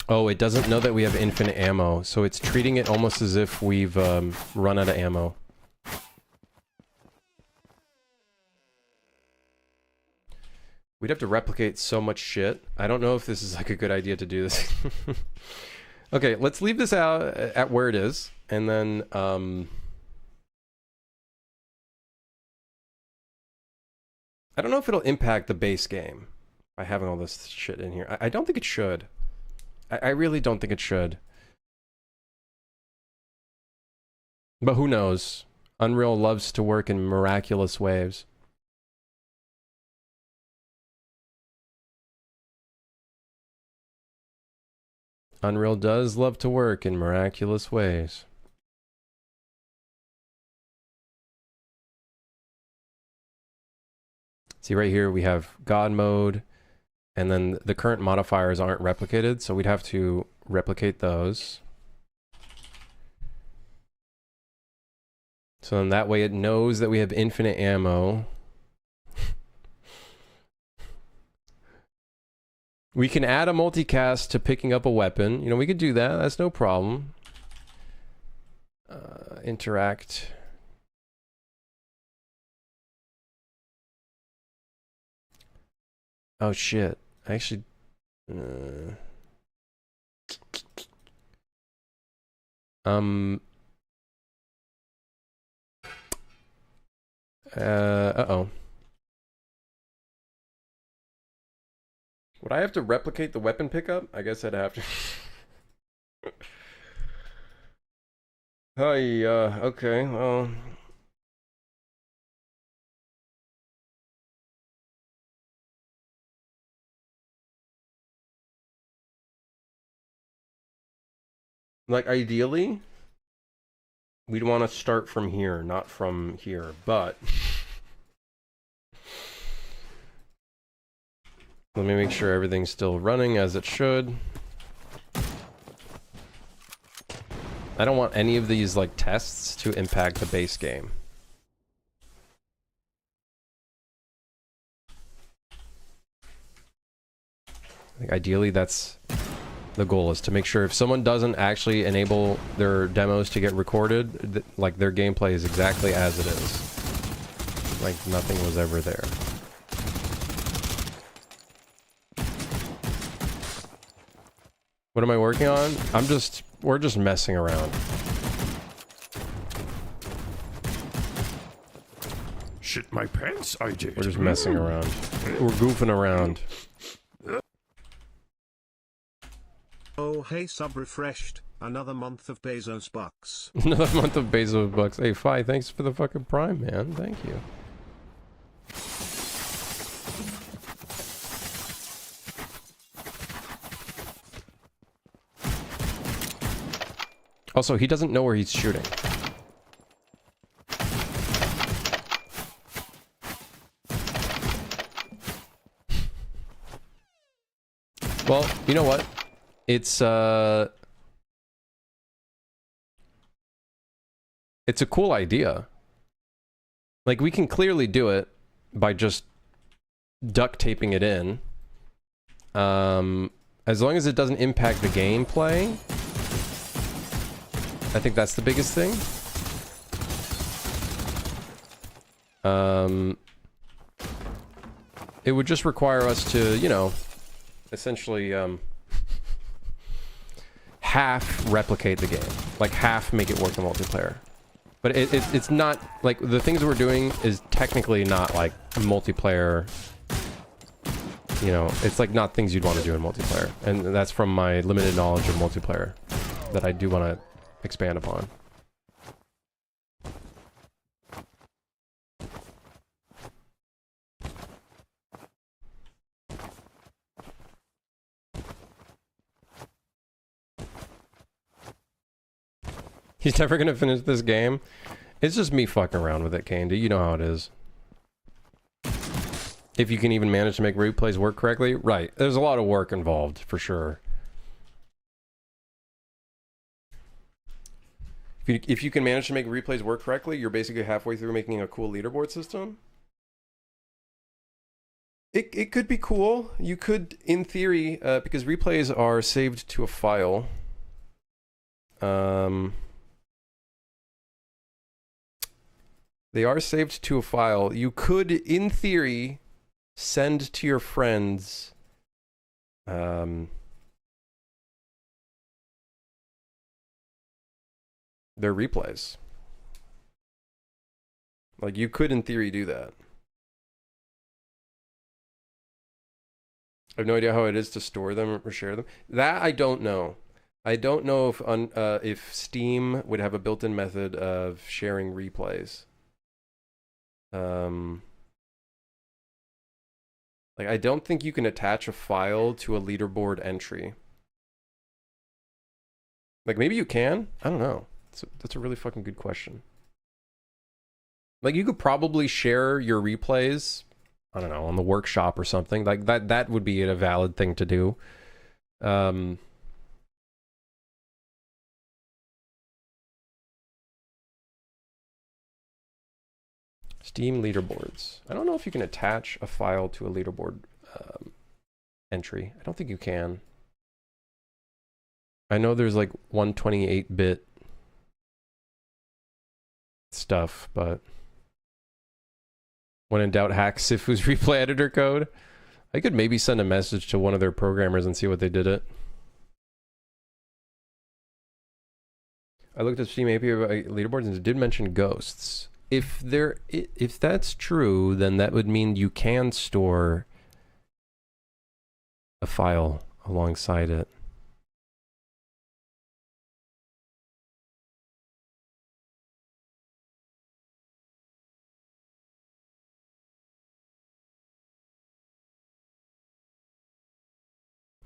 Oh, it doesn't know that we have infinite ammo, so it's treating it almost as if we've run out of ammo. We'd have to replicate so much shit. I don't know if this is like a good idea to do this. Okay, let's leave this out at where it is, and then I don't know if it'll impact the base game by having all this shit in here. I don't think it should. I really don't think it should. But who knows? Unreal loves to work in miraculous ways. Unreal does love to work in miraculous ways. See right here we have God mode, and then the current modifiers aren't replicated, so we'd have to replicate those. So then that way it knows that we have infinite ammo. We can add a multicast to picking up a weapon. We could do that. That's no problem. Interact. Oh shit. I actually... uh-oh. Would I have to replicate the weapon pickup? I guess I'd have to. Hi, okay, well... Like, ideally, we'd want to start from here, not from here, but... Let me make sure everything's still running as it should. I don't want any of these, like, tests to impact the base game. Like, ideally, that's the goal, is to make sure if someone doesn't actually enable their demos to get recorded, like, their gameplay is exactly as it is. Like, nothing was ever there. What am I working on? We're just messing around. Shit my pants, I did. We're just messing around. We're goofing around. Oh hey, sub refreshed. Another month of Bezos bucks. Another month of Bezos bucks. Hey, Fi, thanks for the fucking prime, man. Thank you. Also, he doesn't know where he's shooting. Well, you know what? It's a cool idea. Like, we can clearly do it by just duct taping it in. As long as it doesn't impact the gameplay, I think that's the biggest thing. It would just require us to, you know, essentially, half replicate the game. Like, half make it work in multiplayer. But it's not, like, the things we're doing is technically not, like, multiplayer. You know, it's, like, not things you'd want to do in multiplayer. And that's from my limited knowledge of multiplayer that I do want to expand upon. He's never gonna finish this game. It's just me fucking around with it, Candy. You know how it is. If you can even manage to make replays work correctly. Right. There's a lot of work involved, for sure. If you can manage to make replays work correctly, you're basically halfway through making a cool leaderboard system. It could be cool. You could, in theory, because replays are saved to a file. They are saved to a file. You could, in theory, send to your friends their replays. Like, you could, in theory, do that. I have no idea how it is to store them or share them. That I don't know. I don't know if Steam would have a built-in method of sharing replays. Like, I don't think you can attach a file to a leaderboard entry. Like, maybe you can? I don't know. That's a really fucking good question. Like, you could probably share your replays, I don't know, on the workshop or something. Like, that would be a valid thing to do. Steam leaderboards. I don't know if you can attach a file to a leaderboard entry. I don't think you can. I know there's like 128-bit stuff, but when in doubt, hack Sifu's replay editor code. I could maybe send a message to one of their programmers and see what they did it. I looked at Steam API leaderboards and it did mention ghosts. If that's true, then that would mean you can store a file alongside it.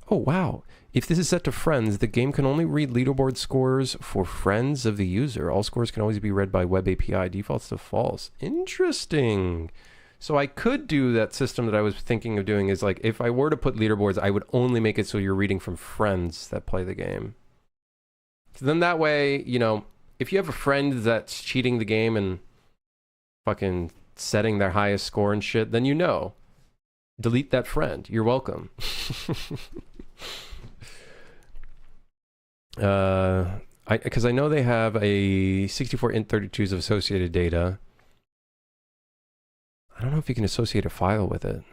Oh, wow. If this is set to friends, the game can only read leaderboard scores for friends of the user. All scores can always be read by web API. Defaults to false. Interesting. So I could do that system that I was thinking of doing is like, if I were to put leaderboards, I would only make it so you're reading from friends that play the game. So then that way, you know, if you have a friend that's cheating the game and fucking setting their highest score and shit, then you know. Delete that friend. You're welcome. Because I know they have a 64 int 32s of associated data. I don't know if you can associate a file with it.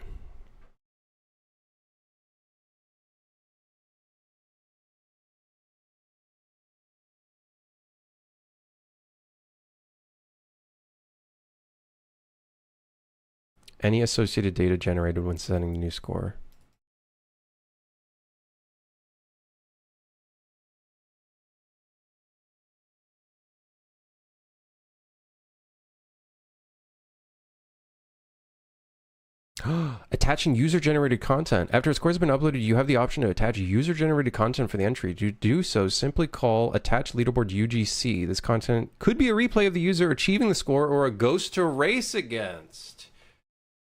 Any associated data generated when setting the new score. Attaching user-generated content. After a score has been uploaded, you have the option to attach user-generated content for the entry. To do so, simply call attach leaderboard UGC. This content could be a replay of the user achieving the score or a ghost to race against.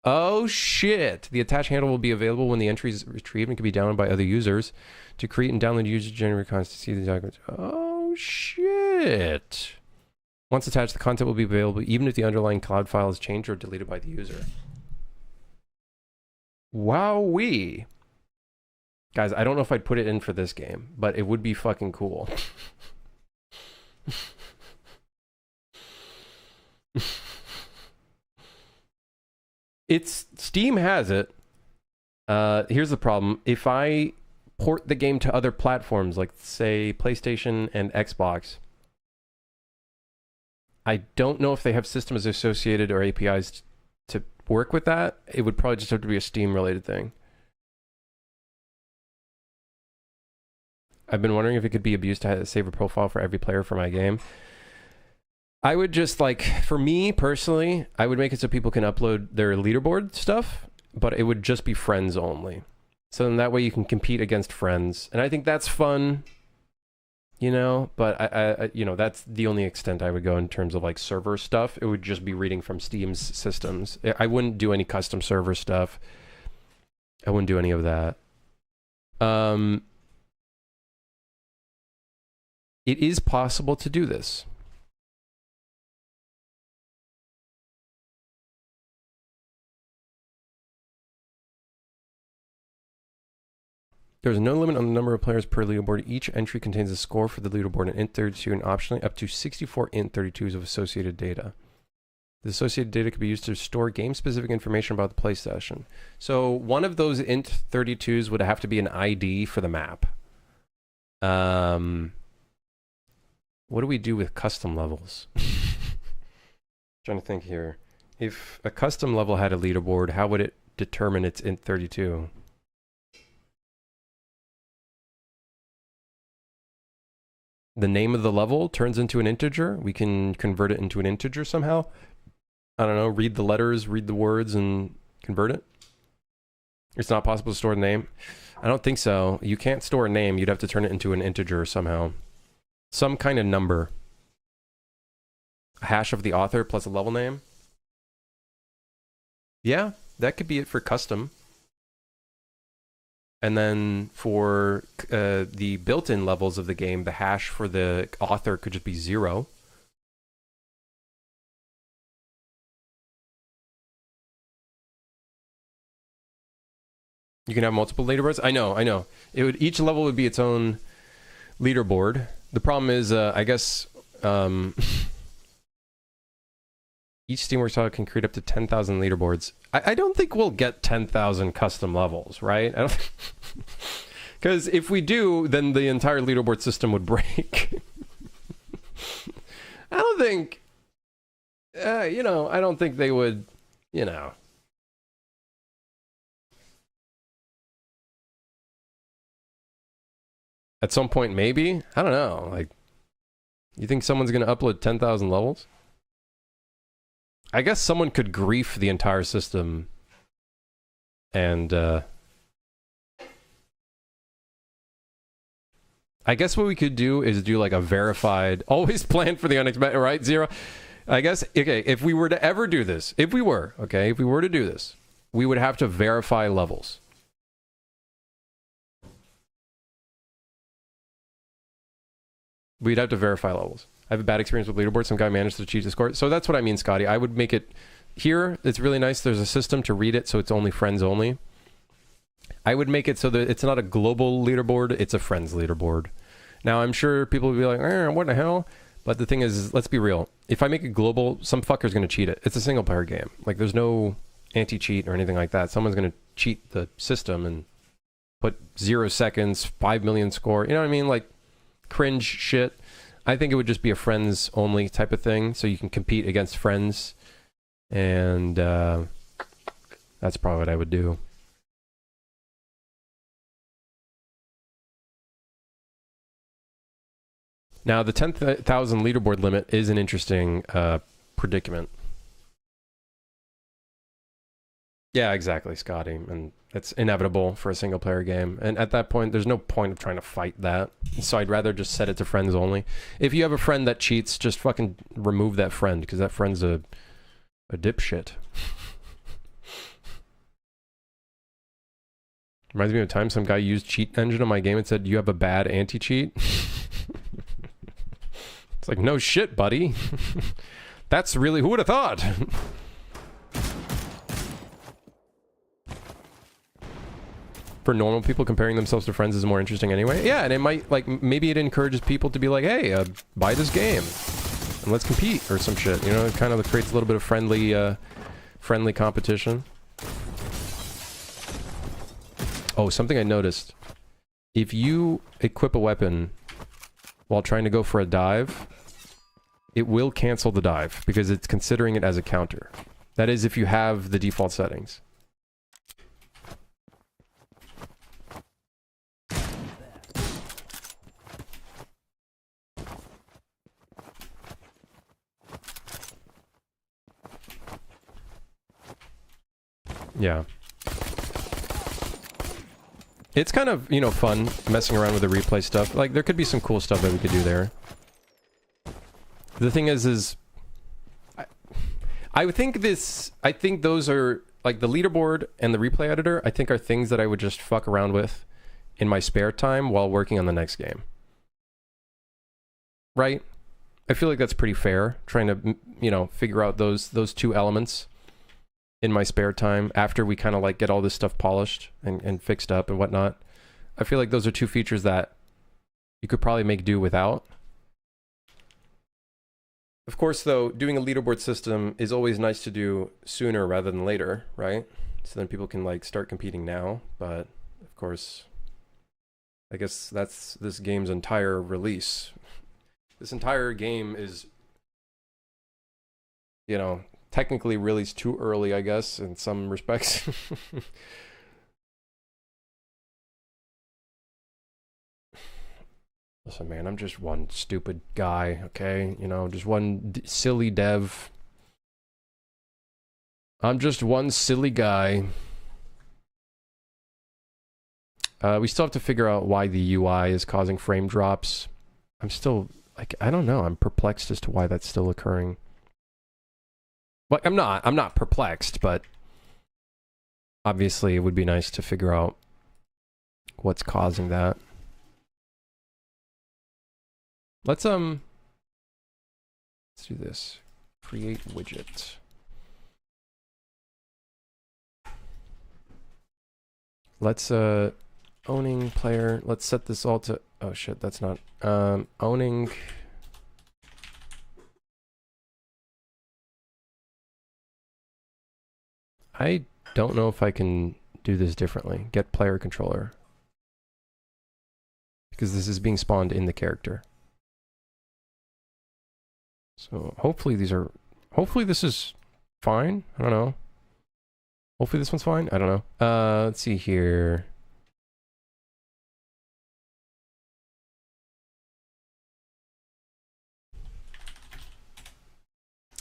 Oh shit. The attach handle will be available when the entry is retrieved and can be downloaded by other users. To create and download user-generated content to see the documents. Oh shit. Once attached, the content will be available even if the underlying cloud file is changed or deleted by the user. Wowee. Guys, I don't know if I'd put it in for this game, but it would be fucking cool. Steam has it. Here's the problem. If I port the game to other platforms, like say PlayStation and Xbox, I don't know if they have systems associated or APIs to work with that. It would probably just have to be a Steam related thing. I've been wondering if it could be abused to save a profile for every player for my game. I would just like, for me personally, I would make it so people can upload their leaderboard stuff, but it would just be friends only. So then that way you can compete against friends. And I think that's fun, you know, but I you know, that's the only extent I would go in terms of like server stuff. It would just be reading from Steam's systems. I wouldn't do any custom server stuff. I wouldn't do any of that. It is possible to do this. There's no limit on the number of players per leaderboard. Each entry contains a score for the leaderboard and int 32 and optionally up to 64 int 32s of associated data. The associated data can be used to store game-specific information about the play session. So one of those int 32s would have to be an ID for the map. What do we do with custom levels? Trying to think here. If a custom level had a leaderboard, how would it determine its int 32? The name of the level turns into an integer. We can convert it into an integer somehow. I don't know, read the letters, read the words, and convert it. It's not possible to store the name. I don't think so. You can't store a name. You'd have to turn it into an integer somehow. Some kind of number. A hash of the author plus a level name. Yeah, that could be it for custom. And then for the built-in levels of the game, the hash for the author could just be 0. You can have multiple leaderboards. I know. Each level would be its own leaderboard. The problem is, I guess, each Steamworks title can create up to 10,000 leaderboards. I don't think we'll get 10,000 custom levels, right? Because if we do, then the entire leaderboard system would break. I don't think, you know, I don't think they would, you know. At some point, maybe? I don't know. Like, you think someone's going to upload 10,000 levels? I guess someone could grief the entire system and I guess what we could do is do like a verified, always plan for the unexpected, right? Zero. I guess, okay, if we were to ever do this, if we were to do this, we would have to verify levels. We'd have to verify levels. I have a bad experience with leaderboard. Some guy managed to cheat the score. So that's what I mean, Scotty. I would make it here. It's really nice. There's a system to read it, so it's only friends only. I would make it so that it's not a global leaderboard. It's a friends leaderboard. Now, I'm sure people would be like, what the hell? But the thing is, let's be real. If I make it global, some fucker's going to cheat it. It's a single player game. Like, there's no anti-cheat or anything like that. Someone's going to cheat the system and put 0 seconds, 5 million score. You know what I mean? Like, cringe shit. I think it would just be a friends only type of thing. So you can compete against friends. And that's probably what I would do. Now, the 10,000 leaderboard limit is an interesting predicament. Yeah, exactly, Scotty. And it's inevitable for a single-player game. And at that point, there's no point of trying to fight that. So I'd rather just set it to friends only. If you have a friend that cheats, just fucking remove that friend, because that friend's a dipshit. Reminds me of a time some guy used cheat engine on my game and said, you have a bad anti-cheat. It's like, no shit, buddy. That's really, who would have thought? For normal people, comparing themselves to friends is more interesting anyway. Yeah, and it might, like, maybe it encourages people to be like, hey, buy this game and let's compete or some shit. You know, it kind of creates a little bit of friendly competition. Oh, something I noticed. If you equip a weapon while trying to go for a dive, it will cancel the dive because it's considering it as a counter. That is if you have the default settings. Yeah. It's kind of, you know, fun messing around with the replay stuff. Like, there could be some cool stuff that we could do there. The thing is I think those are, like, the leaderboard and the replay editor, I think are things that I would just fuck around with in my spare time while working on the next game. Right? I feel like that's pretty fair, trying to, you know, figure out those two elements in my spare time after we kind of like get all this stuff polished and fixed up and whatnot. I feel like those are two features that you could probably make do without. Of course, though, doing a leaderboard system is always nice to do sooner rather than later, right? So then people can like start competing now. But of course, I guess that's this game's entire release. This entire game is, you know, technically released too early, I guess, in some respects. Listen, man, I'm just one stupid guy, okay? You know, just one silly dev. I'm just one silly guy. We still have to figure out why the UI is causing frame drops. I'm still, like, I don't know. I'm perplexed as to why that's still occurring. Like, I'm not perplexed, but obviously it would be nice to figure out what's causing that. Let's do this. Create widget. Let's owning player. Let's set this all to, oh shit, that's not owning. I don't know if I can do this differently. Get player controller. Because this is being spawned in the character. So hopefully these are, hopefully this is fine. I don't know. Hopefully this one's fine. I don't know. Let's see here.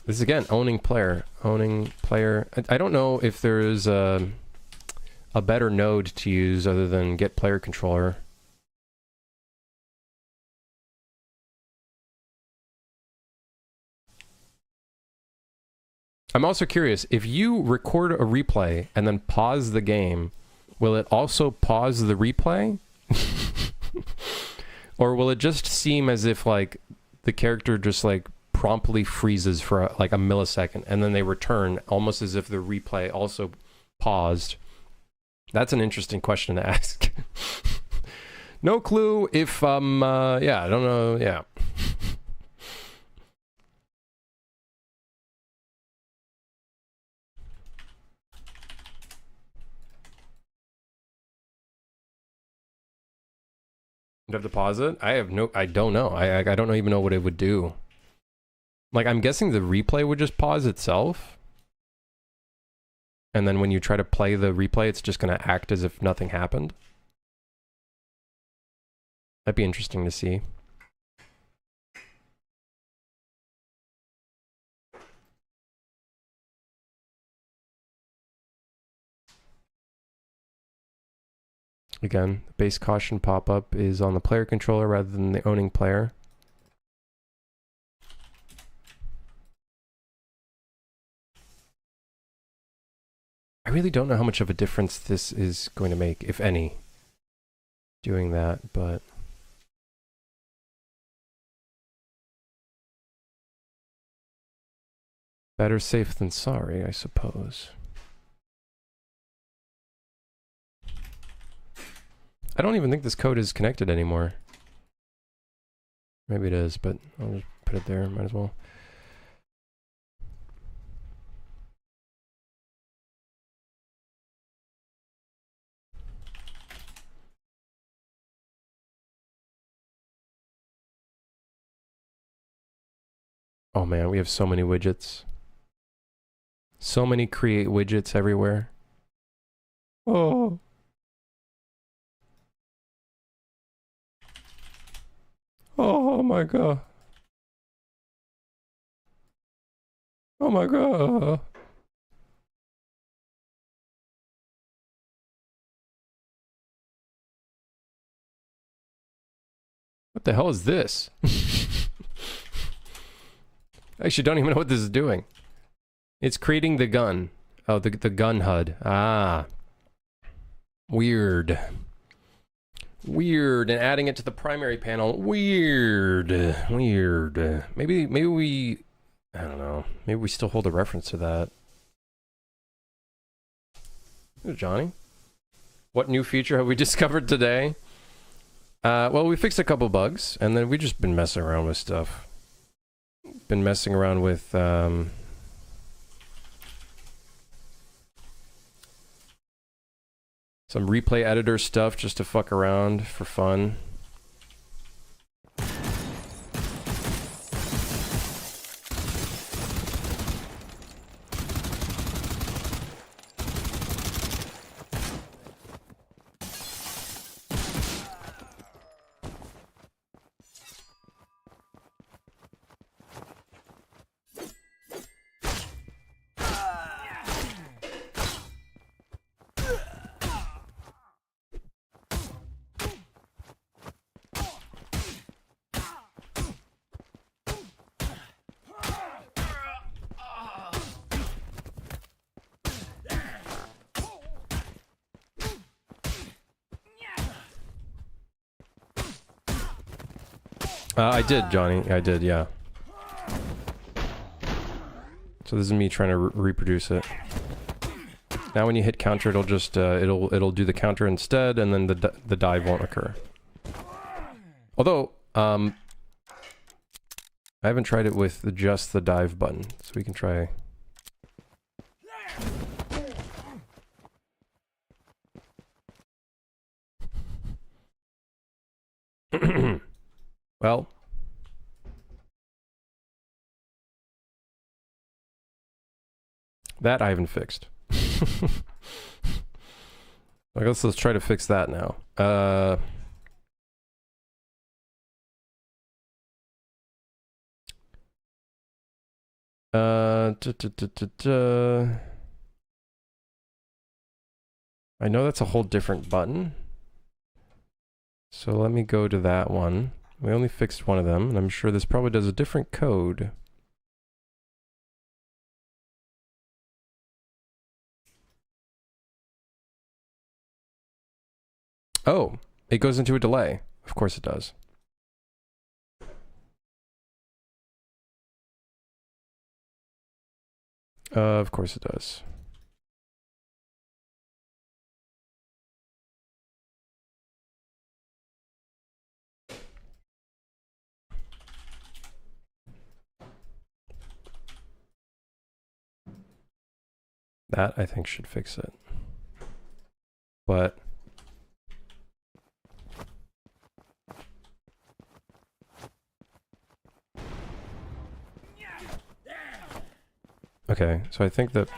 This is again, owning player. Owning player. I don't know if there's a better node to use other than get player controller. I'm also curious, if you record a replay and then pause the game, will it also pause the replay? Or will it just seem as if like the character just like promptly freezes for like a millisecond and then they return almost as if the replay also paused? That's an interesting question to ask. No clue if yeah, I don't know. Yeah. You have to pause it? I don't know. I don't even know what it would do. Like, I'm guessing the replay would just pause itself. And then when you try to play the replay, it's just going to act as if nothing happened. That'd be interesting to see. Again, the base caution pop-up is on the player controller rather than the owning player. I really don't know how much of a difference this is going to make, if any, doing that, but... Better safe than sorry, I suppose. I don't even think this code is connected anymore. Maybe it is, but I'll just put it there, might as well. Oh man, we have so many widgets. So many create widgets everywhere. Oh. Oh my god. Oh my god. What the hell is this? I actually don't even know what this is doing. It's creating the gun. Oh, the gun HUD. Ah. Weird. Weird. And adding it to the primary panel. Weird. Weird. Maybe we... I don't know. Maybe we still hold a reference to that. Hey, Johnny. What new feature have we discovered today? Well, we fixed a couple bugs, and then we've just been messing around with stuff. Been messing around with... some replay editor stuff just to fuck around for fun. I did, Johnny. I did, yeah. So this is me trying to reproduce it. Now when you hit counter, it'll just it'll do the counter instead, and then the dive won't occur. Although I haven't tried it with just the dive button, so we can try. Well, that I haven't fixed. I guess let's try to fix that now. I know that's a whole different button. So let me go to that one. We only fixed one of them, and I'm sure this probably does a different code. Oh, it goes into a delay. Of course it does. Of course it does. That, I think, should fix it. But... okay, so I think that...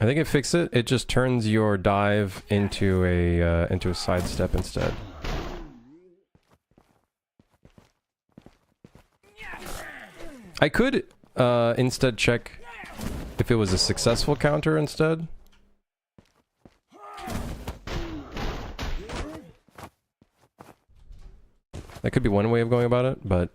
I think it fixed it. It just turns your dive into a sidestep instead. I could instead check if it was a successful counter instead. That could be one way of going about it, but...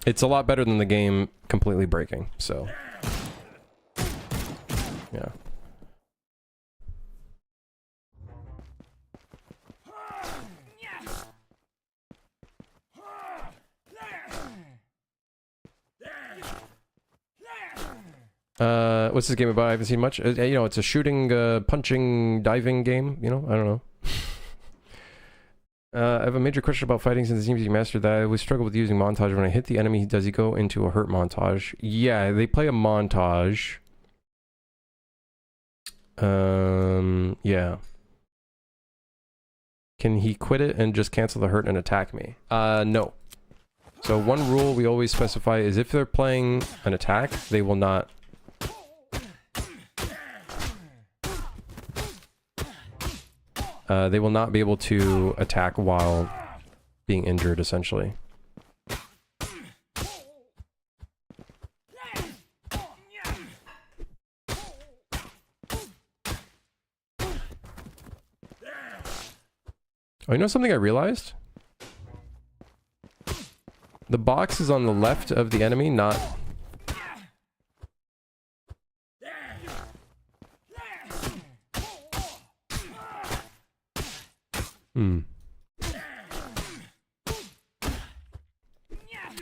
it's a lot better than the game completely breaking, so... yeah. What's this game about? I haven't seen much. You know, it's a shooting, punching, diving game. You know, I don't know. I have a major question about fighting since it seems you mastered that. I always struggle with using montage. When I hit the enemy, does he go into a hurt montage? Yeah, they play a montage. Yeah. Can he quit it and just cancel the hurt and attack me? No. So one rule we always specify is if they're playing an attack, they will not... they will not be able to attack while being injured, essentially. Oh, you know something I realized? The box is on the left of the enemy, not...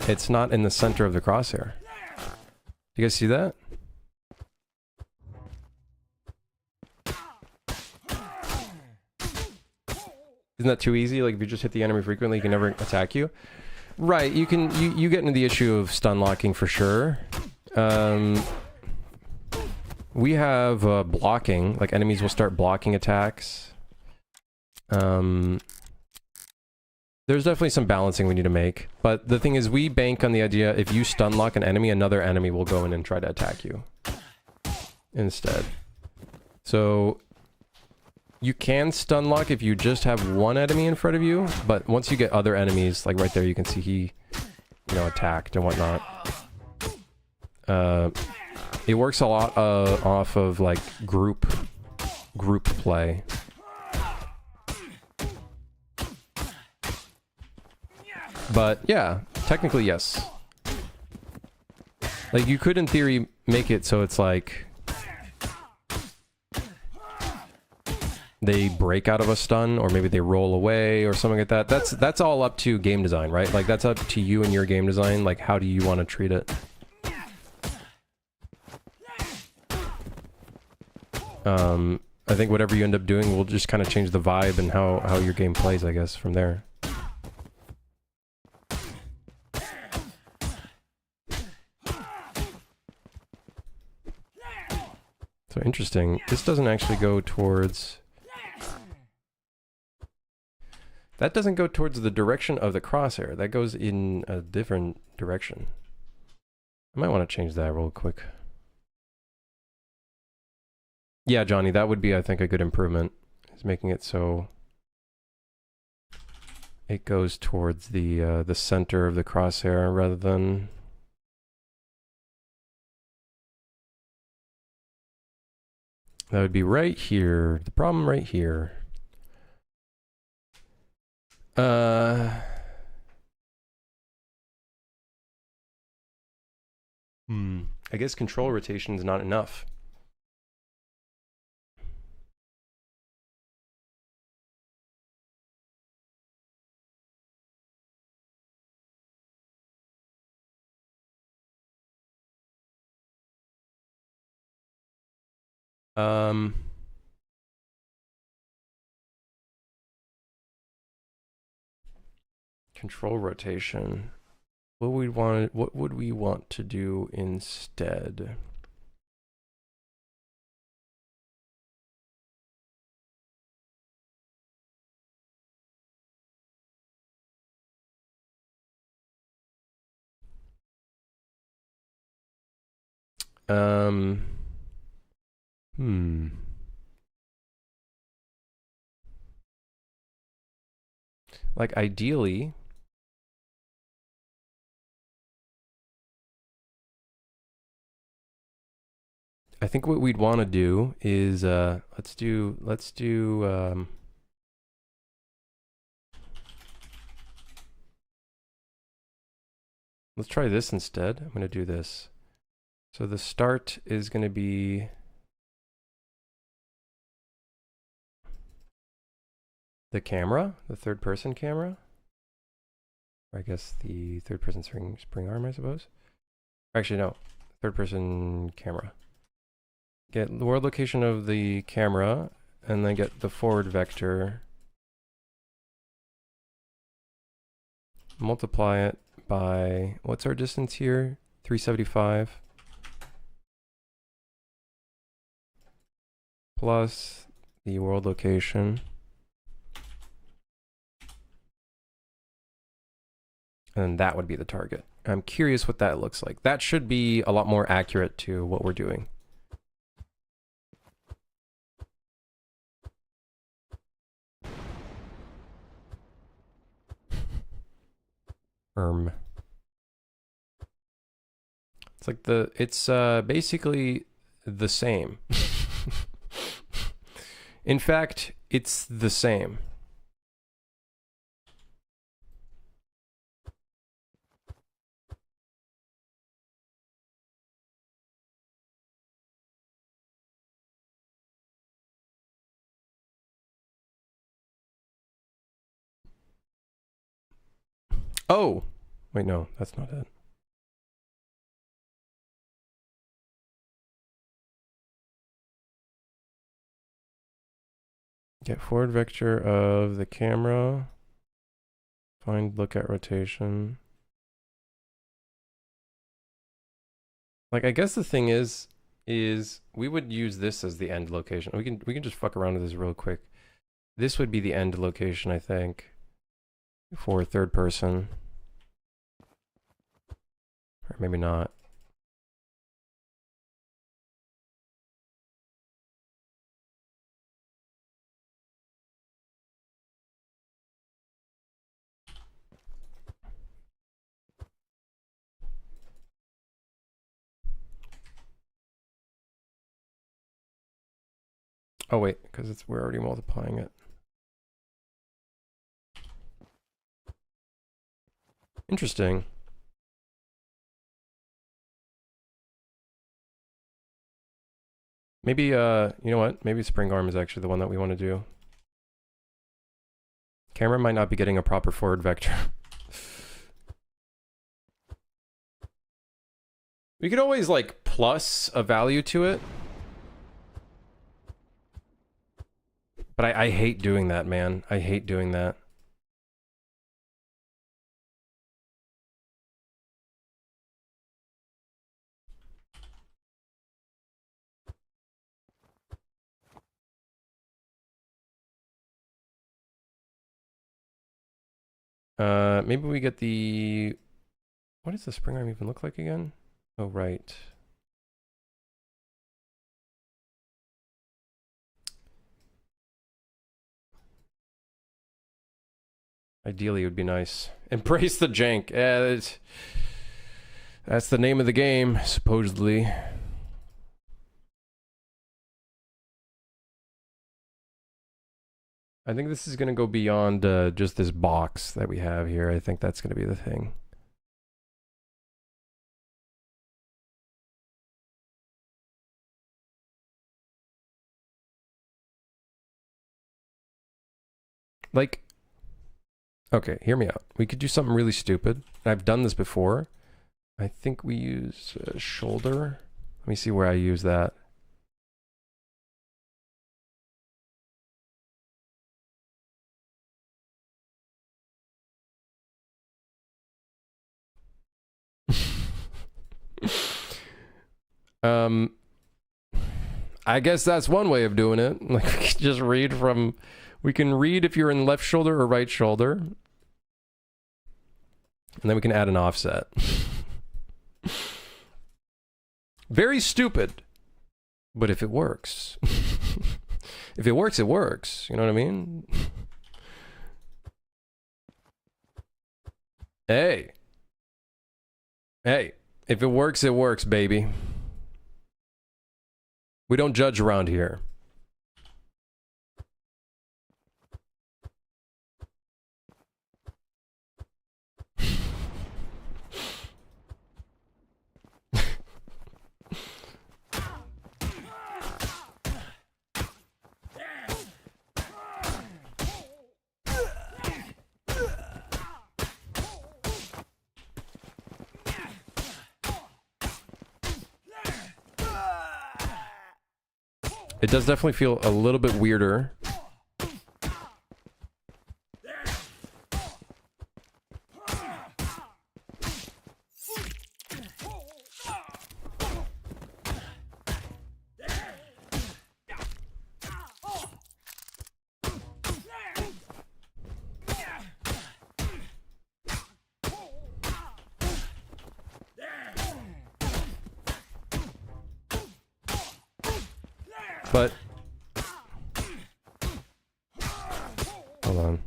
It's not in the center of the crosshair. You guys see that? Isn't that too easy? Like, if you just hit the enemy frequently, he can never attack you. Right, you can, you get into the issue of stun locking for sure. We have blocking, like enemies will start blocking attacks. There's definitely some balancing we need to make, but the thing is we bank on the idea if you stun lock an enemy, another enemy will go in and try to attack you instead. So you can stun lock if you just have one enemy in front of you, but once you get other enemies, like right there you can see he, you know, attacked and whatnot. It works a lot off of like group play. But yeah, technically yes. Like you could in theory make it so it's like they break out of a stun or maybe they roll away or something like that. That's all up to game design, right? Like that's up to you and your game design. Like how do you want to treat it? I think whatever you end up doing will just kind of change the vibe and how your game plays, I guess, from there. So interesting. This doesn't actually go towards... that doesn't go towards the direction of the crosshair. That goes in a different direction. I might want to change that real quick. Yeah, Johnny, that would be, I think, a good improvement. Is making it so it goes towards the center of the crosshair rather than... that would be right here. The problem right here. I guess control rotation is not enough. Control rotation. What would we want to do instead? Like ideally, I think what we'd want to do is let's try this instead. I'm going to do this. So the start is going to be the camera, the third person camera. Or I guess the third person spring arm, I suppose. Actually, no, third person camera. Get the world location of the camera and then get the forward vector. Multiply it by, what's our distance here? 375. Plus the world location. And that would be the target. I'm curious what that looks like. That should be a lot more accurate to what we're doing. It's like it's basically the same. In fact, it's the same. Oh, wait, no, that's not it. Get forward vector of the camera. Find look at rotation. Like, I guess the thing is we would use this as the end location. We can just fuck around with this real quick. This would be the end location, I think, for third person. Or maybe not. Oh wait, because we're already multiplying it. Interesting. Maybe you know what? Maybe spring arm is actually the one that we want to do. Camera might not be getting a proper forward vector. We could always like plus a value to it. But I hate doing that, man. I hate doing that. Maybe we get the... What does the spring arm even look like again? Oh, right. Ideally, it would be nice. Embrace the jank. That's the name of the game, supposedly. I think this is going to go beyond just this box that we have here. I think that's going to be the thing. Like, okay, hear me out. We could do something really stupid. I've done this before. I think we use shoulder. Let me see where I use that. I guess that's one way of doing it. Like, we can just read from... We can read if you're in left shoulder or right shoulder. And then we can add an offset. Very stupid. But if it works... if it works, it works. You know what I mean? Hey. Hey. If it works, baby. We don't judge around here. It does definitely feel a little bit weirder. But hold on.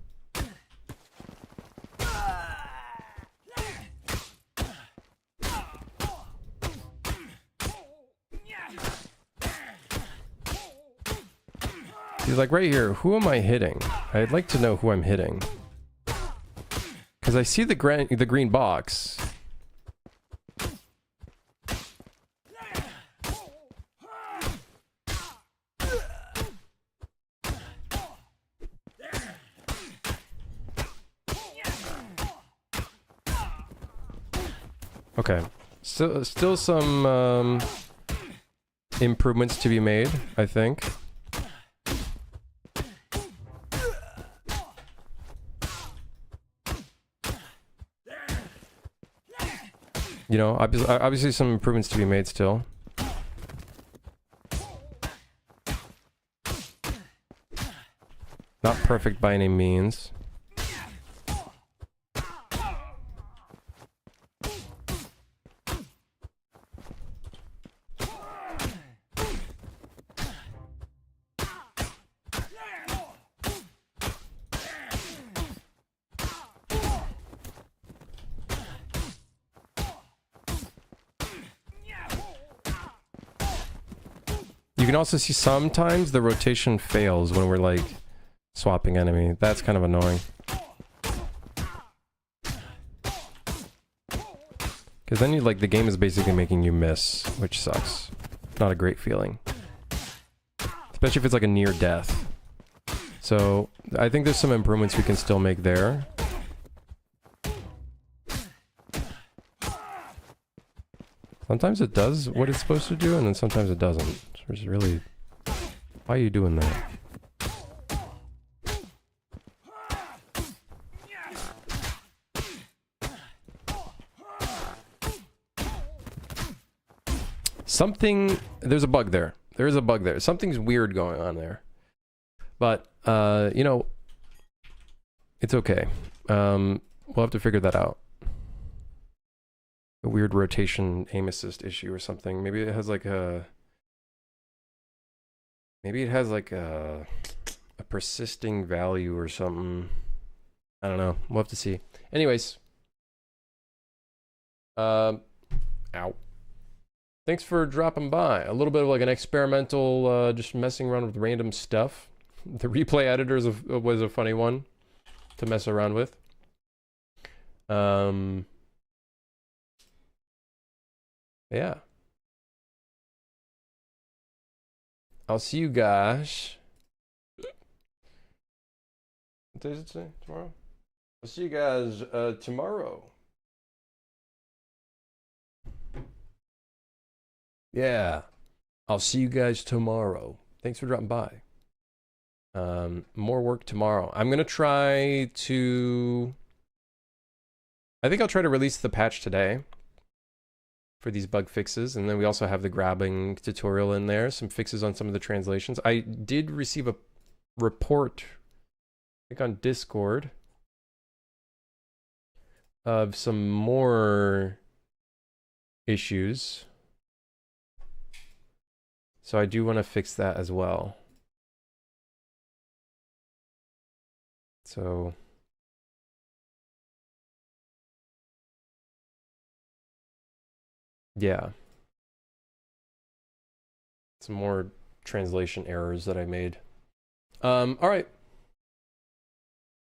He's like, right here, who am I hitting? I'd like to know who I'm hitting. Because I see the green box. Okay, so still some improvements to be made, I think. You know, obviously some improvements to be made still. Not perfect by any means. You can also see sometimes the rotation fails when we're like swapping enemy. That's kind of annoying. Because then you like the game is basically making you miss, which sucks. Not a great feeling. Especially if it's like a near death. So I think there's some improvements we can still make there. Sometimes it does what it's supposed to do, and then sometimes it doesn't. It's really... Why are you doing that? Something... There's a bug there. There is a bug there. Something's weird going on there. But, you know... It's okay. We'll have to figure that out. A weird rotation aim assist issue or something. Maybe it has like a... Maybe it has like a persisting value or something. I don't know. We'll have to see. Anyways. Ow. Thanks for dropping by. A little bit of like an experimental, just messing around with random stuff. The replay editor was a funny one to mess around with. Yeah. I'll see you guys day is it today? Tomorrow? I'll see you guys tomorrow. Yeah. I'll see you guys tomorrow. Thanks for dropping by. More work tomorrow. I'm going to try to... I think I'll try to release the patch today for these bug fixes. And then we also have the grabbing tutorial in there. Some fixes on some of the translations. I did receive a report, I think on Discord, of some more issues. So I do want to fix that as well. So yeah. Some more translation errors that I made. All right.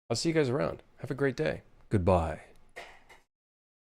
I'll see you guys around. Have a great day. Goodbye.